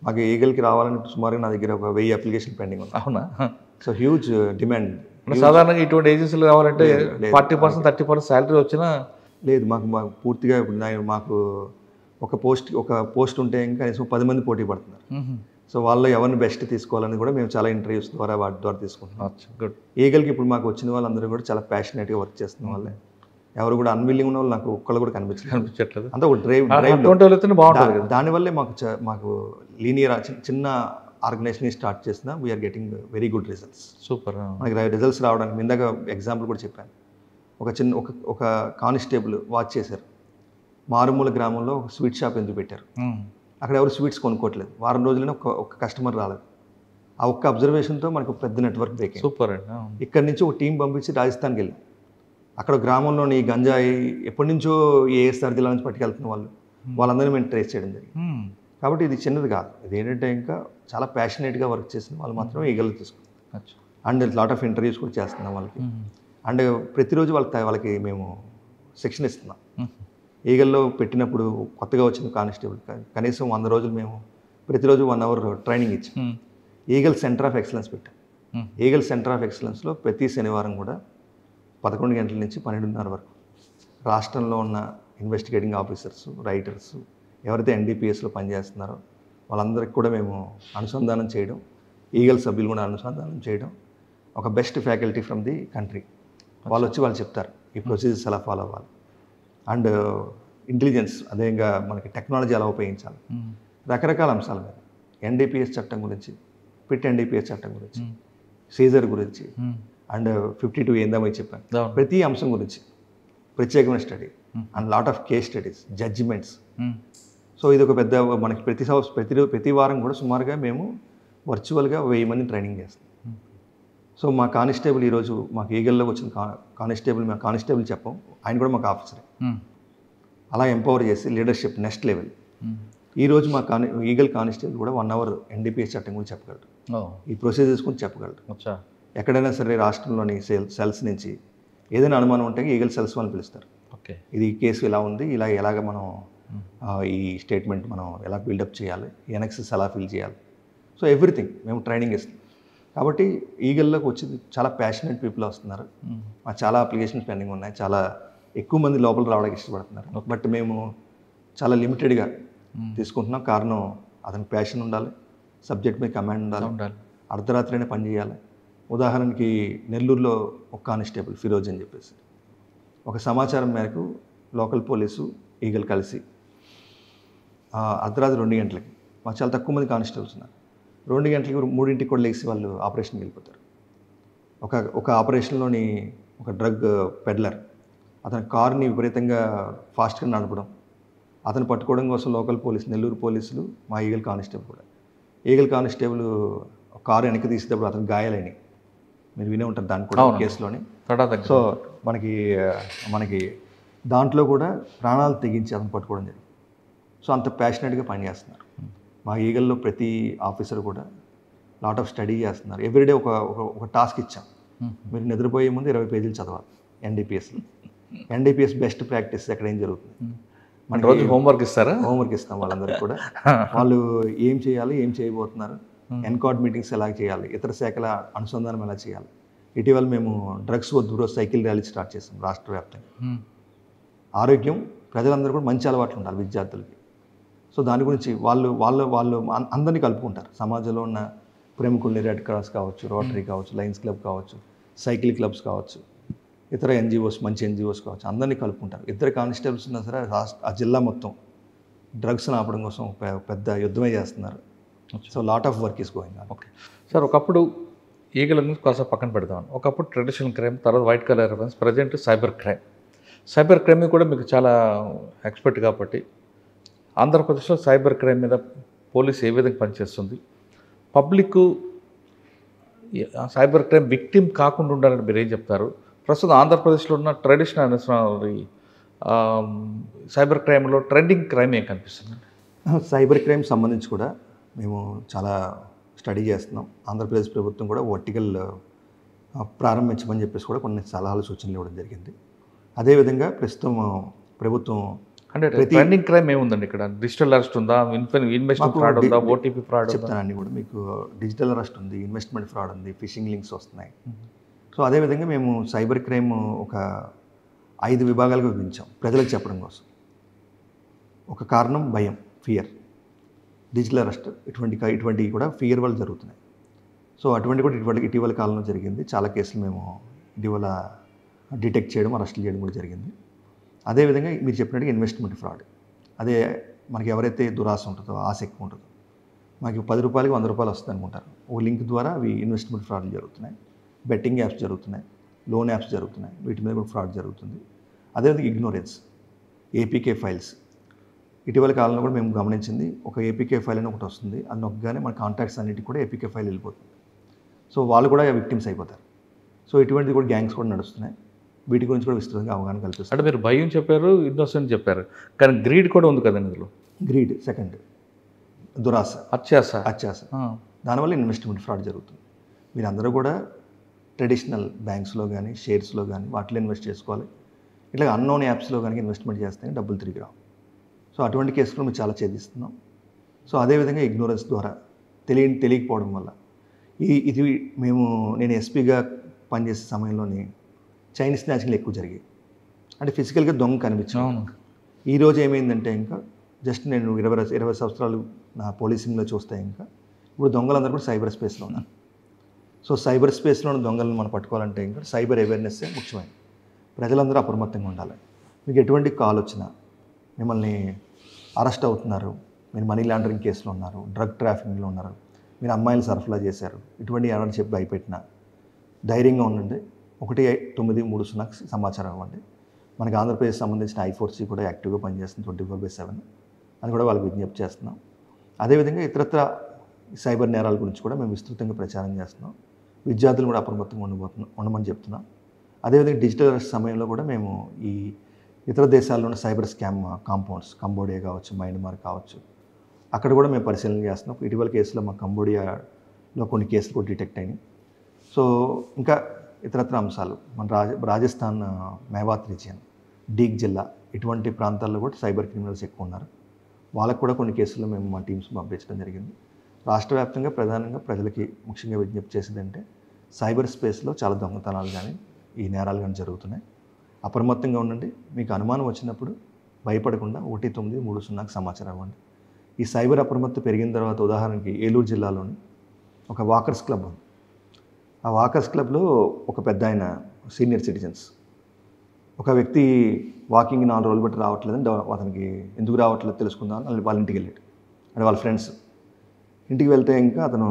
మాకు ఈగల్కి రావాలని సుమారుగా నా దగ్గర ఒక 1000 అప్లికేషన్ పెండింగ్ ఉంది. అవునా? So huge demand. సాధారణంగా ఇటువంటి ఏజెన్సీలు కావాలంటే 40% 30% శాలరీ వచ్చినా లేదు. మాకు పూర్తిగా ఇప్పుడు మాకు ఒక పోస్ట్ ఉంటే ఇంకా కనీసం 10 మంది పోటీ పడుతున్నారు. సో వాళ్ళు ఎవరిని బెస్ట్ తీసుకోవాలని కూడా మేము చాలా ఇంటర్వ్యూస్ ద్వారా వాటి ద్వారా తీసుకుంటున్నాం. గుడ్. ఈగల్కి ఇప్పుడు మాకు వచ్చిన వాళ్ళందరూ కూడా చాలా ప్యాషనేట్గా వర్క్ చేస్తున్న వాళ్ళే. ఎవరు కూడా అన్విల్లింగ్ ఉన్న వాళ్ళు నాకు ఒక్కళ్ళు కూడా కనిపించట్లేదు. అంతా ఒక డ్రైవ్ దానివల్లే మాకు లీనియర్ చిన్న ఆర్గనైజేషన్ స్టార్ట్ చేసిన we're getting very good results. Super. మనకి రిజల్ట్స్ రావడానికి ఇందాక ఎగ్జాంపుల్ కూడా చెప్పాను. ఒక కానిస్టేబుల్ వాచ్ చేశారు. మారుమూల గ్రామంలో ఒక స్వీట్ షాప్ ఎందుకు పెట్టారు? అక్కడ ఎవరు స్వీట్స్ కొనుక్కోవట్లేదు. వారం రోజులనే ఒక కస్టమర్ రాలేదు. ఆ ఒక్క అబ్జర్వేషన్తో మనకు పెద్ద నెట్వర్క్ బ్రేక్. సూపర్ అండి. ఇక్కడి నుంచి ఒక టీం పంపించి రాజస్థాన్కి వెళ్ళాం. అక్కడ గ్రామంలోని గంజాయి ఎప్పటి నుంచో ఏఎస్ఆర్ జిల్లా నుంచి పట్టుకెళ్తున్న వాళ్ళందరినీ మేము ట్రేస్ చేయడం జరిగింది. కాబట్టి ఇది చిన్నది కాదు. ఇది ఏంటంటే ఇంకా చాలా ప్యాషనేట్గా వర్క్ చేసిన వాళ్ళు మాత్రం ఈగలు తీసుకుంటాం. అండ్ లాట్ ఆఫ్ ఇంటర్వ్యూస్ కూడా చేస్తున్నాం వాళ్ళకి. అండ్ ప్రతిరోజు వాళ్ళకి మేము శిక్షణ ఇస్తున్నాం. ఈగల్లో పెట్టినప్పుడు కొత్తగా వచ్చిన కానిస్టేబుల్ కనీసం 100 రోజులు మేము ప్రతిరోజు 1 అవర్ ట్రైనింగ్ ఇచ్చాం. ఈగల్ సెంటర్ ఆఫ్ ఎక్సలెన్స్ పెట్టాం. ఈగల్ సెంటర్ ఆఫ్ ఎక్సలెన్స్లో ప్రతి శనివారం కూడా 11 గంటల నుంచి 12:30 వరకు రాష్ట్రంలో ఉన్న ఇన్వెస్టిగేటింగ్ ఆఫీసర్స్, రైటర్స్, ఎవరైతే ఎన్డీపీఎస్లో పనిచేస్తున్నారో వాళ్ళందరికీ కూడా మేము అనుసంధానం చేయడం, ఈగల్ సభ్యులు కూడా అనుసంధానం చేయడం, ఒక best faculty from the country వాళ్ళు వచ్చి వాళ్ళు చెప్తారు ఈ ప్రొసీజర్స్ ఎలా ఫాలో అవ్వాలి. అండ్ ఇంటెలిజెన్స్ అదేవిధంగా మనకి టెక్నాలజీ ఎలా ఉపయోగించాలి, రకరకాల అంశాల మీద ఎన్డీపీఎస్ చట్టం గురించి, పిట్ ఎన్డీపీఎస్ చట్టం గురించి, సీజర్ గురించి, అండ్ 52 ఏందామని చెప్పాను. ప్రతి అంశం గురించి ప్రత్యేకమైన study and lot of case studies, judgements. So ఇది ఒక పెద్ద మనకి ప్రతి వారం కూడా సుమారుగా మేము వర్చువల్గా 1000 మందిని ట్రైనింగ్ చేస్తాం. సో మా కానిస్టేబుల్ ఈరోజు మాకు ఈగల్లో వచ్చిన కానిస్టేబుల్ మేము కానిస్టేబుల్ చెప్పాం, ఆయన కూడా మాకు ఆఫీసరే. అలా ఎంపవర్ చేసి లీడర్షిప్ నెక్స్ట్ లెవెల్. ఈరోజు మా ఈగల్ కానిస్టేబుల్ కూడా 1 అవర్ ఎన్డీపీఎస్ చట్టం గురించి చెప్పగలరు, ఈ ప్రొసీజర్స్ గురించి చెప్పగలరు. ఎక్కడైనా సరే రాష్ట్రంలోని సెల్స్ నుంచి ఏదైనా అనుమానం ఉంటే ఈగల్ సెల్స్ అని పిలుస్తారు. ఇది కేసు ఇలా ఉంది, ఎలాగ మనం ఈ స్టేట్మెంట్ మనం ఎలా బిల్డప్ చేయాలి, ఎనెక్సెస్ ఎలా ఫిల్ చేయాలి. సో ఎవ్రీథింగ్ మేము ట్రైనింగ్ ఇస్తాం. కాబట్టి ఈగల్లోకి వచ్చి చాలా ప్యాషనేట్ పీపుల్ వస్తున్నారు. మాకు చాలా అప్లికేషన్స్ పెండింగ్ ఉన్నాయి. చాలా ఎక్కువ మంది లోపల రావడానికి ఇష్టపడుతున్నారు. బట్ మేము చాలా లిమిటెడ్గా తీసుకుంటున్నాం. కారణం అతనికి ప్యాషన్ ఉండాలి, సబ్జెక్ట్ మీద కమాండ్ ఉండాలి, అర్ధరాత్రైనా పని చేయాలి. ఉదాహరణకి నెల్లూరులో ఒక కానిస్టేబుల్ ఫిరోజ్ అని చెప్పేసి ఒక సమాచారం మేరకు లోకల్ పోలీసు ఈగల్ కలిసి అర్ధరాత్రి 2 గంటలకి, మాకు చాలా తక్కువ మంది కానిస్టేబుల్స్ ఉన్నారు, 2 గంటలకి 3 కూడా లేచి వాళ్ళు ఆపరేషన్కి వెళ్ళిపోతారు. ఒక ఆపరేషన్లోని ఒక డ్రగ్ పెడ్లర్ అతని కారుని విపరీతంగా ఫాస్ట్గా నడపడం, అతను పట్టుకోవడం కోసం లోకల్ నెల్లూరు పోలీసులు, మా ఈగల్ కానిస్టేబుల్ కూడా, ఈగల్ కానిస్టేబుల్ కారు వెనక్కి తీసేటప్పుడు అతను గాయాలని మీరు వినే ఉంటారు దాన్ని కూడా కేసులోని. సో మనకి దాంట్లో కూడా ప్రాణాలు తెగించి అతను పట్టుకోవడం జరిగింది. సో అంత ప్యాషనెట్గా పనిచేస్తున్నారు. మా ఈగల్లో ప్రతి ఆఫీసర్ కూడా లాట్ ఆఫ్ స్టడీ చేస్తున్నారు. ఎవ్రీడే ఒక టాస్క్ ఇచ్చాం, మీరు నిద్రపోయే ముందు 20 పేజీలు చదవాలి ఎన్డీపీఎస్లో. ఎన్డీపీఎస్ బెస్ట్ ప్రాక్టీస్ ఎక్కడ ఏం జరుగుతుంది, మన రోజు హోంవర్క్ ఇస్తారా? హోంవర్క్ ఇస్తాం వాళ్ళందరికీ కూడా. వాళ్ళు ఏం చేయాలి, ఏం చేయబోతున్నారు, ఎన్కాడ్ మీటింగ్స్ ఎలా చేయాలి, ఇతర శాఖల అనుసంధానం ఎలా చేయాలి. ఇటీవల మేము డ్రగ్స్ వద్దు సైకిల్ ర్యాలీ స్టార్ట్ చేస్తాం రాష్ట్ర వ్యాప్తంగా. ఆరోగ్యం ప్రజలందరూ కూడా మంచి అలవాట్లు ఉండాలి విద్యార్థులకి. సో దాని గురించి వాళ్ళు అందరినీ కలుపుకుంటారు. సమాజంలో ఉన్న ప్రముఖుల్ని, రెడ్ క్రాస్ కావచ్చు, రోటరీ కావచ్చు, లయన్స్ క్లబ్ కావచ్చు, సైకిల్ క్లబ్స్ కావచ్చు, ఇతర ఎన్జిఓస్, మంచి ఎన్జిఓస్ కావచ్చు, అందరినీ కలుపుకుంటారు. ఇద్దరు కానిస్టేబుల్స్ ఉన్నా సరే ఆ జిల్లా మొత్తం డ్రగ్స్ని ఆపడం కోసం పెద్ద యుద్ధమే చేస్తున్నారు. So lot of work is going on. Okay sir, ఒకప్పుడు ఈగల నుంచి కాస్త పక్కన పెడతాం. ఒకప్పుడు ట్రెడిషనల్ క్రైమ్, తర్వాత white colour reference, present cyber crime. Cyber crime కూడా మీకు చాలా ఎక్స్పర్ట్ కాబట్టి ఆంధ్రప్రదేశ్లో సైబర్ క్రైమ్ మీద పోలీస్ ఏ విధంగా పనిచేస్తుంది, పబ్లిక్ సైబర్ క్రైమ్ విక్టిమ్ కాకుండా ఉండాలని మీరు ఏం చెప్తారు, ప్రస్తుతం ఆంధ్రప్రదేశ్లో ఉన్న ట్రెడిషనల్ సైబర్ క్రైమ్లో ట్రెండింగ్ క్రైమ్ ఏం కనిపిస్తుందండి? సైబర్ క్రైమ్ సంబంధించి కూడా మేము చాలా స్టడీ చేస్తున్నాం. ఆంధ్రప్రదేశ్ ప్రభుత్వం కూడా వర్టికల్ ప్రారంభించమని చెప్పేసి కూడా కొన్ని సలహాలు సూచనలు ఇవ్వడం జరిగింది. అదేవిధంగా ప్రస్తుతం ప్రభుత్వం అంటే ట్రెండింగ్ క్రైమ్ ఏముందండి ఇక్కడ? డిజిటల్ అరెస్ట్ ఉందా, ఇన్వెస్ట్మెంట్ ఫ్రాడ్ ఉందా, ఓటీపీ ఫ్రాడ్ చెప్తానండి. కూడా మీకు డిజిటల్ అరెస్ట్ ఉంది, ఇన్వెస్ట్మెంట్ ఫ్రాడ్ ఉంది, ఫిషింగ్ లింక్స్ వస్తున్నాయి. సో అదేవిధంగా మేము సైబర్ క్రైమ్ ఒక 5 విభాగాలుగా విభజించాం ప్రజలకు చెప్పడం కోసం. ఒక కారణం భయం, ఫియర్. డిజిటల్ అరెస్ట్ ఇటువంటివి కూడా ఫియర్ వల్ల జరుగుతున్నాయి. సో అటువంటి కూడా ఇటీవల కాలంలో జరిగింది. చాలా కేసులు మేము ఇటీవల డిటెక్ట్ చేయడం, అరెస్టులు చేయడం కూడా జరిగింది. అదేవిధంగా మీరు చెప్పినట్టుగా ఇన్వెస్ట్మెంట్ ఫ్రాడ్. అదే మనకి ఎవరైతే దురాశ ఉంటుందో, ఆశ ఎక్కువ ఉంటుందో, మనకి 10 రూపాయలకి 100 రూపాయలు వస్తుంది అనుకుంటారు. ఓ లింక్ ద్వారా అవి ఇన్వెస్ట్మెంట్ ఫ్రాడ్లు జరుగుతున్నాయి. బెట్టింగ్ యాప్స్ జరుగుతున్నాయి, లోన్ యాప్స్ జరుగుతున్నాయి. వీటి మీద కూడా ఫ్రాడ్ జరుగుతుంది. అదేవిధంగా ఇగ్నోరెన్స్, ఏపీకే ఫైల్స్. ఇటీవల కాలంలో కూడా మేము గమనించింది, ఒక ఏపీకే ఫైల్ అని ఒకటి వస్తుంది. అది నొక్కగానే మన కాంటాక్ట్స్ అన్నిటికీ కూడా ఏపీకే ఫైల్ వెళ్ళిపోతుంది. సో వాళ్ళు కూడా విక్టిమ్స్ అయిపోతారు. సో ఇటువంటిది కూడా గ్యాంగ్స్ కూడా నడుస్తున్నాయి. వీటి గురించి కూడా విస్తృతంగా అవగాహన కల్పిస్తారు. అంటే మీరు భయం చెప్పారు, ఇన్నోసెంట్ చెప్పారు, కానీ గ్రీడ్ కూడా ఉంది కదండి ఇందులో. గ్రీడ్ సెకండ్, దురాశ, అత్యాశ. దానివల్ల ఇన్వెస్ట్మెంట్ ఫ్రాడ్ జరుగుతుంది. మీరు అందరూ కూడా ట్రెడిషనల్ బ్యాంక్స్లో కానీ, షేర్స్లో కానీ వాటిలో ఇన్వెస్ట్ చేసుకోవాలి. ఇట్లా అన్నోన్ యాప్స్లో కనుక ఇన్వెస్ట్మెంట్ చేస్తే డబ్బులు తిరిగి రావు. సో అటువంటి కేసులు మేము చాలా ఛేదిస్తున్నాం. సో అదేవిధంగా ఇగ్నోరెన్స్ ద్వారా తెలియకపోవడం వల్ల ఇది నేను ఎస్పీగా పనిచేసే సమయంలోని చైన్ స్నాచింగ్లు ఎక్కువ జరిగాయి. అంటే ఫిజికల్గా దొంగ కనిపించాను. ఈరోజు ఏమైందంటే ఇంకా జస్ట్ నేను 20 సంవత్సరాలు నా పోలీసింగ్లో చూస్తే ఇంకా ఇప్పుడు దొంగలందరూ కూడా సైబర్ స్పేస్లో ఉన్నారు. సో సైబర్ స్పేస్లో ఉన్న దొంగలను మనం పట్టుకోవాలంటే ఇంకా సైబర్ అవేర్నెస్ ముఖ్యమైనది. ప్రజలందరూ అప్రమత్తంగా ఉండాలి. మీకు ఎటువంటి కాల్ వచ్చినా, మిమ్మల్ని అరెస్ట్ అవుతున్నారు, మీరు మనీ లాండరింగ్ కేసులో ఉన్నారు, డ్రగ్ ట్రాఫికింగ్లో ఉన్నారు, మీరు అమ్మాయిలు సరఫరా చేశారు, ఇటువంటి ఎవరైనా చెప్పి భయపెట్టినా ధైర్యంగా ఉండండి. 1930 సమాచారం ఇవ్వండి. మనకి ఆంధ్రప్రదేశ్ సంబంధించిన I4C కూడా యాక్టివ్గా పనిచేస్తుంది 24/7. అది కూడా వాళ్ళకి విజ్ఞప్తి చేస్తున్నాం. అదేవిధంగా ఇతరత్ర సైబర్ నేరాల గురించి కూడా మేము విస్తృతంగా ప్రచారం చేస్తున్నాం. విద్యార్థులు కూడా అప్రమత్తంగా ఉండమని చెప్తున్నాం. అదేవిధంగా డిజిటల్ అరెస్ట్ సమయంలో కూడా మేము ఈ ఇతర దేశాల్లో ఉన్న సైబర్ స్కామ్ కాంపౌండ్స్, కంబోడియా కావచ్చు, మయన్మార్ కావచ్చు, అక్కడ కూడా మేము పరిశీలన చేస్తున్నాం. ఇటీవల కేసులో మా కంబోడియాలో కొన్ని కేసులు కూడా డిటెక్ట్ అయినాయి. సో ఇంకా ఇతరత్ర అంశాలు మన రాజస్థాన్ మేవాత్ రీజియన్, డీగ్ జిల్లా, ఇటువంటి ప్రాంతాల్లో కూడా సైబర్ క్రిమినల్స్ ఎక్కువ ఉన్నారు. వాళ్ళకు కూడా కొన్ని కేసుల్లో మేము మా టీమ్స్ పంపించడం జరిగింది. రాష్ట్ర వ్యాప్తంగా ప్రధానంగా ప్రజలకి ముఖ్యంగా విజ్ఞప్తి చేసేదంటే సైబర్ స్పేస్లో చాలా దొంగతనాలు కానీ ఈ నేరాలు కానీ జరుగుతున్నాయి. అప్రమత్తంగా ఉండండి. మీకు అనుమానం వచ్చినప్పుడు భయపడకుండా 1930 సమాచారం ఇవ్వండి. ఈ సైబర్ అప్రమత్త పెరిగిన తర్వాత ఉదాహరణకి ఏలూరు జిల్లాలోని ఒక వాకర్స్ క్లబ్ ఉంది. ఆ వాకర్స్ క్లబ్లో ఒక పెద్ద ఆయన సీనియర్ సిటిజన్స్, ఒక వ్యక్తి వాకింగ్ 4 రోజులు బట్టి రావట్లేదని అతనికి ఎందుకు రావట్లేదు తెలుసుకుందాం అని వాళ్ళ ఇంటికి వెళ్ళాడు. అంటే వాళ్ళ ఫ్రెండ్స్ ఇంటికి వెళ్తే ఇంకా అతను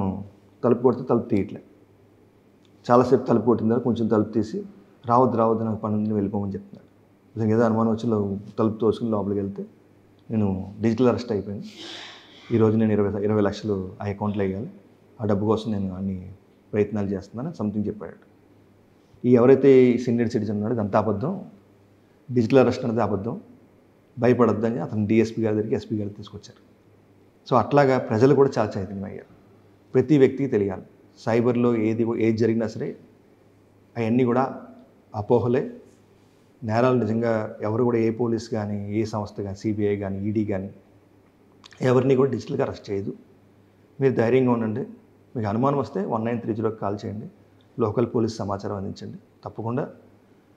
తలుపు కొడితే తలుపు తీయట్లే. చాలాసేపు తలుపు కొట్టిన తర్వాత కొంచెం తలుపు తీసి రావద్దు నాకు పని ఉంది వెళ్ళిపోమని చెప్తున్నాడు. నిజంగా ఏదో అనుమానం వచ్చి తలుపు తోసుకుని లోపలికి వెళ్తే నేను డిజిటల్ అరెస్ట్ అయిపోయింది, ఈరోజు నేను 20 లక్షలు ఆ అకౌంట్లో వేయాలి, ఆ డబ్బు కోసం నేను అన్ని ప్రయత్నాలు చేస్తున్నాను సంథింగ్ చెప్పాడు. ఎవరైతే సీనియర్ సిటిజన్ ఉన్నాడో ఇదంతా అబద్ధం, డిజిటల్ అరెస్ట్ అనేది అబద్ధం, భయపడొద్దని అతను డిఎస్పీ గారి దగ్గరికి ఎస్పీ గారికి తీసుకొచ్చారు. సో అట్లాగా ప్రజలు కూడా చాలా చైతన్యం అయ్యారు. ప్రతి వ్యక్తికి తెలియాలి సైబర్లో ఏది జరిగినా సరే అవన్నీ కూడా అపోహలే, నేరాలు నిజంగా ఎవరు కూడా ఏ పోలీస్ కానీ, ఏ సంస్థ కానీ, సిబిఐ కానీ, ఈడీ కానీ ఎవరిని కూడా డిజిటల్గా అరెస్ట్ చేయదు. మీరు ధైర్యంగా ఉండండి. మీకు అనుమానం వస్తే 1930కి కాల్ చేయండి, లోకల్ పోలీస్ సమాచారం అందించండి. తప్పకుండా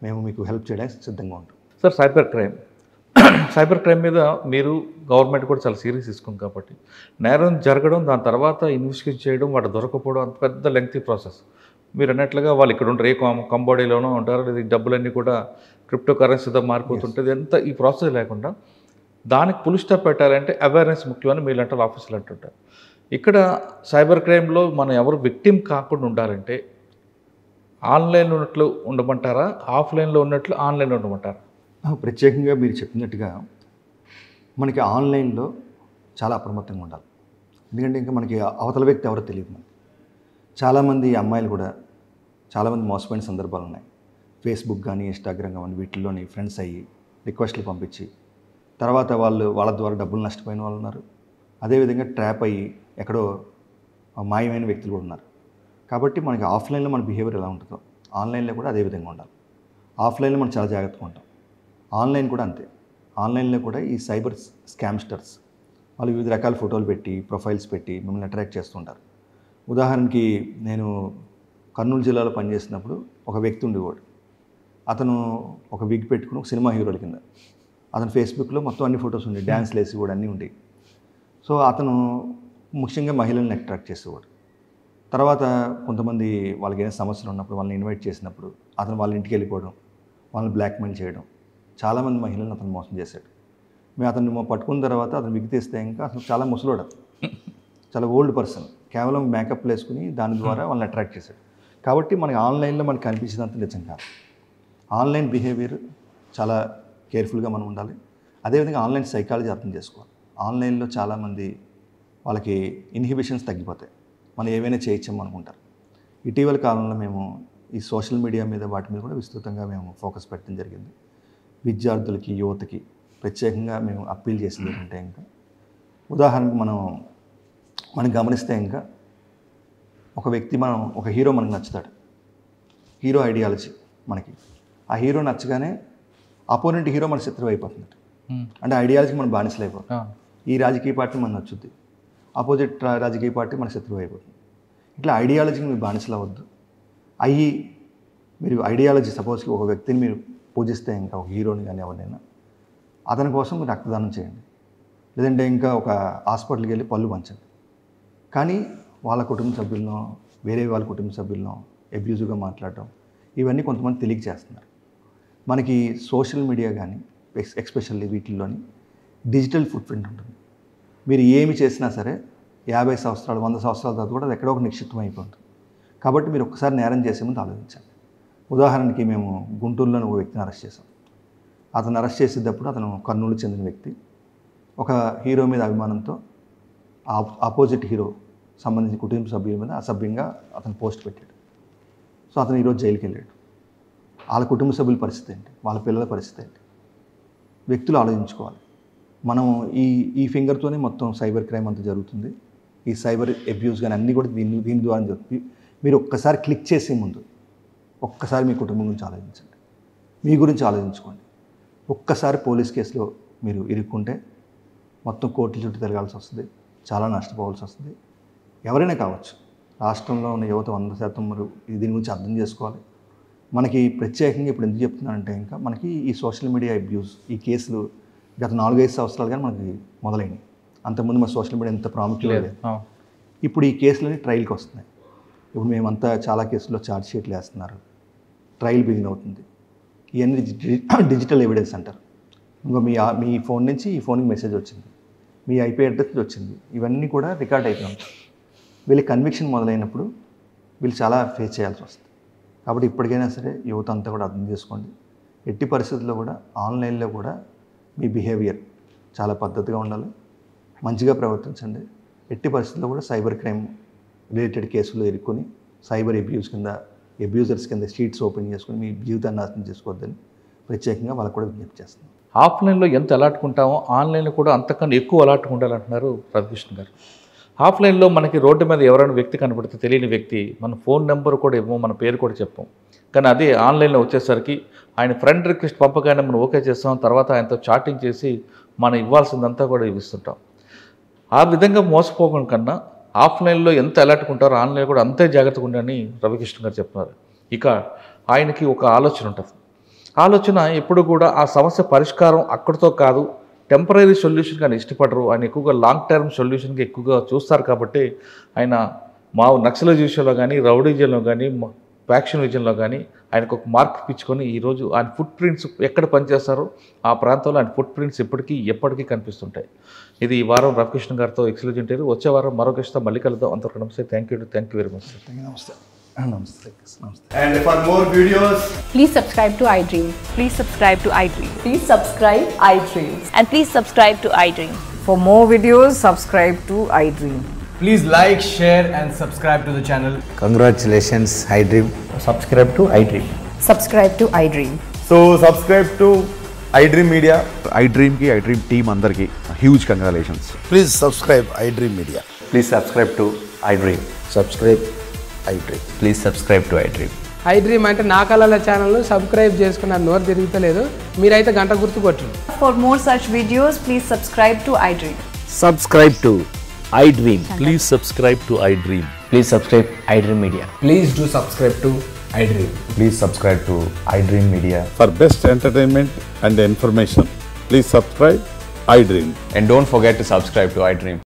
మేము మీకు హెల్ప్ చేయడానికి సిద్ధంగా ఉంటాం. సార్, సైబర్ క్రైమ్ మీద మీరు గవర్నమెంట్ కూడా చాలా సీరియస్ తీసుకుంది కాబట్టి నేరం జరగడం, దాని తర్వాత ఇన్వెస్టిగేట్ చేయడం, వాటి దొరకపోవడం అంత పెద్ద లెంగ్తీ ప్రాసెస్. మీరు అన్నట్లుగా వాళ్ళు ఇక్కడ ఉంటారు, కంబోడియాలోనో ఉంటారు, లేదా డబ్బులన్నీ కూడా క్రిప్టో కరెన్సీతో మారిపోతుంటుంది. ఎంత ఈ ప్రాసెస్ లేకుండా దానికి పుల్ స్టాప్ పెట్టాలంటే అవేర్నెస్ ముఖ్యమని మీలాంటి ఆఫీసులు అంటుంటారు. ఇక్కడ సైబర్ క్రైమ్లో మనం ఎవరు విక్టిమ్ కాకుండా ఉండాలంటే ఆన్లైన్లో ఉన్నట్లు ఉండమంటారా, ఆఫ్లైన్లో ఉన్నట్లు ఆన్లైన్లో ఉండమంటారా? ప్రత్యేకంగా మీరు చెప్పినట్టుగా మనకి ఆన్లైన్లో చాలా అప్రమత్తంగా ఉండాలి. ఎందుకంటే ఇంకా మనకి అవతల వ్యక్తి ఎవరో తెలియదు. మనకి చాలామంది అమ్మాయిలు కూడా చాలామంది మోసపోయిన సందర్భాలు ఉన్నాయి. ఫేస్బుక్ కానీ ఇన్స్టాగ్రామ్ కానీ వీటిల్లోని ఫ్రెండ్స్ అయ్యి రిక్వెస్ట్లు పంపించి తర్వాత వాళ్ళ ద్వారా డబ్బులు నష్టపోయిన వాళ్ళు ఉన్నారు. అదేవిధంగా ట్రాప్ అయ్యి ఎక్కడో మాయమైన వ్యక్తులు కూడా ఉన్నారు. కాబట్టి మనకి ఆఫ్లైన్లో మన బిహేవియర్ ఎలా ఉంటుందో ఆన్లైన్లో కూడా అదే విధంగా ఉండాలి. ఆఫ్లైన్లో మనం చాలా జాగ్రత్తగా ఉంటాం, ఆన్లైన్ కూడా అంతే. ఆన్లైన్లో కూడా ఈ సైబర్ స్కామ్స్టర్స్ వాళ్ళు వివిధ రకాల ఫోటోలు పెట్టి ప్రొఫైల్స్ పెట్టి మిమ్మల్ని అట్రాక్ట్ చేస్తుంటారు. ఉదాహరణకి నేను కర్నూలు జిల్లాలో పనిచేసినప్పుడు ఒక వ్యక్తి ఉండేవాడు. అతను ఒక విగ్ పెట్టుకుని ఒక సినిమా హీరోల కింద అతను ఫేస్బుక్లో మొత్తం అన్ని ఫొటోస్ ఉండేవి, డ్యాన్స్లు వేసి కూడా అన్నీ ఉండేవి. సో అతను ముఖ్యంగా మహిళల్ని అట్రాక్ట్ చేసేవాడు. తర్వాత కొంతమంది వాళ్ళకి ఏదైనా సమస్యలు ఉన్నప్పుడు వాళ్ళని ఇన్వైట్ చేసినప్పుడు అతను వాళ్ళ ఇంటికి వెళ్ళిపోవడం, వాళ్ళని బ్లాక్మెయిల్ చేయడం, చాలామంది మహిళలను అతను మోసం చేశాడు. మేము అతన్ని పట్టుకున్న తర్వాత అతను విగ్ తీస్తే ఇంకా అసలు చాలా ముసలోడు, చాలా ఓల్డ్ పర్సన్, కేవలం మేకప్ వేసుకుని దాని ద్వారా వాళ్ళని అట్రాక్ట్ చేశాడు. కాబట్టి మనకి ఆన్లైన్లో మనకు కనిపించినంత నిజం కాదు. ఆన్లైన్ బిహేవియర్ చాలా కేర్ఫుల్గా మనం ఉండాలి. అదేవిధంగా ఆన్లైన్ సైకాలజీ అర్థం చేసుకోవాలి. ఆన్లైన్లో చాలామంది వాళ్ళకి ఇన్హిబిషన్స్ తగ్గిపోతాయి, మనం ఏమైనా చేయొచ్చాం అనుకుంటారు. ఇటీవల కాలంలో మేము ఈ సోషల్ మీడియా మీద వాటి మీద కూడా విస్తృతంగా మేము ఫోకస్ పెట్టడం జరిగింది. విద్యార్థులకి, యువతకి ప్రత్యేకంగా మేము అప్పీల్ చేసింది ఏంటంటే, ఇంకా ఉదాహరణకు మనం గమనిస్తే ఇంకా ఒక హీరో మనకు నచ్చుతాడు, హీరో ఐడియాలజీ మనకి, ఆ హీరో నచ్చగానే అపోనెంట్ హీరో మన శత్రువు అయిపోతుంది. అంటే ఐడియాలజీకి మనం బానిసలు అయిపోతాం. ఈ రాజకీయ పార్టీ మనకు నచ్చుద్ది, ఆపోజిట్ రాజకీయ పార్టీ మన శత్రువు అయిపోతుంది. ఇట్లా ఐడియాలజీకి మీరు బానిసలు అవ్వద్దు. మీరు ఐడియాలజీ సపోజ్కి ఒక వ్యక్తిని మీరు పూజిస్తే, ఇంకా ఒక హీరోని కానీ ఎవరినైనా, అతని కోసం మీరు రక్తదానం చేయండి, లేదంటే ఇంకా ఒక హాస్పిటల్కి వెళ్ళి పళ్ళు పంచండి. కానీ వాళ్ళ కుటుంబ సభ్యులను, వేరే వాళ్ళ కుటుంబ సభ్యులను అబ్యూజివ్గా మాట్లాడటం, ఇవన్నీ కొంతమంది తెలియక చేస్తున్నారు. మనకి సోషల్ మీడియా కానీ ఎస్పెషల్లీ వీటిల్లోని డిజిటల్ ఫుట్ ప్రింట్ ఉంటుంది. మీరు ఏమి చేసినా సరే 50 సంవత్సరాలు 100 సంవత్సరాల తర్వాత కూడా అది ఎక్కడో ఒక నిక్షిప్తం అయిపోతుంది. కాబట్టి మీరు ఒక్కసారి నేరం చేసే ముందు ఆలోచించండి. ఉదాహరణకి మేము గుంటూరులో ఒక వ్యక్తిని అరెస్ట్ చేసాం. అతను అరెస్ట్ చేసేటప్పుడు అతను కర్నూలు చెందిన వ్యక్తి. ఒక హీరో మీద అభిమానంతో ఆపోజిట్ హీరో సంబంధించిన కుటుంబ సభ్యుల మీద అసభ్యంగా అతను పోస్ట్ పెట్టాడు. సో అతను ఈరోజు జైలుకి వెళ్ళాడు. వాళ్ళ కుటుంబ సభ్యుల పరిస్థితి ఏంటి, వాళ్ళ పిల్లల పరిస్థితి ఏంటి? వ్యక్తులు ఆలోచించుకోవాలి. మనం ఈ ఫింగర్తోనే మొత్తం సైబర్ క్రైమ్ అంతా జరుగుతుంది. ఈ సైబర్ అబ్యూస్ కానీ అన్నీ కూడా దీని ద్వారా జరుగుతుంది. మీరు ఒక్కసారి క్లిక్ చేసే ముందు ఒక్కసారి మీ కుటుంబం గురించి ఆలోచించండి, మీ గురించి ఆలోచించుకోండి. ఒక్కసారి పోలీస్ కేసులో మీరు ఇరుక్కుంటే మొత్తం కోర్టుల చుట్టూ తిరగాల్సి వస్తుంది, చాలా నష్టపోవాల్సి వస్తుంది. ఎవరైనా కావచ్చు. రాష్ట్రంలో ఉన్న యువత 100% మీరు దీని గురించి అర్థం చేసుకోవాలి. మనకి ప్రత్యేకంగా ఇప్పుడు ఎందుకు చెప్తున్నానంటే, ఇంకా మనకి ఈ సోషల్ మీడియా అబ్యూస్ ఈ కేసులు గత 4-5 సంవత్సరాలు కానీ మనకి మొదలైనవి. అంతకుముందు మన సోషల్ మీడియా ఎంత ప్రాముఖ్యం లేదు. ఇప్పుడు ఈ కేసులని ట్రయల్కి వస్తున్నాయి. ఇప్పుడు మేమంతా చాలా కేసుల్లో ఛార్జ్ షీట్లు వేస్తున్నారు, ట్రయల్ బిగిన్ అవుతుంది. ఇవన్నీ డిజిటల్ ఎవిడెన్స్ అంటారు. ఇంకా మీ ఫోన్ నుంచి ఈ ఫోన్కి మెసేజ్ వచ్చింది, మీ ఐపీ అడ్రస్ వచ్చింది, ఇవన్నీ కూడా రికార్డ్ అయిపోయి ఉంటాయి. వీళ్ళకి కన్విక్షన్ మొదలైనప్పుడు వీళ్ళు చాలా ఫేస్ చేయాల్సి వస్తుంది. కాబట్టి ఇప్పటికైనా సరే యువత అంతా కూడా అర్థం చేసుకోండి. ఎట్టి పరిస్థితుల్లో కూడా ఆన్లైన్లో కూడా మీ బిహేవియర్ చాలా పద్ధతిగా ఉండాలి, మంచిగా ప్రవర్తించండి. ఎట్టి పరిస్థితుల్లో కూడా సైబర్ క్రైమ్ రిలేటెడ్ కేసుల్లో ఇరుక్కొని సైబర్ అబ్యూజర్స్ కింద స్ట్రీట్స్ ఓపెన్ చేసుకుని మీ జీవితాన్ని నాశనం చేసుకోవద్దని ప్రత్యేకంగా వాళ్ళకు కూడా విజ్ఞప్తి చేస్తున్నాం. ఆఫ్లైన్లో ఎంత అలాటుకుంటామో ఆన్లైన్లో కూడా అంతకన్నా ఎక్కువ అలాటుకుండాలంటున్నారు రవికృష్ణ గారు. ఆఫ్లైన్లో మనకి రోడ్డు మీద ఎవరైనా వ్యక్తి కనబడితే తెలియని వ్యక్తి మన ఫోన్ నెంబర్ కూడా ఇవ్వం, మన పేరు కూడా చెప్పాం. కానీ అదే ఆన్లైన్లో వచ్చేసరికి ఆయన ఫ్రెండ్ రిక్వెస్ట్ పంపగానే మనం ఓకే చేస్తాం, తర్వాత ఆయనతో చాటింగ్ చేసి మనం ఇవ్వాల్సిందంతా కూడా ఇస్తుంటాం. ఆ విధంగా మోసపోవడం కన్నా ఆఫ్లైన్లో ఎంత అలర్ట్కుంటారో ఆన్లైన్ కూడా అంతే జాగ్రత్తగా ఉండని రవికృష్ణ గారు చెప్తున్నారు. ఇక ఆయనకి ఒక ఆలోచన ఉంటుంది. ఆలోచన ఎప్పుడు కూడా ఆ సమస్య పరిష్కారం అక్కడితో కాదు, టెంపరీ సొల్యూషన్ కానీ ఇష్టపడరు. ఆయన ఎక్కువగా లాంగ్ టర్మ్ సొల్యూషన్కి ఎక్కువగా చూస్తారు. కాబట్టి ఆయన మా నక్సలైజ్ విషయంలో కానీ, రౌడీజంలో కానీ, ఫ్యాక్షన్ విజన్లో కానీ ఆయనకు ఒక మార్క్ ఇప్పించుకొని ఈరోజు ఆయన ఫుట్ ప్రింట్స్ ఎక్కడ పనిచేస్తారో ఆ ప్రాంతంలో ఆయన ఫుట్ ప్రింట్స్ ఎప్పటికీ కనిపిస్తుంటాయి. ఇది ఈ వారం రవికృష్ణ గారితో ఎక్స్క్లూజివ్ ఇంటర్వ్యూ. వచ్చే వారం మరో గెస్ట్తో మళ్ళీ కలుద్దాం. అంతవరకు నమస్తే. Thank you very much. నమస్తే. And for more videos, please subscribe to iDream. Please subscribe to iDream. Please subscribe iDream. And please subscribe to iDream. For more videos, subscribe to iDream. please like, share and subscribe to the channel. Congratulations, iDream. Subscribe to iDream. Subscribe to iDream. So subscribe to iDream Media. iDream की iDream team अंदर की huge congratulations. Please subscribe iDream Media. Please subscribe to iDream. Subscribe iDream. Please subscribe to iDream. iDream అంటే నా కళల ఛానల్ను సబ్స్క్రైబ్ చేసుకున్న నోరు తిరుగుతలేదు, మీరైతే గంట గుర్తు కొట్టండి. For more such videos, please subscribe to iDream. Subscribe to iDream. Please subscribe to iDream. Please subscribe iDream Media. Please do subscribe to iDream. Please subscribe to iDream Media. For best entertainment and information, please subscribe iDream. And don't forget to subscribe to iDream.